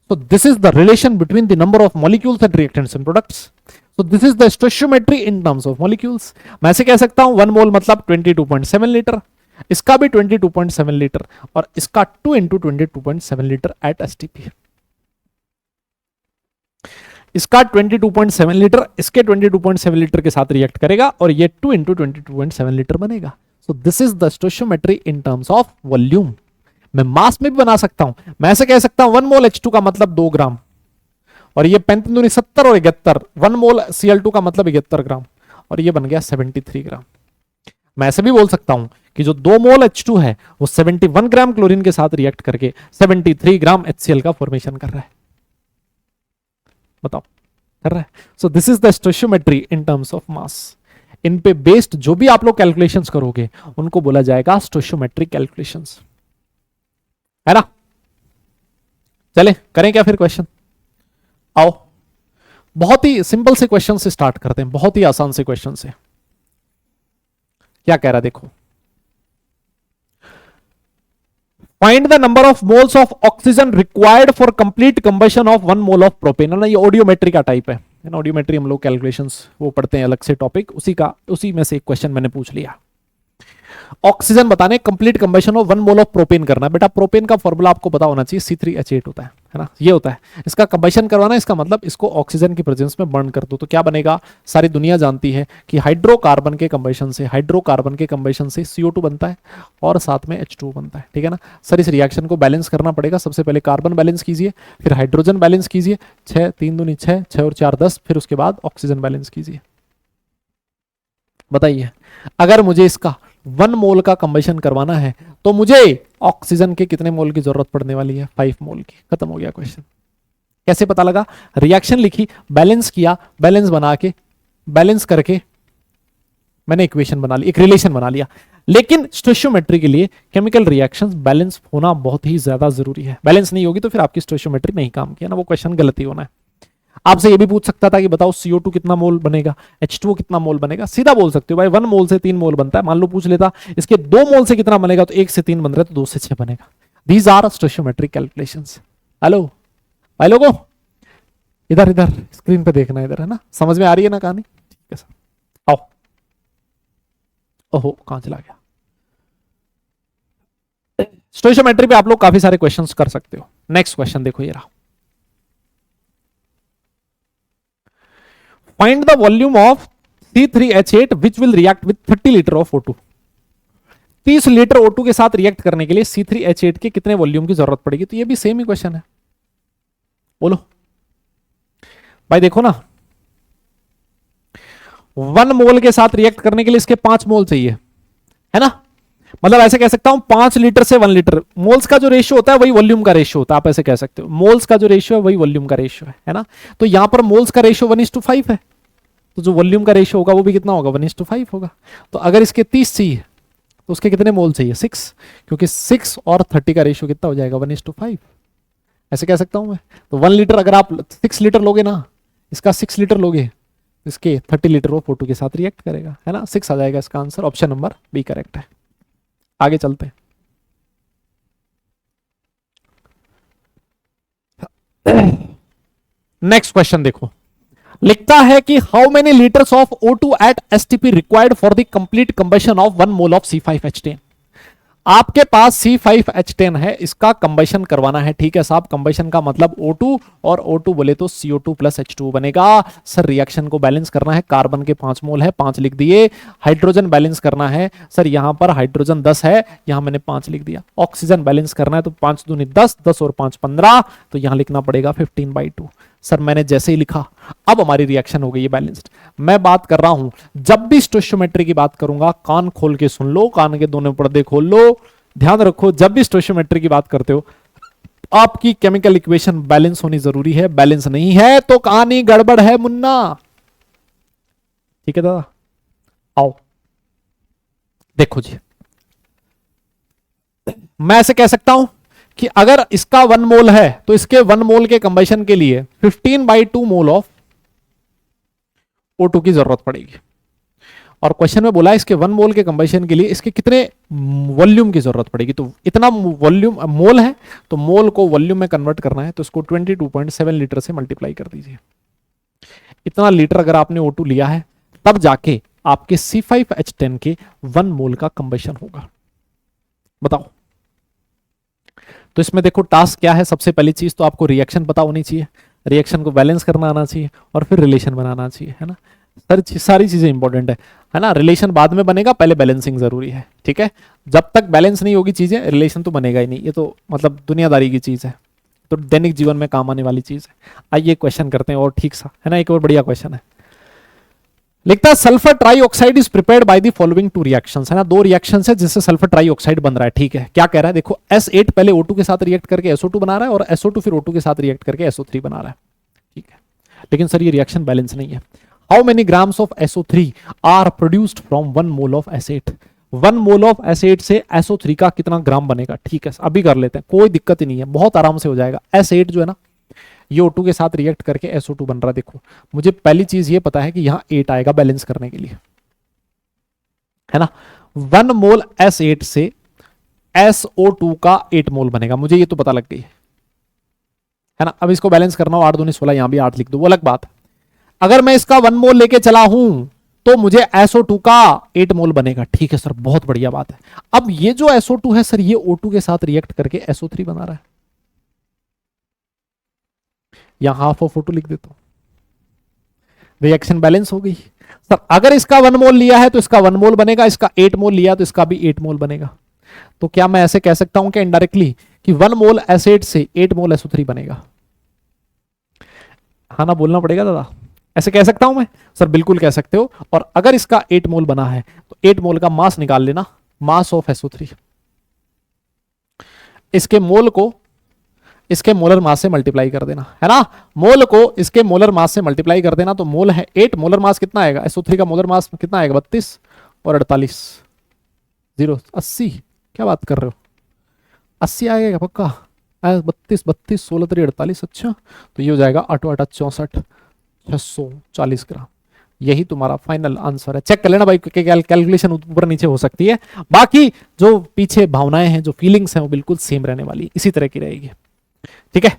So this is the relation between the number of molecules and reactants and products. So this is the stoichiometry in terms of molecules. मैं ऐसे कह सकता हूं 1 मोल मतलब 22.7 लीटर, इसका भी 22.7 लीटर और इसका 2 into 22.7 लीटर एट एसटीपी। इसका 22.7 लीटर इसके 22.7 लीटर के साथ रिएक्ट करेगा और ये 2 into 22.7 लीटर बनेगा। So this is the stoichiometry in terms of volume. मैं मास में भी बना सकता हूं, मैं ऐसे कह सकता हूं 1 मोल H2 का मतलब 2 ग्राम और ये 35 दूनी 70 और 71, 1 मोल Cl2 का मतलब 71 ग्राम और ये बन गया 73 ग्राम। मैं ऐसे भी बोल सकता हूं कि जो 2 मोल H2 है वो 71 ग्राम क्लोरीन के साथ रिएक्ट करके 73 ग्राम HCl का फॉर्मेशन कर रहा है। बताओ, कर रहा है। So this is the stoichiometry in terms of mass. इन पे बेस्ड जो भी आप लोग कैलकुलेशंस करोगे उनको बोला जाएगा स्टोइचियोमेट्रिक कैलकुलेशंस, है ना। चले करें क्या फिर क्वेश्चन, आओ। बहुत ही सिंपल से क्वेश्चन से स्टार्ट करते हैं, बहुत ही आसान से क्वेश्चन से। क्या कह रहा है देखो, find the number of moles of oxygen required for complete combustion of 1 mole of propane. ना ये ऑडियोमेट्री का टाइप है ना, ऑडियोमेट्री हम लोग कैलकुलेशंस वो पढ़ते हैं अलग से टॉपिक, उसी में से एक क्वेश्चन मैंने पूछ लिया। ऑक्सीजन बताने complete combustion of 1 mole of propane करना। बेटा प्रोपेन का फॉर्मूला आपको पता होना चाहिए, C3H8 होता है ना, ये होता है। इसका कंबशन करवाना, इसका मतलब इसको ऑक्सीजन की प्रेजेंस में बर्न कर दो तो क्या बनेगा। सारी दुनिया जानती है कि हाइड्रोकार्बन के कंबशन से CO2 बनता है और साथ में H2 बनता है, ठीक है ना। सर इस रिएक्शन को बैलेंस करना पड़ेगा, सबसे पहले कार्बन बैलेंस कीजिए, फिर हाइड्रोजन बैलेंस कीजिए, 6 3 दूनी 6, 6 और 4 10, फिर उसके बाद ऑक्सीजन बैलेंस कीजिए। बताइए अगर मुझे इसका 1 मोल का कंबशन करवाना है तो मुझे ऑक्सीजन के कितने मोल की जरूरत पड़ने वाली है, 5 मोल की। खत्म हो गया क्वेश्चन। कैसे पता लगा, रिएक्शन लिखी, बैलेंस किया, बैलेंस बना के बैलेंस करके मैंने इक्वेशन बना ली, एक रिलेशन बना लिया। लेकिन स्टोइचियोमेट्री के लिए केमिकल रिएक्शंस बैलेंस होना बहुत ही ज्यादा जरूरी है। बैलेंस नहीं होगी तो फिर आपकी स्टोइचियोमेट्री नहीं काम किया ना, वो क्वेश्चन गलत ही होना है। आपसे ये भी पूछ सकता था कि बताओ CO2 कितना मोल बनेगा, H2O कितना मोल बनेगा। सीधा बोल सकते हो भाई 1 मोल से 3 मोल बनता है। मान लो पूछ लेता इसके 2 मोल से कितना बनेगा, तो 1 से 3 बन रहा है तो 2 से 6 बनेगा। These are stoichiometric calculations. Hello भाई लोगों, इधर इधर स्क्रीन पे देखना, इधर है ना, समझ में आ रही है ना कहानी। ठीक है सर, आओ। ओहो कहां चला गया। स्टोइचियोमेट्री पे आप लोग काफी सारे क्वेश्चंस कर सकते हो। नेक्स्ट क्वेश्चन देखो ये रहा, find the volume of C3H8 which will react with 30 litre of O2। 30 litre O2 के साथ रिएक्ट करने के लिए C3H8 के कितने वॉल्यूम की जरूरत पड़ेगी। तो ये भी सेम ही क्वेश्चन है, बोलो भाई। देखो ना 1 मोल के साथ रिएक्ट करने के लिए इसके 5 मोल चाहिए, है ना। मतलब ऐसे कह सकता हूं 5 लीटर से 1 लीटर, मोल्स का जो रेशियो होता है वही वॉल्यूम का रेशियो होता है। आप ऐसे कह सकते हो मोल्स का जो रेशियो है वही वॉल्यूम का रेशियो है ना। तो यहां पर मोल्स का रेशियो 1:5 है, तो जो वॉल्यूम का रेशियो होगा वो भी कितना होगा, 1:5 होगा। तो अगर इसके 30 चाहिए तो उसके कितने मोल चाहिए, 6, क्योंकि 6 और 30 का रेशियो कितना हो जाएगा, 1:5। ऐसे कह सकता हूं मैं। तो 1 लीटर अगर आप 6 लीटर लोगे ना, इसका 6 लीटर लोगे, इसके 30 लीटर वो O2 के साथ रिएक्ट करेगा, है ना। 6 आ जाएगा इसका answer, option number B correct है। आगे चलते हैं। नेक्स्ट क्वेश्चन देखो, लिखता है कि how many litres of O2 at STP required for the complete combustion of 1 mole of C5H10। आपके पास C5H10 है, इसका कंबशन करवाना है, ठीक है साहब। कंबशन का मतलब O2 और O2 बोले तो CO2 प्लस H2 बनेगा। सर रिएक्शन को बैलेंस करना है, कार्बन के 5 मोल है, 5 लिख दिए। हाइड्रोजन बैलेंस करना है, सर यहां पर हाइड्रोजन 10 है, यहां मैंने 5 लिख दिया। ऑक्सीजन बैलेंस करना है तो 5 दूनी 10, 10 और 5 15, तो यहां लिखना पड़ेगा 15/2। सर मैंने जैसे ही लिखा, अब हमारी रिएक्शन हो गई है बैलेंस्ड। मैं बात कर रहा हूं, जब भी स्टोइचियोमेट्री की बात करूंगा कान खोल के सुन लो, कान के दोनों पर्दे खोल लो, ध्यान रखो जब भी स्टोइशियोमेट्री की बात करते हो आपकी केमिकल इक्वेशन बैलेंस होनी जरूरी है, बैलेंस नहीं है तो कहानी गड़बड़ है मुन्ना। ठीक है दादा, आओ देखो जी, मैं ऐसे कह सकता हूं कि अगर इसका 1 मोल है तो इसके 1 मोल के कंबशन के लिए 15/2 मोल ऑफ O2 की जरूरत पड़ेगी। और क्वेश्चन में बोला इसके 1 मोल के कंबशन के लिए इसके कितने वॉल्यूम की जरूरत पड़ेगी, तो इतना वॉल्यूम मोल है तो मोल को वॉल्यूम में कन्वर्ट करना है, तो इसको 22.7 लीटर से मल्टीप्लाई कर दीजिए। इतना लीटर अगर आपने O2 लिया है तब जाके आपके C5H10 के 1 मोल का कंबशन होगा। बताओ, तो इसमें देखो टास्क क्या है, सबसे पहली चीज तो आपको रिएक्शन पता होनी चाहिए, रिएक्शन को बैलेंस करना आना चाहिए और फिर रिलेशन बनाना चाहिए, है ना। सारी चीजें इंपॉर्टेंट है ना। रिलेशन बाद में बनेगा, पहले बैलेंसिंग जरूरी है, ठीक है। जब तक बैलेंस नहीं होगी चीजें, रिलेशन तो बनेगा ही नहीं। ये तो मतलब दुनियादारी की चीज है, तो दैनिक जीवन में काम आने वाली चीज है। आइए क्वेश्चन करते हैं और ठीक सा, है ना। एक और बढ़िया क्वेश्चन है, लिखता है sulphur trioxide is prepared by the following 2 reactions, है ना। 2 रिएक्शंस है जिससे सल्फर ट्राइऑक्साइड बन रहा है, ठीक है। क्या कह रहा है देखो, S8 पहले O2 के साथ रिएक्ट करके SO2 बना रहा है और SO2 फिर O2 के साथ रिएक्ट करके SO3 बना रहा है, ठीक है। लेकिन सर ये रिएक्शन बैलेंस नहीं है। How many grams of SO3 are produced from 1 mole of S8। 1 mole of S8 से SO3 का कितना ग्राम बनेगा, ठीक है। अभी कर लेते हैं, कोई दिक्कत ही नहीं है, बहुत आराम से हो जाएगा। S8 जो है ना, ये O2 के साथ रिएक्ट करके SO2 बन रहा है। देखो मुझे पहली चीज ये पता है कि यहां 8 आएगा बैलेंस करने के लिए, है ना। 1 मोल S8 से SO2 का 8 मोल बनेगा, मुझे ये तो पता लग गई है ना। अब इसको बैलेंस करना हो, 8 दूनी 16, यहां भी 8 लिख दो, वो अलग बात। अगर मैं इसका 1 मोल लेके चला हूं तो मुझे SO2 का 8 मोल बनेगा, ठीक है सर, बहुत बढ़िया बात है। अब ये जो SO2 है सर, ये O2 के साथ रिएक्ट करके SO3 बना रहा है, यहां हाफ ऑफ O2 लिख देता हूं, रिएक्शन बैलेंस हो गई। सर अगर इसका 1 मोल लिया है तो इसका 1 मोल बनेगा, इसका 8 मोल लिया तो इसका भी 8 मोल बनेगा। तो क्या मैं ऐसे कह सकता हूं कि इनडायरेक्टली कि 1 मोल S8 से 8 मोल SO3 बनेगा? हाँ ना, बोलना पड़ेगा दादा, ऐसे कह सकता हूं मैं? सर बिल्कुल कह सकते हो। और अगर इसका 8 मोल बना है तो 8 मोल का मास निकाल लेना, मास ऑफ SO3, इसके मोल को इसके मोलर मास से मल्टीप्लाई कर देना, है ना। मोल को इसके मोलर मास से मल्टीप्लाई कर देना, तो मोल है 8, मोलर मास कितना आएगा, SO3 का मोलर मास कितना आएगा, 32 और 48, 80। क्या बात कर रहे हो, 80 आएगा पक्का? 32 32 16 3 48, अच्छा तो ये हो जाएगा 8 8 64, 640 ग्राम। यही तुम्हारा फाइनल आंसर है। चेक कर लेना भाई, कैलकुलेशन ऊपर नीचे हो सकती है, बाकी जो पीछे भावनाएं हैं, जो फीलिंग्स हैं, वो बिल्कुल सेम रहने वाली, इसी तरह की रहेगी, ठीक है।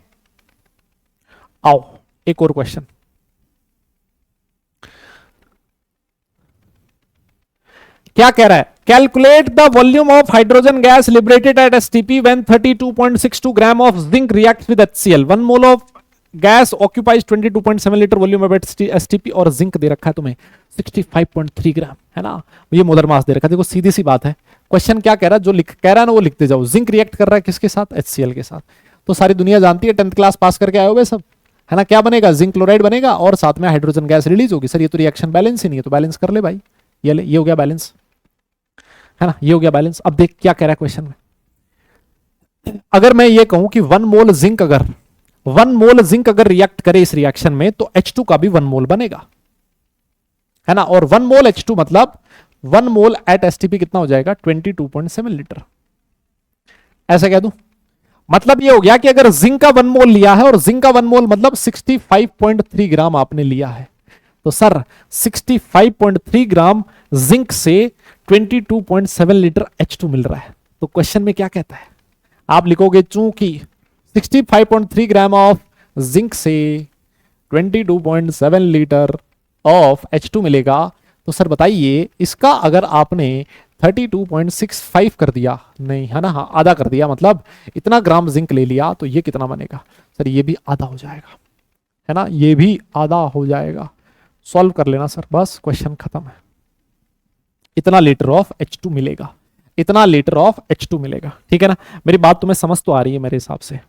आओ एक और क्वेश्चन, क्या कह रहा है, calculate the volume of hydrogen gas liberated at STP when 32.62 gram of zinc reacts with HCl। 1 mole of gas occupies 22.7 litre volume of STP और जिंक दे रखा है तुम्हें 65.3 ग्राम, है ना। ये मोलर मास दे रखा है। देखो सीधी सी बात है, क्वेश्चन क्या कह रहा है, जो कह रहा है ना वो लिखते जाओ। जिंक रिएक्ट कर रहा है किसके साथ, HCl के साथ। तो सारी दुनिया जानती है, 10th क्लास पास करके आए हो सब, है ना। क्या बनेगा, जिंक क्लोराइड बनेगा और साथ में हाइड्रोजन गैस रिलीज होगी। सर ये तो रिएक्शन बैलेंस ही नहीं है, तो बैलेंस कर ले भाई, ये ले, ये हो गया बैलेंस, है ना, ये हो गया बैलेंस। अब देख क्या कह रहा है क्वेश्चन में, अगर मैं ये कहूं कि 1 मोल जिंक अगर रिएक्ट करे इस रिएक्शन में तो H2 का भी 1 मोल बनेगा, है ना। और 1 मोल H2 मतलब 1 मोल एट STP कितना हो जाएगा, 22.7 लीटर, ऐसा कह दूं। मतलब ये हो गया कि अगर जिंक का 1 मोल लिया है, और जिंक का 1 मोल मतलब 65.3 ग्राम आपने लिया है, तो सर 65.3 ग्राम जिंक से 22.7 लीटर H2 मिल रहा है। तो क्वेश्चन में क्या कहता है, आप लिखोगे चूंकि 65.3 ग्राम ऑफ जिंक से 22.7 लीटर ऑफ H2 मिलेगा, तो सर बताइए इसका अगर आपने 32.65 कर दिया, नहीं है ना, हाँ आधा कर दिया, मतलब इतना ग्राम जिंक ले लिया, तो ये कितना बनेगा, सर ये भी आधा हो जाएगा, है ना, ये भी आधा हो जाएगा। सॉल्व कर लेना सर, बस क्वेश्चन खत्म है। इतना लीटर ऑफ H2 मिलेगा, इतना लीटर ऑफ H2 मिलेगा, ठीक है ना। मेरी बात तुम्हें समझ तो आ रही है मेरे हिसाब से।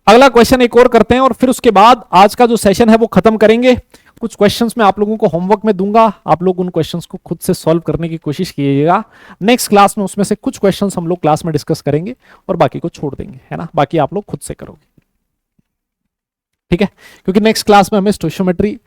अगला क्वेश्चन एक और करते हैं और फिर उसके बाद आज का जो सेशन है वो खत्म करेंगे। कुछ क्वेश्चंस मैं आप लोगों को होमवर्क में दूंगा, आप लोग उन क्वेश्चंस को खुद से सॉल्व करने की कोशिश कीजिएगा। नेक्स्ट क्लास में उसमें से कुछ क्वेश्चंस हम लोग क्लास में डिस्कस करेंगे और बाकी को छोड़ देंगे, है ना, बाकी आप लोग खुद से करोगे, ठीक है। क्योंकि नेक्स्ट क्लास में हमें स्टोइशियोमेट्री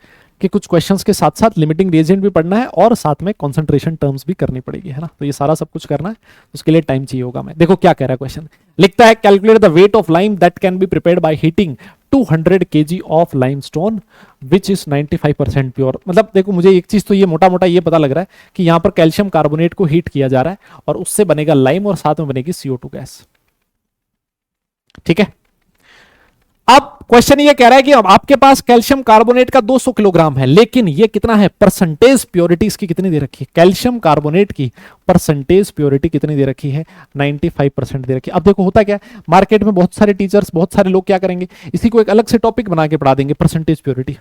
के कुछ क्वेश्चंस के साथ साथ लिमिटिंग रिएजेंट भी पढ़ना है और साथ में कंसंट्रेशन टर्म्स भी करनी पड़ेगी, है ना। तो ये सारा सब कुछ करना है, उसके लिए टाइम चाहिए होगा। मैं देखो क्या कह रहा है क्वेश्चन, लिखता है calculate the weight of lime that can be prepared by heating 200 kg of limestone which is 95% pure. मतलब देखो मुझे एक चीज तो ये मोटा मोटा ये पता लग रहा है कि यहां पर कैल्शियम कार्बोनेट को हीट किया जा रहा है और उससे बनेगा लाइम और साथ में बनेगी CO2 गैस, ठीक है। अब क्वेश्चन ये कह रहा है कि अब आपके पास कैल्शियम कार्बोनेट का 200 किलोग्राम है, लेकिन ये कितना है, परसेंटेज प्योरिटी इसकी कितनी दे रखी है, कैल्शियम कार्बोनेट की परसेंटेज प्योरिटी कितनी दे रखी है, 95% दे रखी है। अब देखो होता क्या है, मार्केट में बहुत सारे टीचर्स, बहुत सारे लोग क्या करेंगे, इसी को एक अलग से टॉपिक बना के पढ़ा देंगे, परसेंटेज प्योरिटी।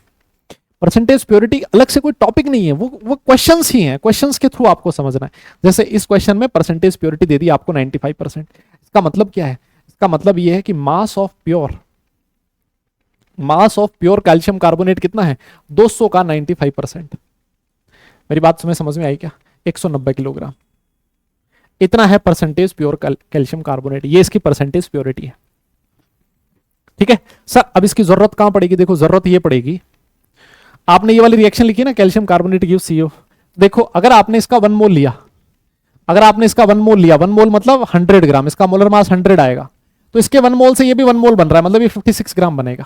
परसेंटेज प्योरिटी अलग से कोई टॉपिक नहीं है, वो क्वेश्चंस ही हैं, क्वेश्चंस के थ्रू आपको समझना है। जैसे इस क्वेश्चन में परसेंटेज प्योरिटी दे दी आपको 95%, इसका मतलब क्या है, इसका मतलब ये है कि mass of pure calcium carbonate कितना है, 200 का 95%। मेरी बात तुम्हें समझ में आई क्या, 190 किलोग्राम, इतना है परसेंटेज प्योर कैल्शियम कार्बोनेट, ये इसकी परसेंटेज प्योरिटी है, ठीक है सर। अब इसकी जरूरत कहां पड़ेगी, देखो जरूरत ये पड़ेगी, आपने ये वाली रिएक्शन लिखी ना, कैल्शियम कार्बोनेट गिव्स CO। देखो अगर आपने इसका 1 मोल लिया, अगर आपने इसका 1 मोल लिया, 1 मोल मतलब 100 ग्राम, इसका मोलर मास 100 आएगा, तो इसके 1 मोल से ये भी 1 मोल बन रहा है, मतलब ये 56 ग्राम बनेगा।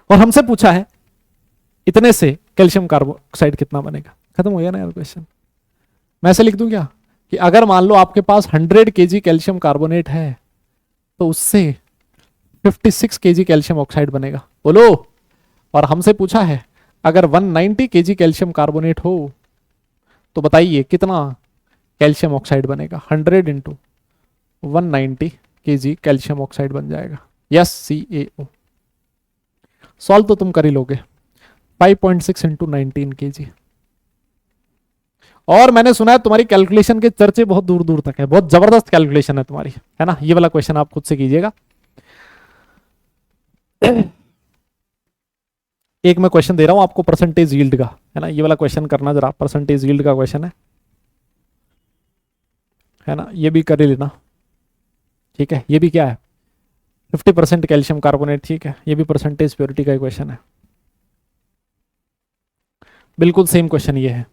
और हमसे पूछा है इतने से कैल्शियम कार्बोक्साइड कितना बनेगा। खत्म हो गया ना यार क्वेश्चन। मैं ऐसे लिख दूं क्या कि अगर मान लो आपके पास 100 kg कैल्शियम कार्बोनेट है तो उससे 56 kg कैल्शियम ऑक्साइड बनेगा, बोलो। और हमसे पूछा है अगर 190 kg कैल्शियम कार्बोनेट हो तो बताइए कितना कैल्शियम ऑक्साइड बनेगा। 100 इंटू 190 kg कैल्शियम ऑक्साइड बन जाएगा, यस CaO। सॉल्व तो तुम कर ही लोगे, 5.6 इंटू 19 kg। और मैंने सुना है तुम्हारी कैलकुलेशन के चर्चे बहुत दूर दूर तक है, बहुत जबरदस्त कैलकुलेशन है तुम्हारी, है ना। ये वाला क्वेश्चन आप खुद से कीजिएगा। एक मैं क्वेश्चन दे रहा हूं आपको परसेंटेज यील्ड का, है ना, ये वाला क्वेश्चन करना जरा, परसेंटेज यील्ड का क्वेश्चन है ना, ये भी कर ही लेना, ठीक है। ये भी क्या है, 50% कैल्शियम कार्बोनेट, ठीक है। ये भी परसेंटेज प्योरिटी का क्वेश्चन है, बिल्कुल सेम क्वेश्चन ये है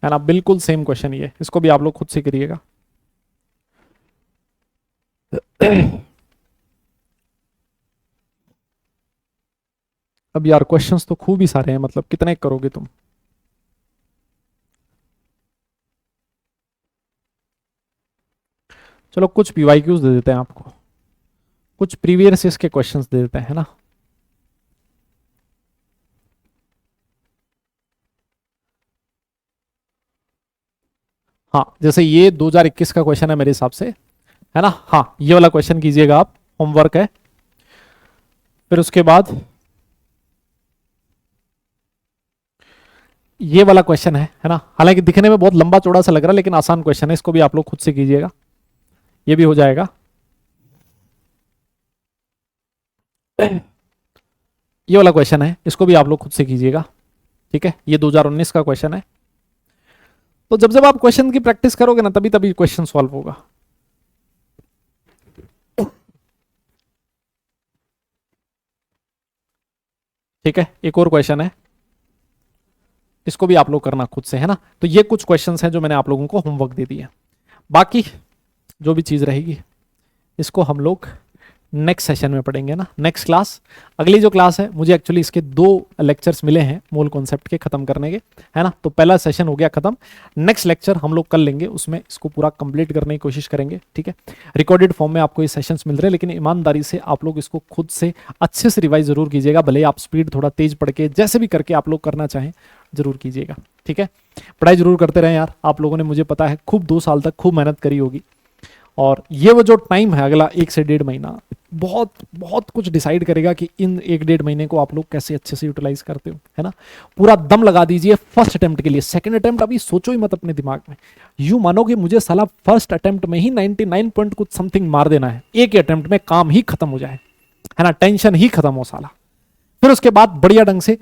ना, बिल्कुल सेम क्वेश्चन ये, इसको भी आप लोग खुद से करिएगा। अब यार क्वेश्चंस तो खूब ही सारे हैं, मतलब कितने करोगे तुम। चलो कुछ PYQs दे देते हैं आपको, कुछ प्रीवियस ईयर के क्वेश्चंस दे देते हैं, है ना। हाँ जैसे ये 2021 का क्वेश्चन है मेरे हिसाब से, है ना। हाँ ये वाला क्वेश्चन कीजिएगा आप, होमवर्क है। फिर उसके बाद ये वाला क्वेश्चन है ना, हालांकि दिखने में बहुत लंबा चौड़ा सा लग रहा है लेकिन आसान क्वेश्चन है, इसको भी आप लोग खुद से कीजिएगा, ये भी हो जाएगा। ये वाला क्वेश्चन है, इसको भी आप लोग खुद से कीजिएगा, ठीक है। ये 2019 का क्वेश्चन है। तो जब जब आप क्वेश्चन की प्रैक्टिस करोगे ना तभी तभी क्वेश्चन सॉल्व होगा। ठीक है, एक और क्वेश्चन है, इसको भी आप लोग करना खुद से, है ना। तो ये कुछ क्वेश्चंस हैं जो मैंने आप लोगों को होमवर्क दे दिया। बाकी जो भी चीज रहेगी इसको हम लोग नेक्स्ट सेशन में पढ़ेंगे ना, नेक्स्ट क्लास। अगली जो क्लास है, मुझे एक्चुअली इसके 2 लेक्चर्स मिले हैं मोल कॉन्सेप्ट के खत्म करने के, है ना। तो पहला सेशन हो गया खत्म, नेक्स्ट लेक्चर हम लोग कर लेंगे, उसमें इसको पूरा कंप्लीट करने की कोशिश करेंगे, ठीक है। रिकॉर्डेड फॉर्म में आपको ये सेशंस मिल रहे हैं, लेकिन ईमानदारी से आप लोग इसको खुद से अच्छे से रिवाइज जरूर कीजिएगा, भले आप स्पीड थोड़ा तेज पढ़ के जैसे भी करके आप लोग करना चाहें जरूर कीजिएगा, ठीक है। पढ़ाई जरूर करते रहें यार, आप लोगों ने मुझे पता है खूब 2 साल तक खूब मेहनत करी होगी, और ये वो जो टाइम है अगला 1 से 1.5 महीना बहुत बहुत कुछ डिसाइड करेगा कि इन 1-1.5 महीने को आप लोग कैसे अच्छे से यूटिलाइज करते हो, है ना। पूरा दम लगा दीजिए फर्स्ट अटेम्प्ट के लिए, सेकंड अटेम्प्ट अभी सोचो ही मत अपने दिमाग में। यूं मानोगे मुझे साला फर्स्ट अटेम्प्ट में ही 99 पॉइंट कुछ समथिंग मार देना है, एक ही अटेम्प्ट में काम ही खत्म हो जाए, है ना, टेंशन ही खत्म हो साला। फिर उसके बाद बढ़िया ढंग से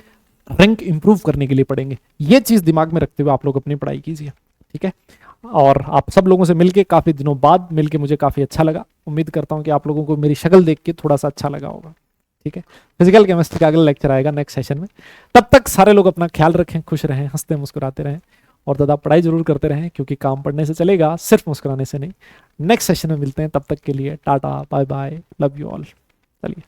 रैंक इंप्रूव करने के लिए पढ़ेंगे। ये चीज दिमाग में रखते हुए आप लोग अपनी पढ़ाई कीजिए, ठीक है। और आप सब लोगों से मिलके काफी दिनों बाद मिलके मुझे काफी अच्छा लगा। उम्मीद करता हूँ कि आप लोगों को मेरी शक्ल देख के थोड़ा सा अच्छा लगा होगा, ठीक है। फिजिकल केमिस्ट्री का अगला लेक्चर आएगा नेक्स्ट सेशन में। तब तक सारे लोग अपना ख्याल रखें, खुश रहें, हंसते मुस्कुराते रहें और दादा पढ़ाई जरूर करते रहें, क्योंकि काम पढ़ने से चलेगा, सिर्फ मुस्कुराने से नहीं। नेक्स्ट सेशन में मिलते हैं, तब तक के लिए tata bye bye, love you all. चलिए।